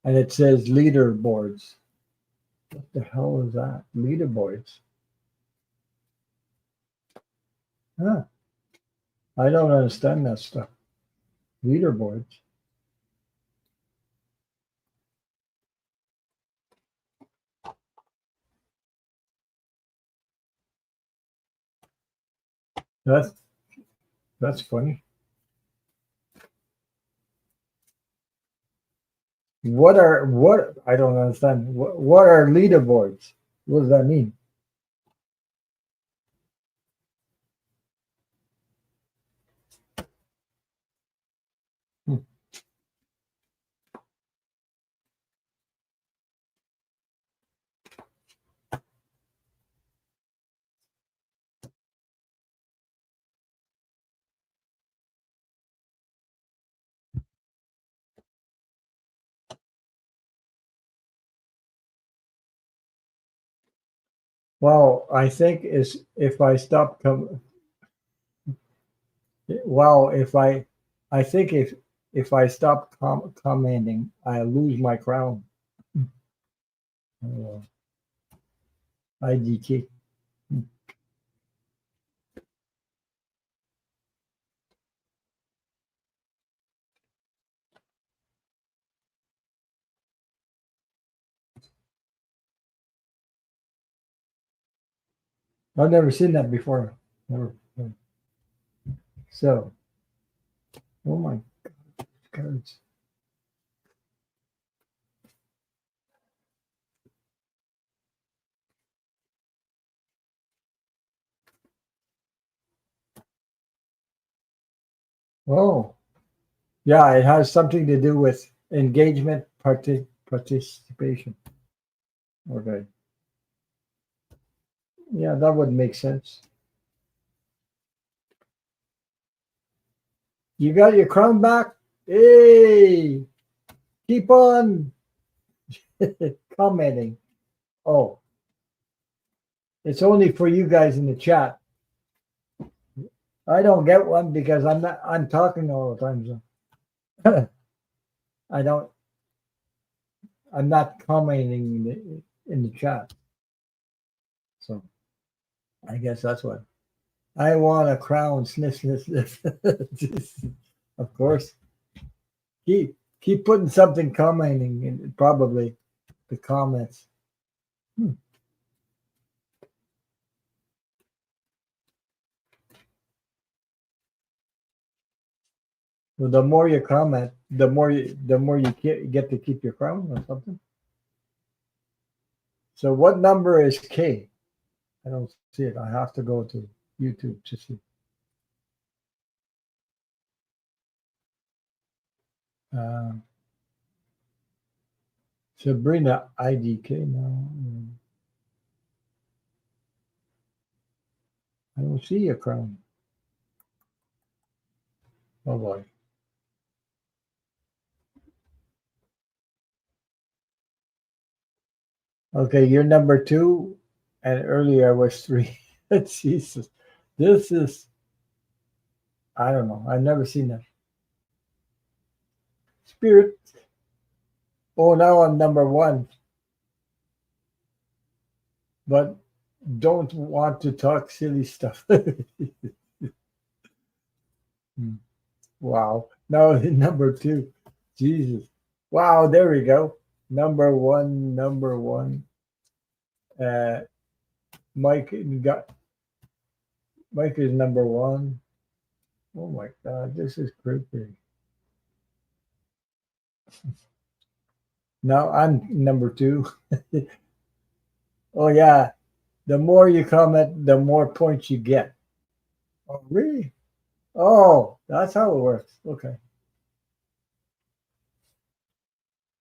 and it says leaderboards. What the hell is that? Leaderboards. Huh. I don't understand that stuff. Leaderboards. That's that's funny. What I don't understand. What are leaderboards? What does that mean? Hmm. Well, I think is if I stop well, I think if I stop commenting, I lose my crown. Uh, IDK. I've never seen that before. Never. So, oh my cards. Oh, yeah, it has something to do with engagement participation. Okay. Yeah, that would make sense. You got your crown back? Hey, keep on commenting. Oh, it's only for you guys in the chat. I don't get one because I'm talking all the time. So I don't, I'm not commenting in the chat. So I guess that's what I want a crown. Sniff, sniff, sniff. Of course. Keep putting something commenting in probably the comments. Hmm. Well, the more you comment, the more you get to keep your crown or something. So what number is K? I don't see it. I have to go to YouTube to see. Uh, Sabrina IDK now. I don't see a crown. Oh boy. Okay, you're number 2, and earlier I was 3. Jesus, this is I don't know. I've never seen that. Spirit. Oh, now I'm number 1, but don't want to talk silly stuff. Wow. Now number 2. Jesus. Wow. There we go. Number 1. Number 1. Uh, Mike got Mike is number 1. Oh my God, this is creepy. Now I'm number 2. Oh yeah, the more you comment, the more points you get. Oh really? Oh, that's how it works. Okay.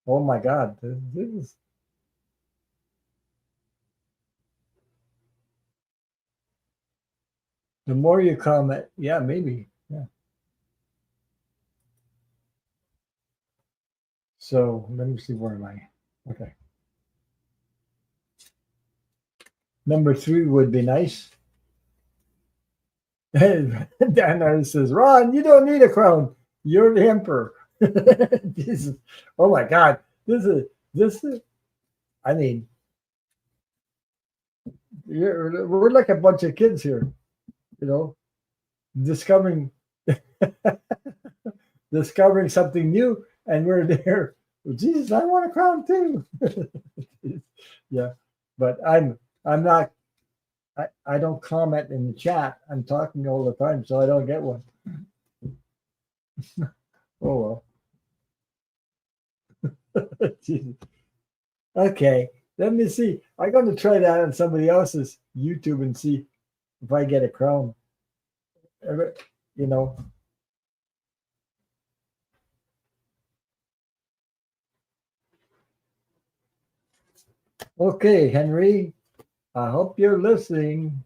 Oh my God, this is the more you comment. Yeah, maybe. Yeah. So let me see where am I? Okay. Number 3 would be nice. Dana says, Ron, you don't need a crown. You're the emperor. Jesus. Oh my God. This is I mean, we're like a bunch of kids here, you know, discovering discovering something new, and we're there. Well, Jesus, I want a crown too. Yeah, but I'm not. I don't comment in the chat. I'm talking all the time, so I don't get one. Oh well. Jesus. Okay, let me see. I'm going to try that on somebody else's YouTube and see if I get a crown. You know. Okay, Henry. I hope you're listening.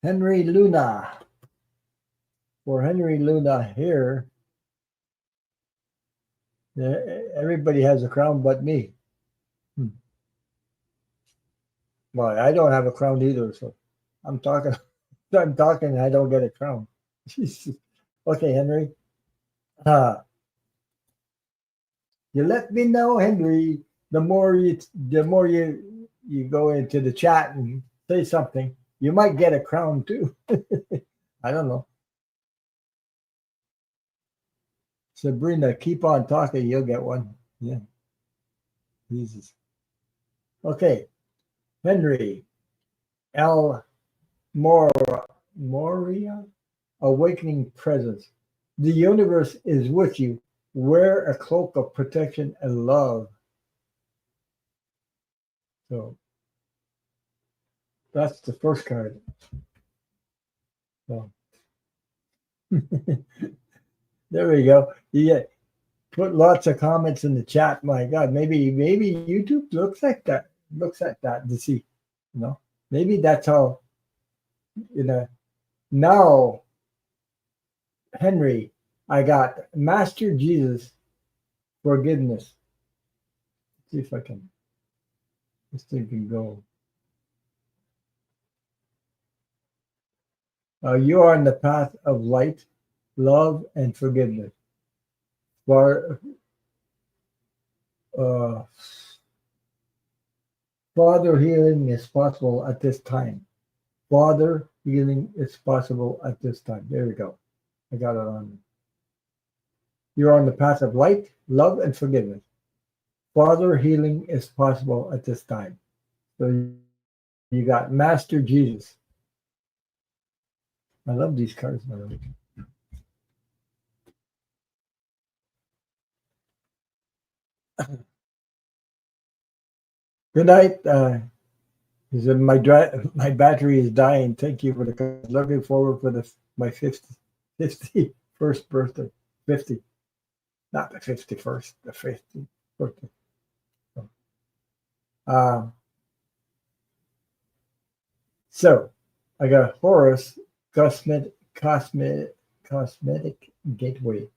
Henry Luna. For Henry Luna here, everybody has a crown but me. Well, I don't have a crown either, so I'm talking. I'm talking. I don't get a crown. Okay, Henry. Uh, you let me know, Henry. The more you go into the chat and say something, you might get a crown too. I don't know. Sabrina, keep on talking. You'll get one. Yeah. Jesus. Okay, Henry. L. Moria, awakening presence. The universe is with you. Wear a cloak of protection and love. So that's the first card. So there we go. You put lots of comments in the chat. My God, maybe YouTube looks like that. Looks at that to see, maybe that's how. Now, Henry, I got Master Jesus forgiveness. Let's see if I can. This thing can go. You are on the path of light, love, and forgiveness. For, Father, healing is possible at this time. Father, healing is possible at this time. There we go. I got it on. You're on the path of light, love, and forgiveness. Father, healing is possible at this time. So you got Master Jesus. I love these cards, by the way. Good night. He said, my battery is dying. Thank you for the card. Looking forward for my 51st birthday. 50. Not the 51st, the 50th birthday. So I got Horus, cosmetic gateway.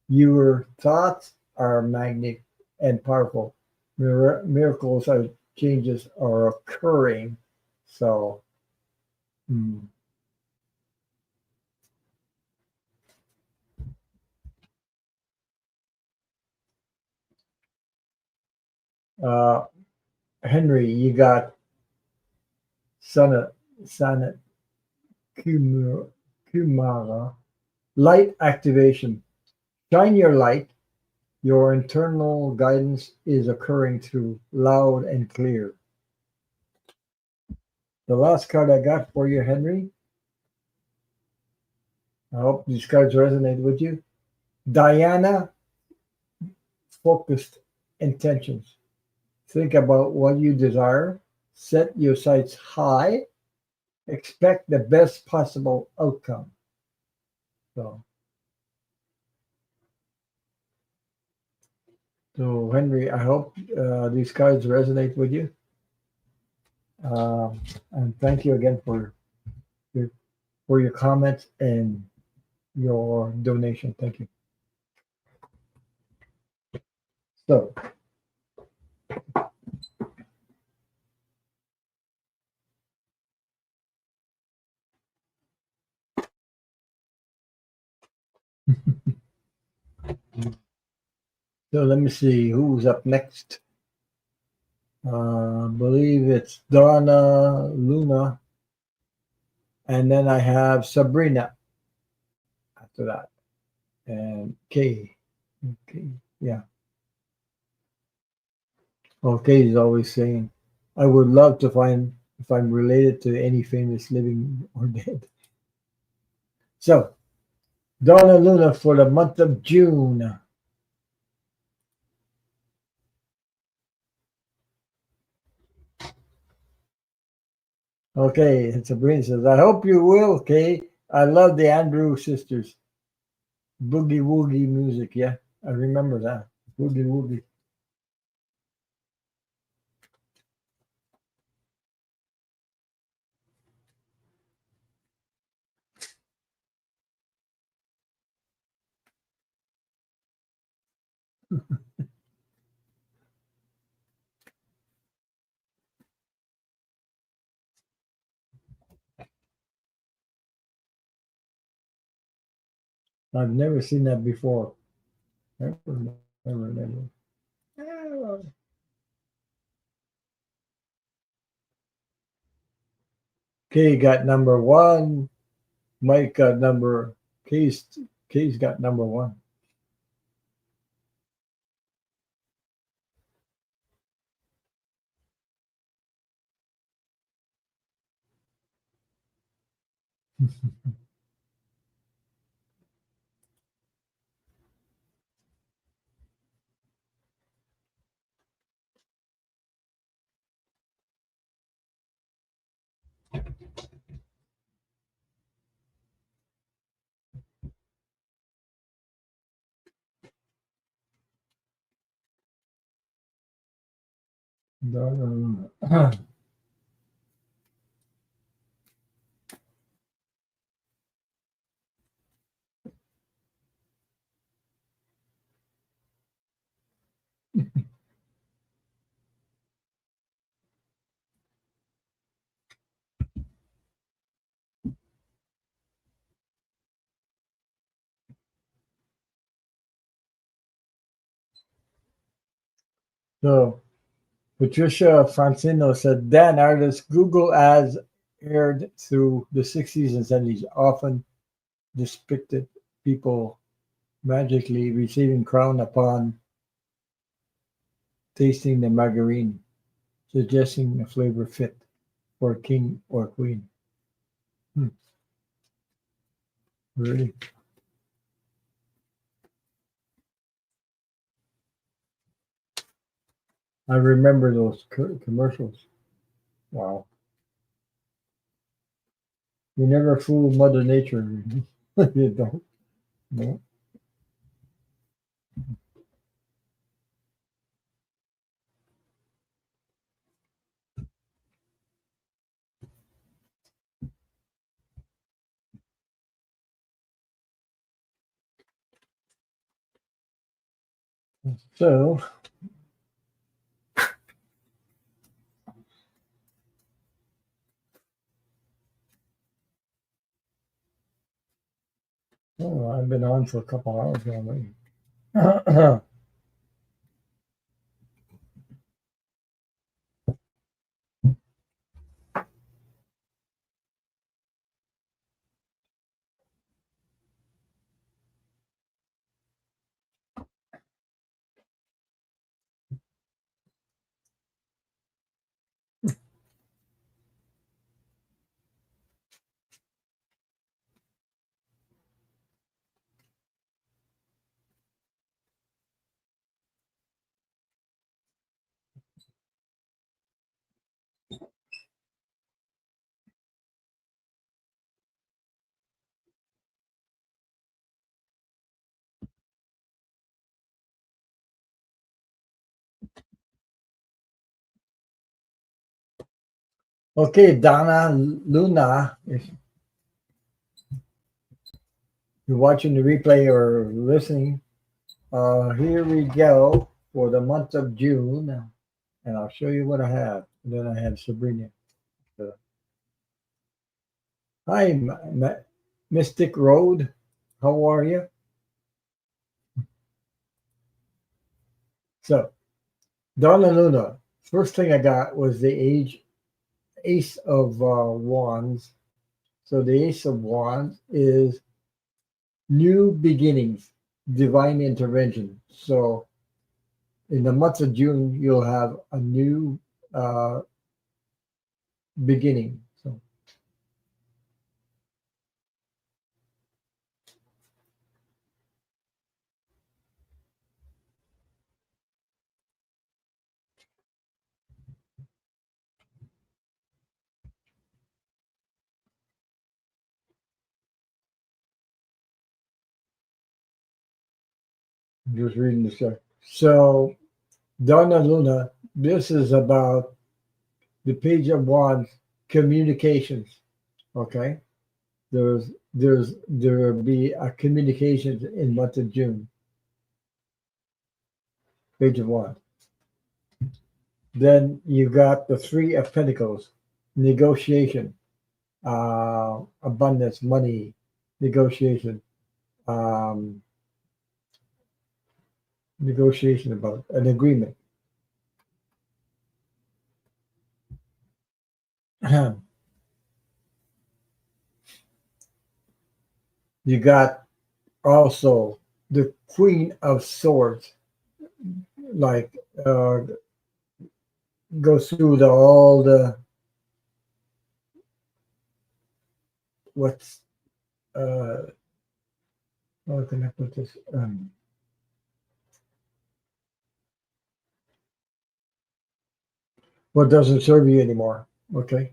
Your thoughts are magnetic and powerful. Miracles or changes are occurring. So, Henry, you got Sana Kumara. Light activation. Shine your light. Your internal guidance is occurring through loud and clear. The last card I got for you, Henry. I hope these cards resonate with you. Diana, focused intentions. Think about what you desire. Set your sights high. Expect the best possible outcome. So Henry, I hope these cards resonate with you. And thank you again for your comments and your donation. Thank you. So So let me see who's up next. I believe it's Donna, Luna, and then I have Sabrina after that, and Kay. Okay, yeah. Okay, he's always saying, I would love to find if I'm related to any famous living or dead. So, Donna Luna for the month of June. Okay, and Sabrina says, I hope you will, Kay. I love the Andrew sisters. Boogie Woogie music, yeah. I remember that. Boogie Woogie. I've never seen that before. Never, never, never. Kay got number one. Mike got number. Kay's, Kay's got number one. So Patricia Francino said, Dan artists Google ads aired through the 60s and 70s often depicted people magically receiving crown upon tasting the margarine, suggesting a flavor fit for king or queen. Hmm, really? I remember those commercials. Wow. You never fool Mother Nature. You don't. No. So, oh, I've been on for a couple hours already. Okay, Donna Luna, if you're watching the replay or listening, here we go for the month of June, and I'll show you what I have. And then I have Sabrina. So, hi, Mystic Road. How are you? So Donna Luna. First thing I got was the Ace of Wands. So the Ace of Wands is new beginnings, divine intervention. So in the month of June, you'll have a new uh, beginning. So I'm just reading this guy. So Donna Luna, this is about the Page of Wands communications. Okay, there will be a communications in month of June. Page of Wands. Then you got the Three of Pentacles, negotiation, abundance, money, negotiation, um, negotiation about an agreement. You got also the Queen of Swords, like goes through all the what's how can I put this? What doesn't serve you anymore? Okay,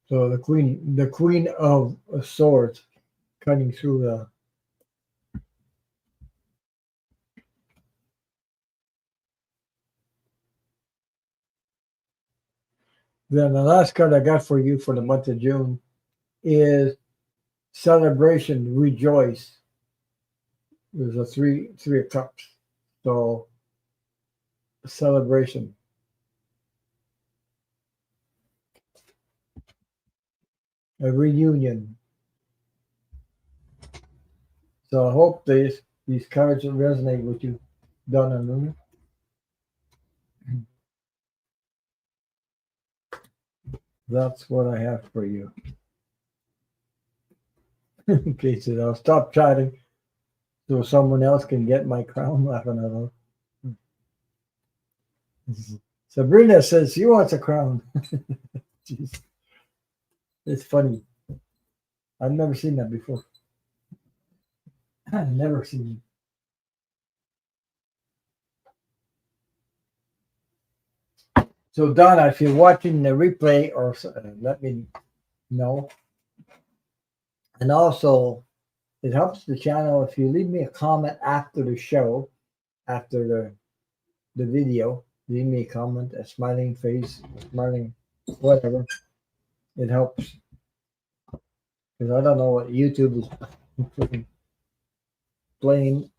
so the Queen of Swords, cutting through the. Then the last card I got for you for the month of June is celebration, rejoice. There's a three of cups. So celebration, a reunion. So I hope these cards will resonate with you, Donna and Luna. That's what I have for you. Okay, so I'll stop chatting so someone else can get my crown laughing at her. Sabrina says she wants a crown. Jeez. It's funny. I've never seen that before. I've never seen it. So Donna, if you're watching the replay, or let me know. And also, it helps the channel if you leave me a comment after the show, after the video. Leave me a comment, a smiling face, a smiling whatever. It helps because I don't know what YouTube is playing.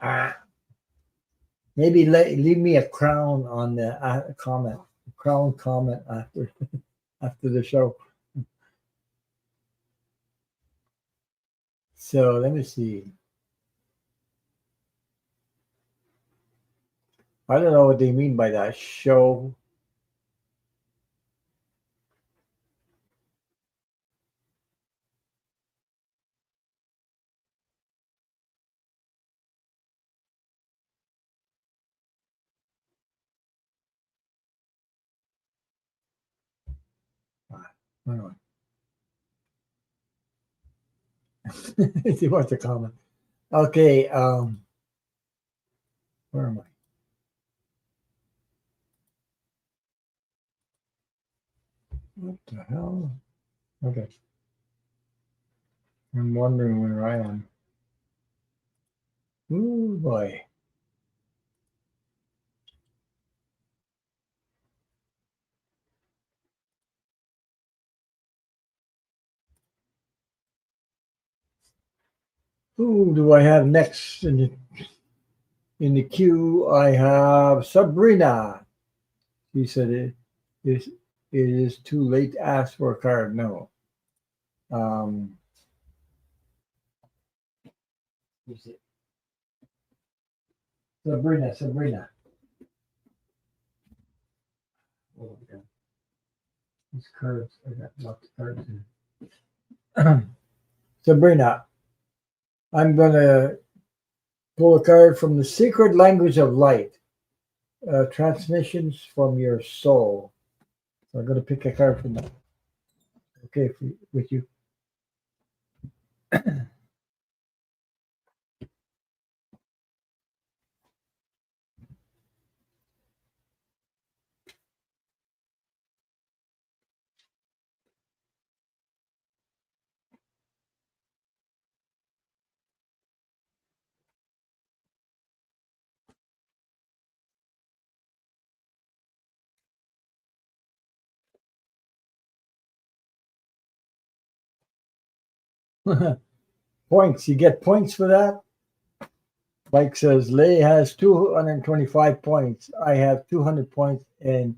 Maybe leave me a crown on the comment, crown comment after after the show. So let me see. I don't know what they mean by that show. Hang on. He wants to comment. Okay. Where am I? What the hell? Okay. I'm wondering where I am. Ooh, boy. Who do I have next in the queue? I have Sabrina. She said it is too late to ask for a card. No. Um, Sabrina. Oh, yeah. These cards, I got lots of cards here. Sabrina, I'm going to pull a card from the secret language of light, transmissions from your soul. So I'm going to pick a card from that. Okay, with you. Points. You get points for that. Mike says Lay has 225 points. I have 200 points and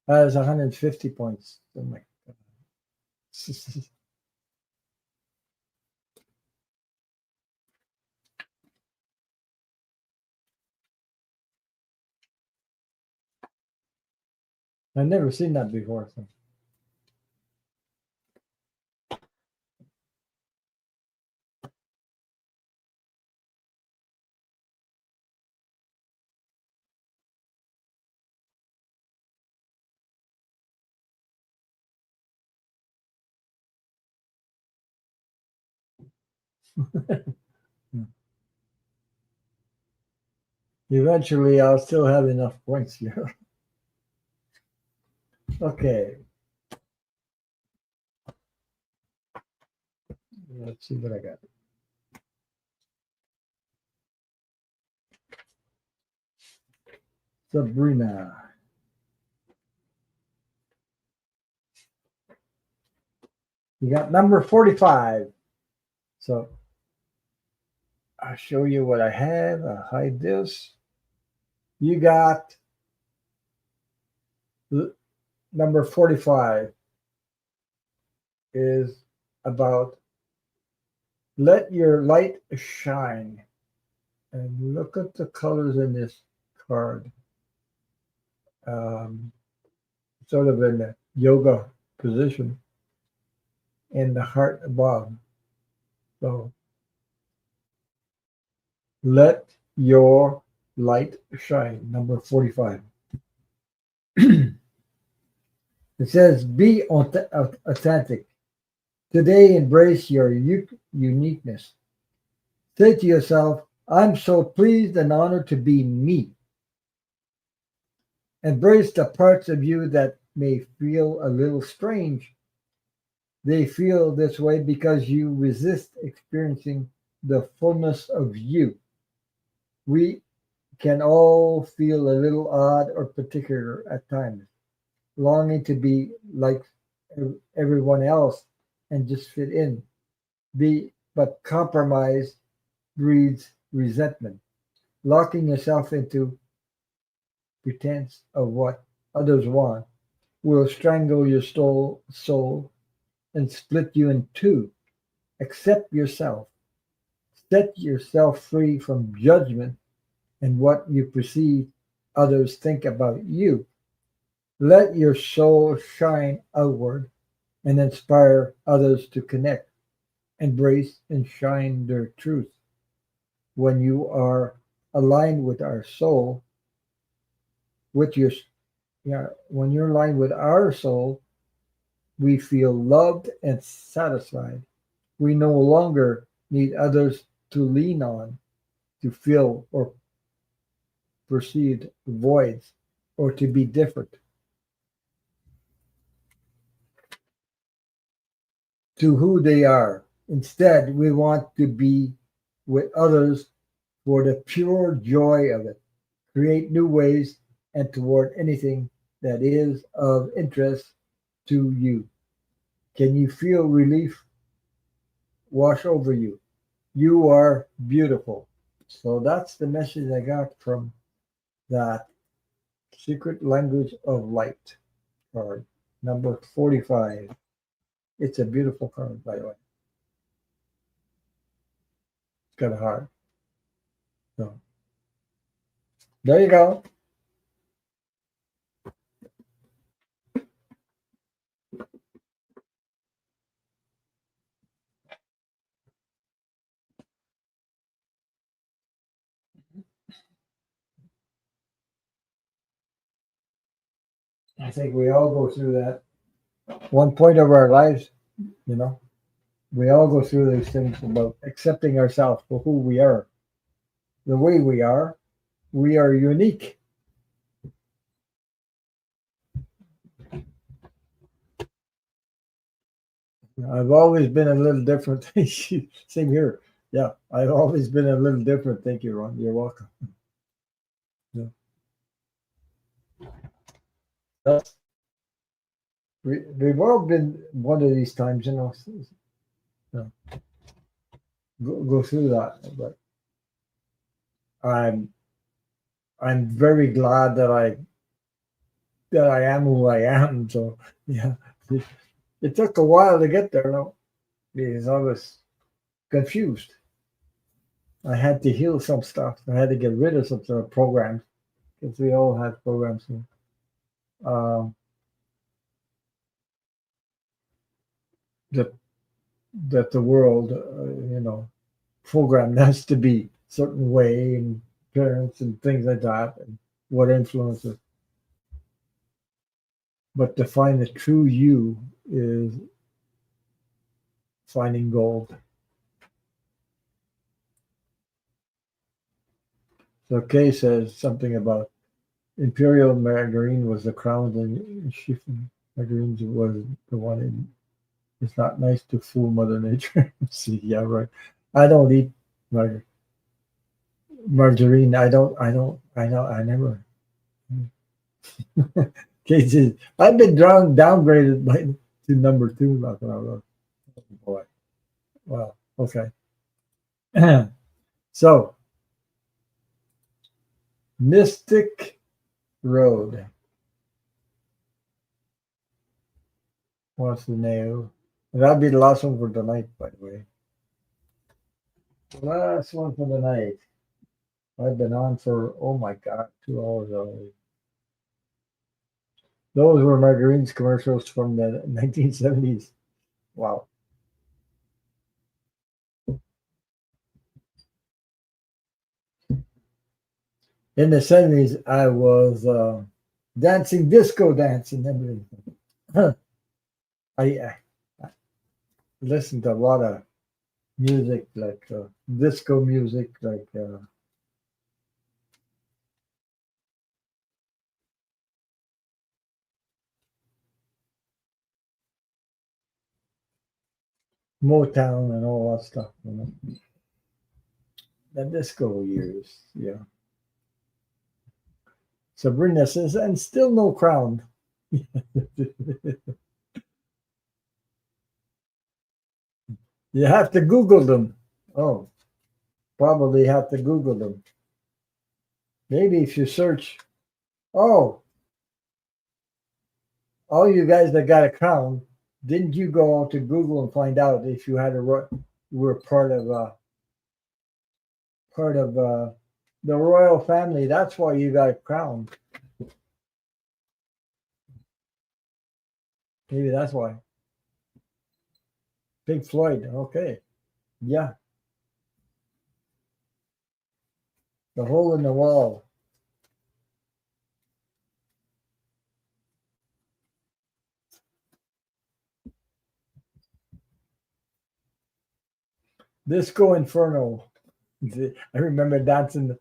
has 150 points. Oh my God. I've never seen that before. So. Eventually, I'll still have enough points here. Okay, let's see what I got. Sabrina. You got number 45. So I'll show you what I have. I'll hide this. You got number 45 is about let your light shine. And look at the colors in this card. Um, sort of in the yoga position and the heart above. So let your light shine, number 45. It says, be authentic. Today, embrace your uniqueness. Say to yourself, I'm so pleased and honored to be me. Embrace the parts of you that may feel a little strange. They feel this way because you resist experiencing the fullness of you. We can all feel a little odd or particular at times, longing to be like everyone else and just fit in. But compromise breeds resentment. Locking yourself into pretense of what others want will strangle your soul and split you in two. Accept yourself. Set yourself free from judgment and what you perceive others think about you. Let your soul shine outward and inspire others to connect, embrace, and shine their truth. When you are aligned with our soul, with your yeah, when you're aligned with our soul, we feel loved and satisfied. We no longer need others to lean on to fill or perceived voids or to be different to who they are. Instead, we want to be with others for the pure joy of it, create new ways, and toward anything that is of interest to you. Can you feel relief wash over you? You are beautiful. So that's the message I got from that secret language of light card, number 45. It's a beautiful card, by the way. It's got a heart. So There you go. I think we all go through that one point of our lives, you know. We all go through these things about accepting ourselves for who we are, the way we are. We are unique. I've always been a little different. Same here. Yeah, I've always been a little different. Thank you, Ron. You're welcome. Yeah. That's, we've all been one of these times, know, go through that. But I'm I'm very glad that I am who I am. So yeah, it took a while to get there, though, because I was confused. I had to heal some stuff. I had to get rid of some sort of programs because we all have programs. Um, that that the world, programmed us to be certain way, and parents and things like that, and what influences. But to find the true you is finding gold. So Kay says something about imperial margarine was the crown, and chiffon margarine was the one. It's not nice to fool Mother Nature. See, yeah, right. I don't eat mar- margarine. I don't. I don't. I know. I never. Cases. I've been downgraded to number two. Not gonna look. Oh, boy. Well, okay. So, Mystic Road. What's the name? That'll be the last one for tonight, by the way. The last one for the night. I've been on for, oh my God, 2 hours already. Those were margarines commercials from the 1970s. Wow. In the 70s, I was dancing, disco dancing, everything. I listened to a lot of music, like disco music, like Motown and all that stuff. The disco years, yeah. Sabrina says, and still no crown. You have to Google them. Oh, probably have to Google them. Maybe if you search, oh, all you guys that got a crown, didn't you go to Google and find out if you had were part of the royal family? That's why you got a crown. Maybe that's why. Pink Floyd. Okay, yeah, the hole in the wall. Disco Inferno. I remember dancing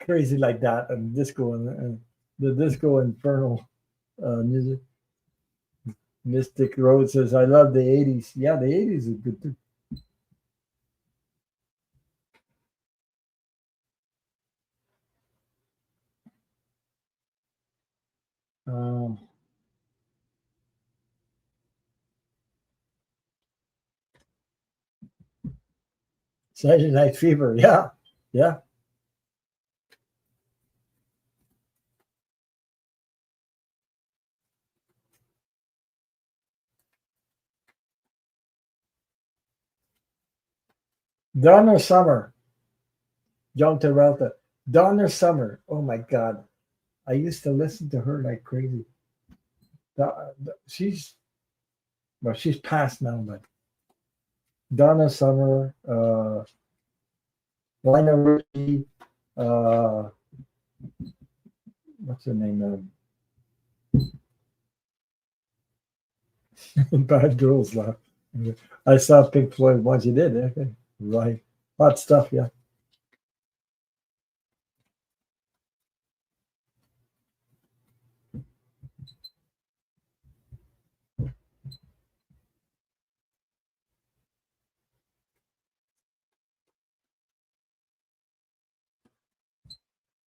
crazy like that and disco and the Disco Inferno music. Mystic Road says, I love the 80s. Yeah, the 80s is good too. Um, Saturday Night Fever. Yeah, yeah. Donna Summer, John Travolta. Donna Summer. Oh my God. I used to listen to her like crazy. She's, well, she's passed now, but Donna Summer, Lionel Richie, uh, what's her name? Bad Girls Laugh. I saw Pink Floyd once. You did, okay. Right. Hot stuff, yeah.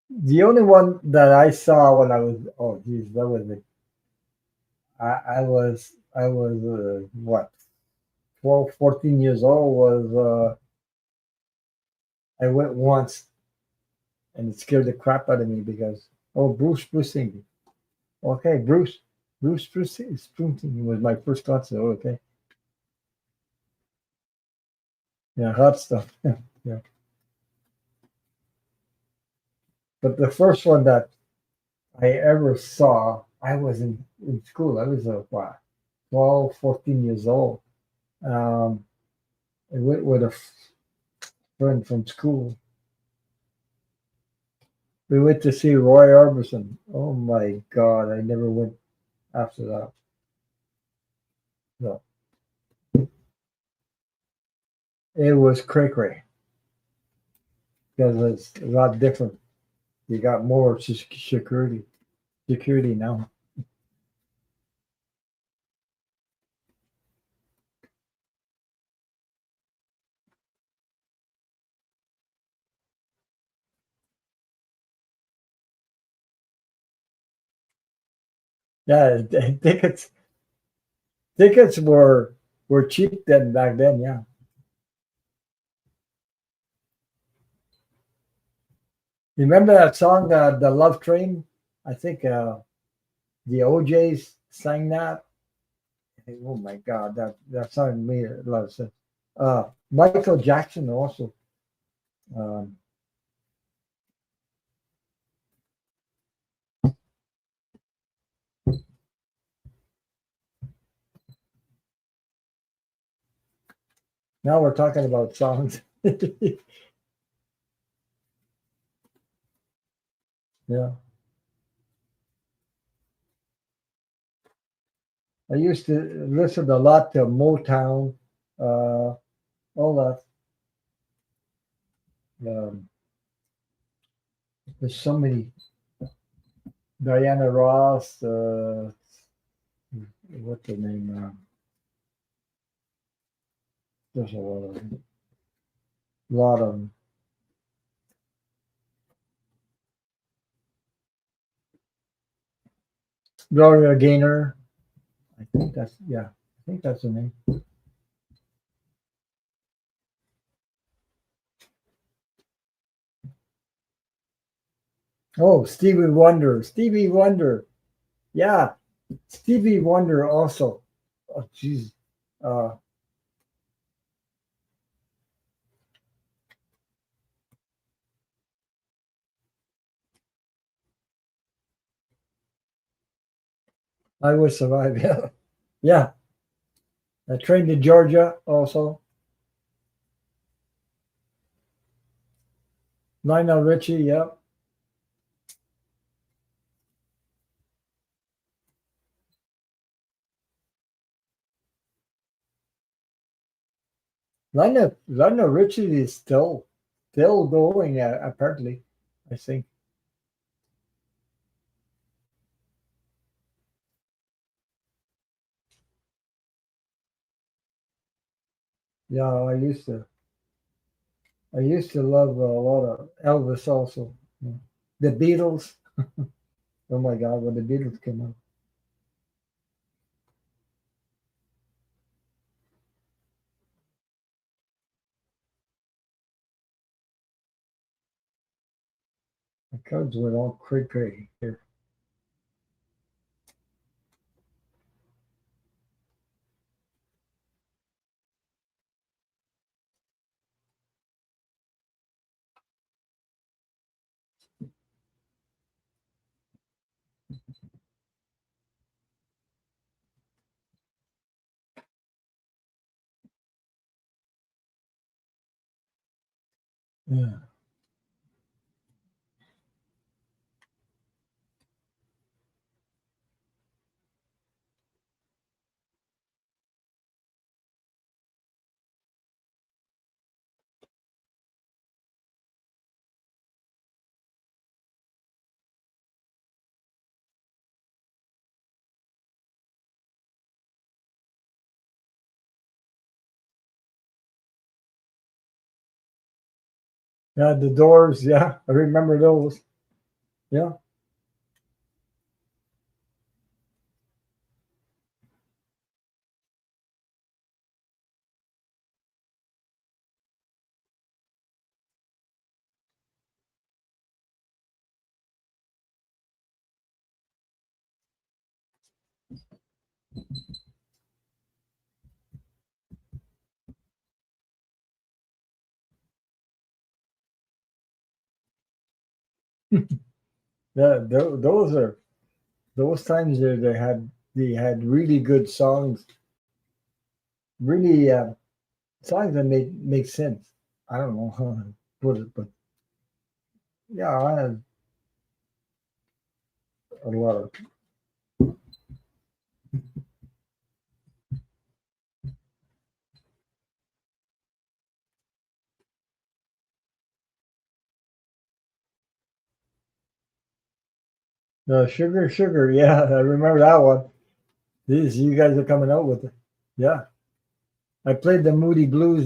The only one that I saw when I was, oh geez, that was it. I was what, 12, 14 years old was, I went once and it scared the crap out of me because, oh, Bruce Springsteen. Okay, Bruce Springsteen was my first concert. Okay. Yeah, hot stuff. Yeah. But the first one that I ever saw, I was in school. I was what, 12, 14 years old. Um, I went with a friend from school. We went to see Roy Orbison. Oh my God, I never went after that. No, it was cray cray because it's a lot different. You got more security now. Yeah, tickets were cheap then back then. Yeah, remember that song, "The Love Train"? I think the OJ's sang that. Oh my God, that song made a lot of sense. Michael Jackson also. Um, Now we're talking about songs. Yeah, I used to listen a lot to Motown, all that. Um, there's so many. Diana Ross. What's the name? There's lot of 'em. Gloria Gaynor. I think that's, yeah. I think that's the name. Oh, Stevie Wonder. Stevie Wonder. Yeah, Stevie Wonder also. Oh, jeez. Uh, I Will Survive. Yeah, yeah. A Train to Georgia also. Lionel Richie. Yep. Lionel Richie is still going. Apparently, I think. Yeah, I used to love a lot of Elvis also. Yeah. The Beatles. Oh my God, when the Beatles came out, the Cubs went all cray here. Yeah. Yeah, the Doors. Yeah, I remember those. Yeah, yeah. Those are those times there. They had really good songs, really songs that make sense. I don't know how to put it, but yeah, I had a lot of Sugar Sugar. Yeah, I remember that one. These you guys are coming out with it. Yeah, I played the Moody Blues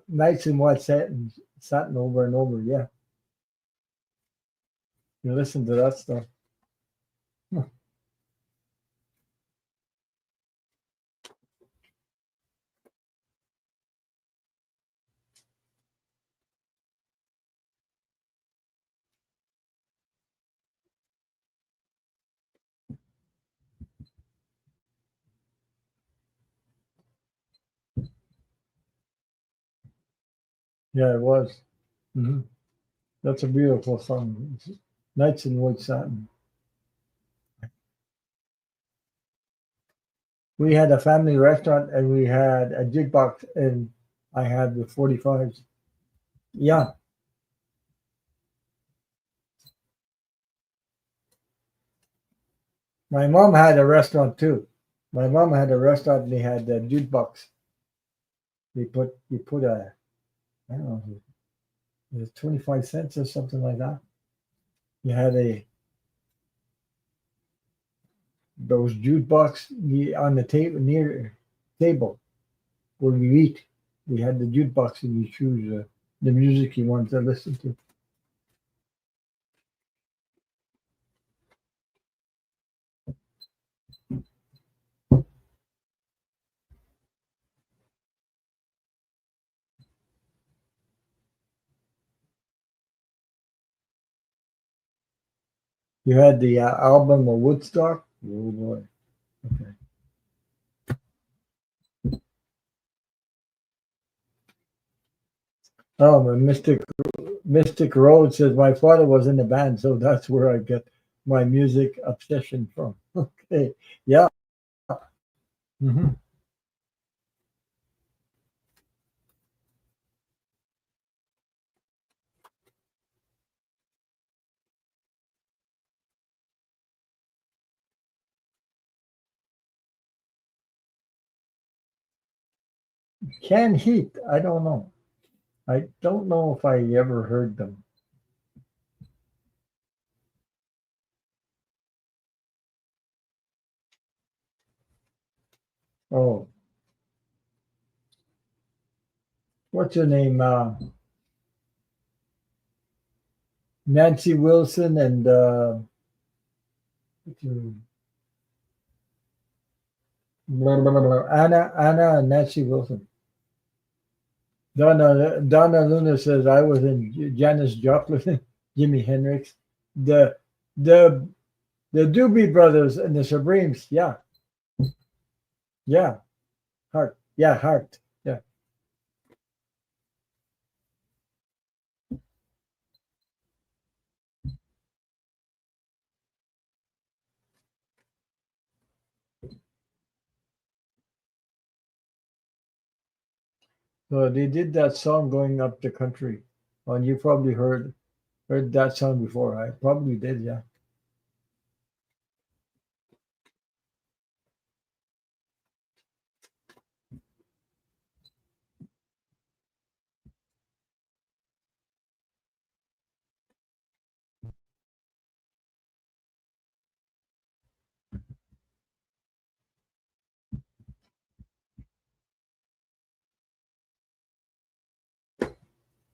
nights in White Satin over and over. Yeah, you listen to that stuff. Huh. Yeah, it was. Hmm. That's a beautiful song. Nights in White Satin. We had a family restaurant and we had a jukebox and I had the 45s. Yeah, my mom had a restaurant too. My mom had a restaurant and they had a jukebox. You put I don't know, it was 25 cents or something like that. You had a those jukebox on the table near table where you eat. We had the jukebox and you choose the music you want to listen to. You had the album of Woodstock. Oh boy. Okay. Oh, my Mystic Road says my father was in the band, so that's where I get my music obsession from. Okay. Yeah. Hmm. Can Heat. I don't know. I don't know if I ever heard them. Oh, what's her name? Nancy Wilson and Anna and Nancy Wilson. Donna Luna says I was in Janis Joplin, Jimi Hendrix, the the the Doobie Brothers and the Supremes. Yeah, yeah, Heart. Yeah, Heart. Yeah. So they did that song going up the country. And you probably heard that song before. I probably did, yeah.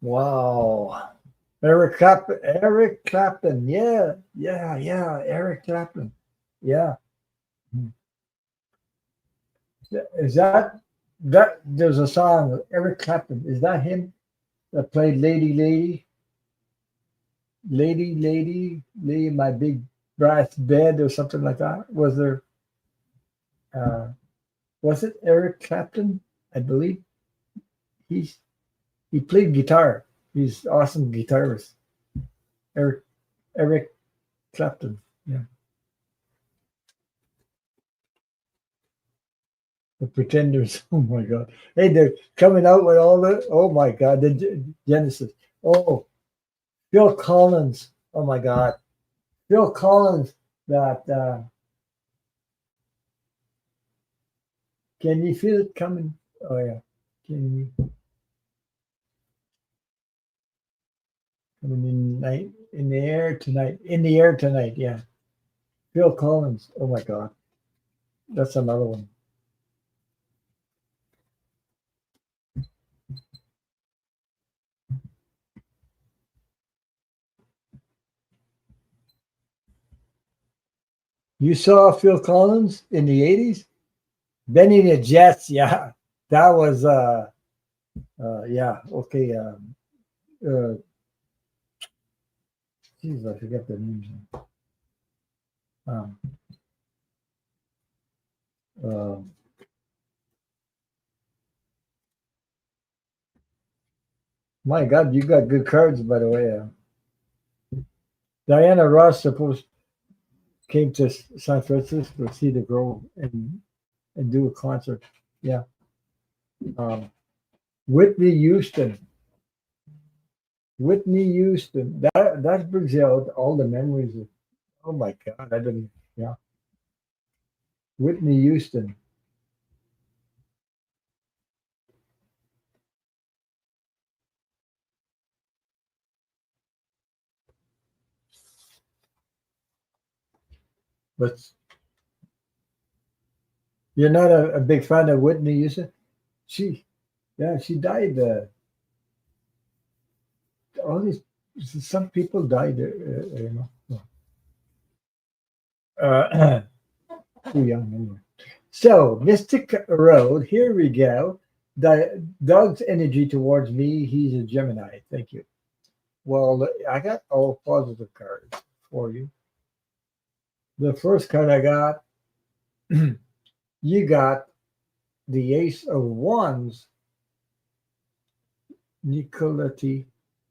Wow. Eric Clapton. Yeah, yeah, yeah. Eric Clapton. Yeah. Is that there's a song, Eric Clapton. Is that him that played Lady in My Big Brass Bed or something like that? Uh was it Eric Clapton? I believe he's he played guitar. He's awesome guitarist. Eric Eric Clapton. Yeah. The Pretenders. Oh my God. Hey, they're coming out with all the. Oh my God. The Genesis. Oh, Phil Collins. Oh my God. Phil Collins. That can you feel it coming? Oh yeah. Can you coming in night in the air tonight? In the air tonight. Yeah. Phil Collins. Oh my God. That's another one. You saw Phil Collins in the 80s? Benny the Jets. Yeah. That was yeah. Okay. Uh, Jeez, I forget the names. Um, um, my God, you got good cards, by the way. Diana Ross supposed came to San Francisco to see the Grove and do a concert. Yeah. Um, Whitney Houston. Whitney Houston. That brings out all the memories of. Oh my God, I didn't. Yeah. Whitney Houston. But you're not a big fan of Whitney Houston. She, yeah, she died. All these some people died. Uh, too young anyway. So, Mystic Road, here we go. Doug's energy towards me, he's a Gemini. Thank you. Well, I got all positive cards for you. The first card I got, you got the Ace of Wands, Nicolette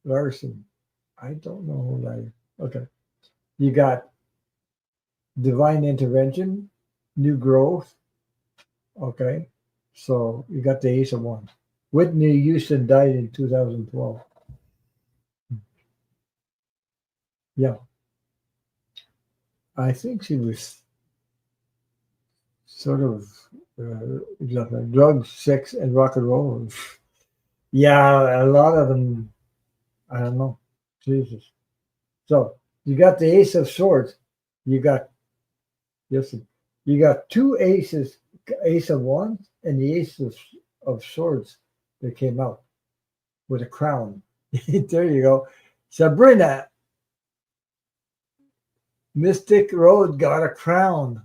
Larson. I don't know who that is. Okay. You got Divine Intervention, New Growth. Okay. So you got the Ace of Wands. Whitney Houston died in 2012. Yeah. I think she was sort of drugs, sex, and rock and roll. Yeah, a lot of them. I don't know. Jesus. So you got the Ace of Swords. You got yes, you got two aces, Ace of Wands and the Ace of Swords that came out with a crown. There you go. Sabrina, Mystic Road got a crown.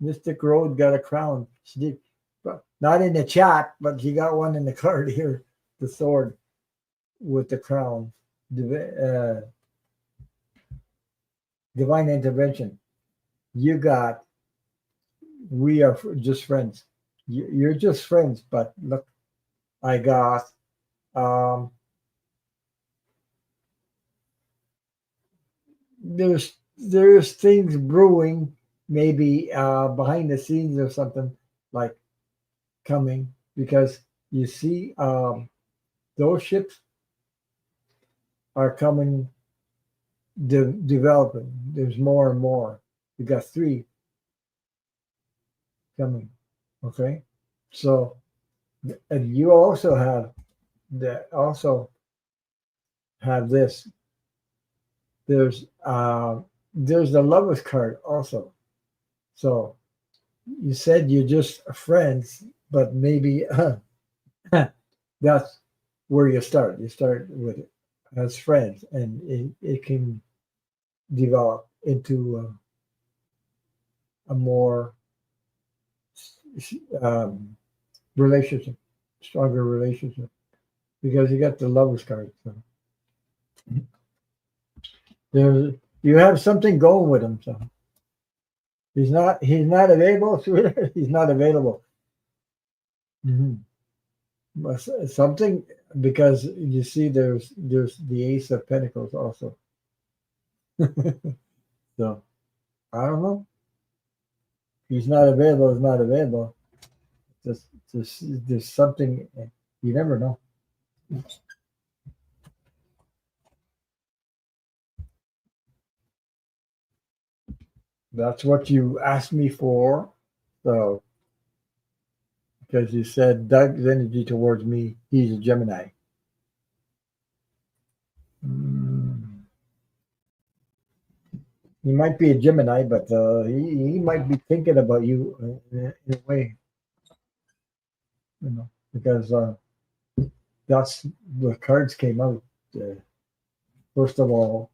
Mystic Road got a crown. She did, but not in the chat, but she got one in the card here. The sword with the crown. Divine intervention. You got. We are just friends. You're just friends, but look, I got. Um, there's things brewing, maybe behind the scenes or something like coming because you see those ships are coming, developing. There's more and more. You got three coming. Okay, so and you also have this. There's there's the lovers card also. So you said you're just friends, but maybe that's where you start. You start with it as friends, and it can develop into a more um, relationship, stronger relationship, because you got the lovers card. So there's you have something going with him. So he's not available. Sweetheart. He's not available. Hmm. Something because you see there's the Ace of Pentacles also. So I don't know. He's not available. He's not available. Just there's something you never know. That's what you asked me for. So because you said Doug's energy towards me, he's a Gemini. Mm. He might be a Gemini, but he might be thinking about you in a way, because that's the cards came out. Uh, First of all,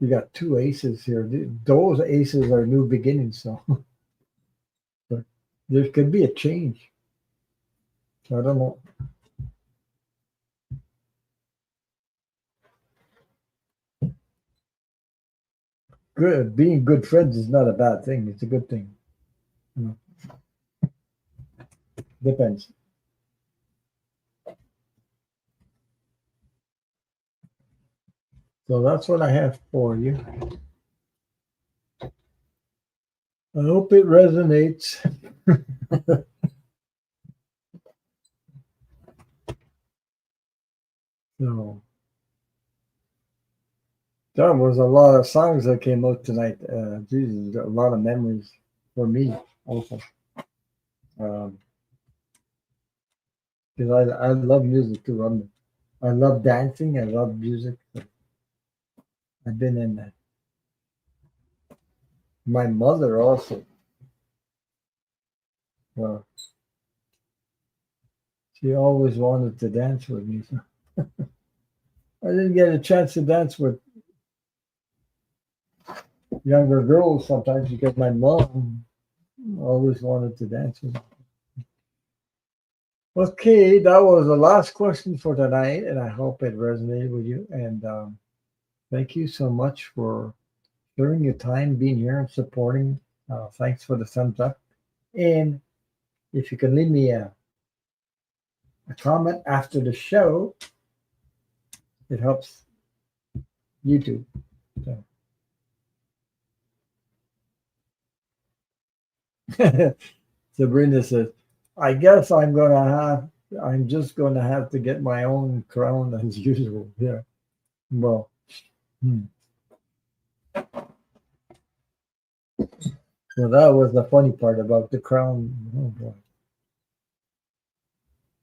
you got two aces here. Those aces are new beginnings, so but there could be a change. I don't know. Good being good friends is not a bad thing. It's a good thing. You know, depends. So that's what I have for you. I hope it resonates. So there was a lot of songs that came out tonight. Jesus, a lot of memories for me also. Um, because I love music too. I love dancing. I love music. I've been in that. My mother also. Well, she always wanted to dance with me. So I didn't get a chance to dance with younger girls sometimes because my mom always wanted to dance with me. Okay, that was the last question for tonight, and I hope it resonated with you. And thank you so much for sharing your time, being here, and supporting. Thanks for the thumbs up. And if you can leave me a comment after the show, it helps YouTube. So. Sabrina says, I guess I'm just gonna have to get my own crown as usual. Yeah. Well, hmm. So that was the funny part about the crown. Oh boy.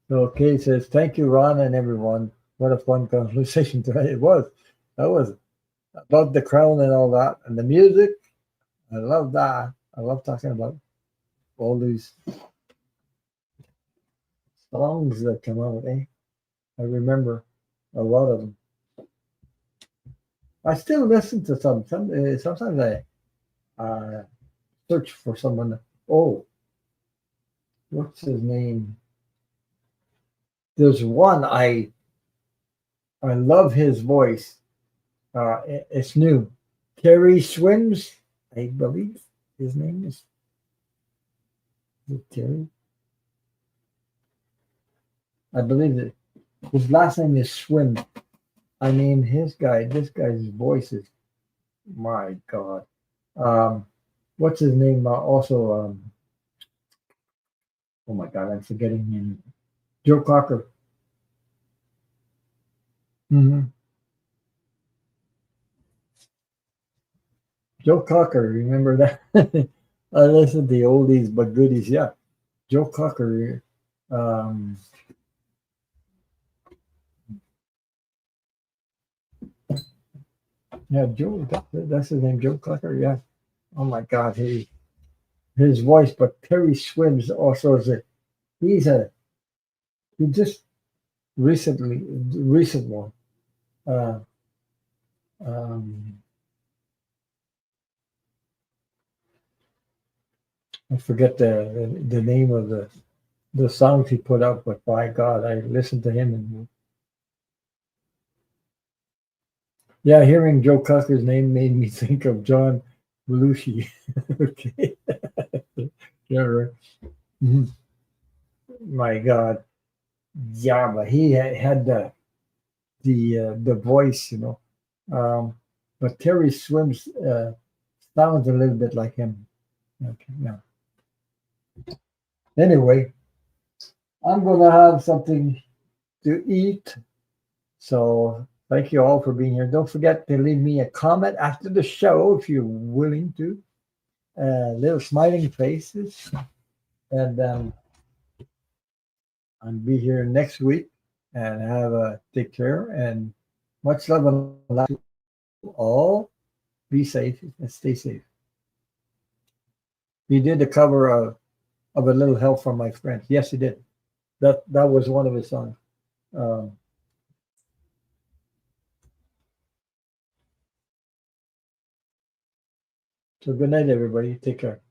So Kay says, thank you, Ron and everyone. What a fun conversation tonight. It was. That was about the crown and all that. And the music. I love that. I love talking about all these songs that come out, eh? I remember a lot of them. I still listen to some. Sometimes I search for someone. Oh, what's his name? There's one I love his voice. It's new. Terry Swims, I believe his name is it Terry. I believe that his last name is Swim. I mean, his guy. This guy's voice is my God. Um, what's his name? Also, oh my God, I'm forgetting him. Joe Cocker. Hmm. Joe Cocker, remember that? I listened to the oldies but goodies. Yeah, Joe Cocker. Um, yeah, Joe. That's his name, Joe Cocker. Yeah. Oh my God, his voice. But Terry Swims also is a. He's a. He just recent one. Uh, um, I forget the name of the songs he put out, but by God, I listened to him and yeah, hearing Joe Cocker's name made me think of John Belushi. Okay, yeah, right. Mhm. My God, yeah, but he had the voice, you know. Um, but Terry Swims sounds a little bit like him. Okay, yeah. Anyway, I'm gonna have something to eat. So thank you all for being here. Don't forget to leave me a comment after the show if you're willing to. Little smiling faces, and I'll be here next week. And have a take care and much love and light to all. Be safe and stay safe. He did the cover of a little help from my friend. Yes, he did. That was one of his songs. Um, so good night, everybody. Take care.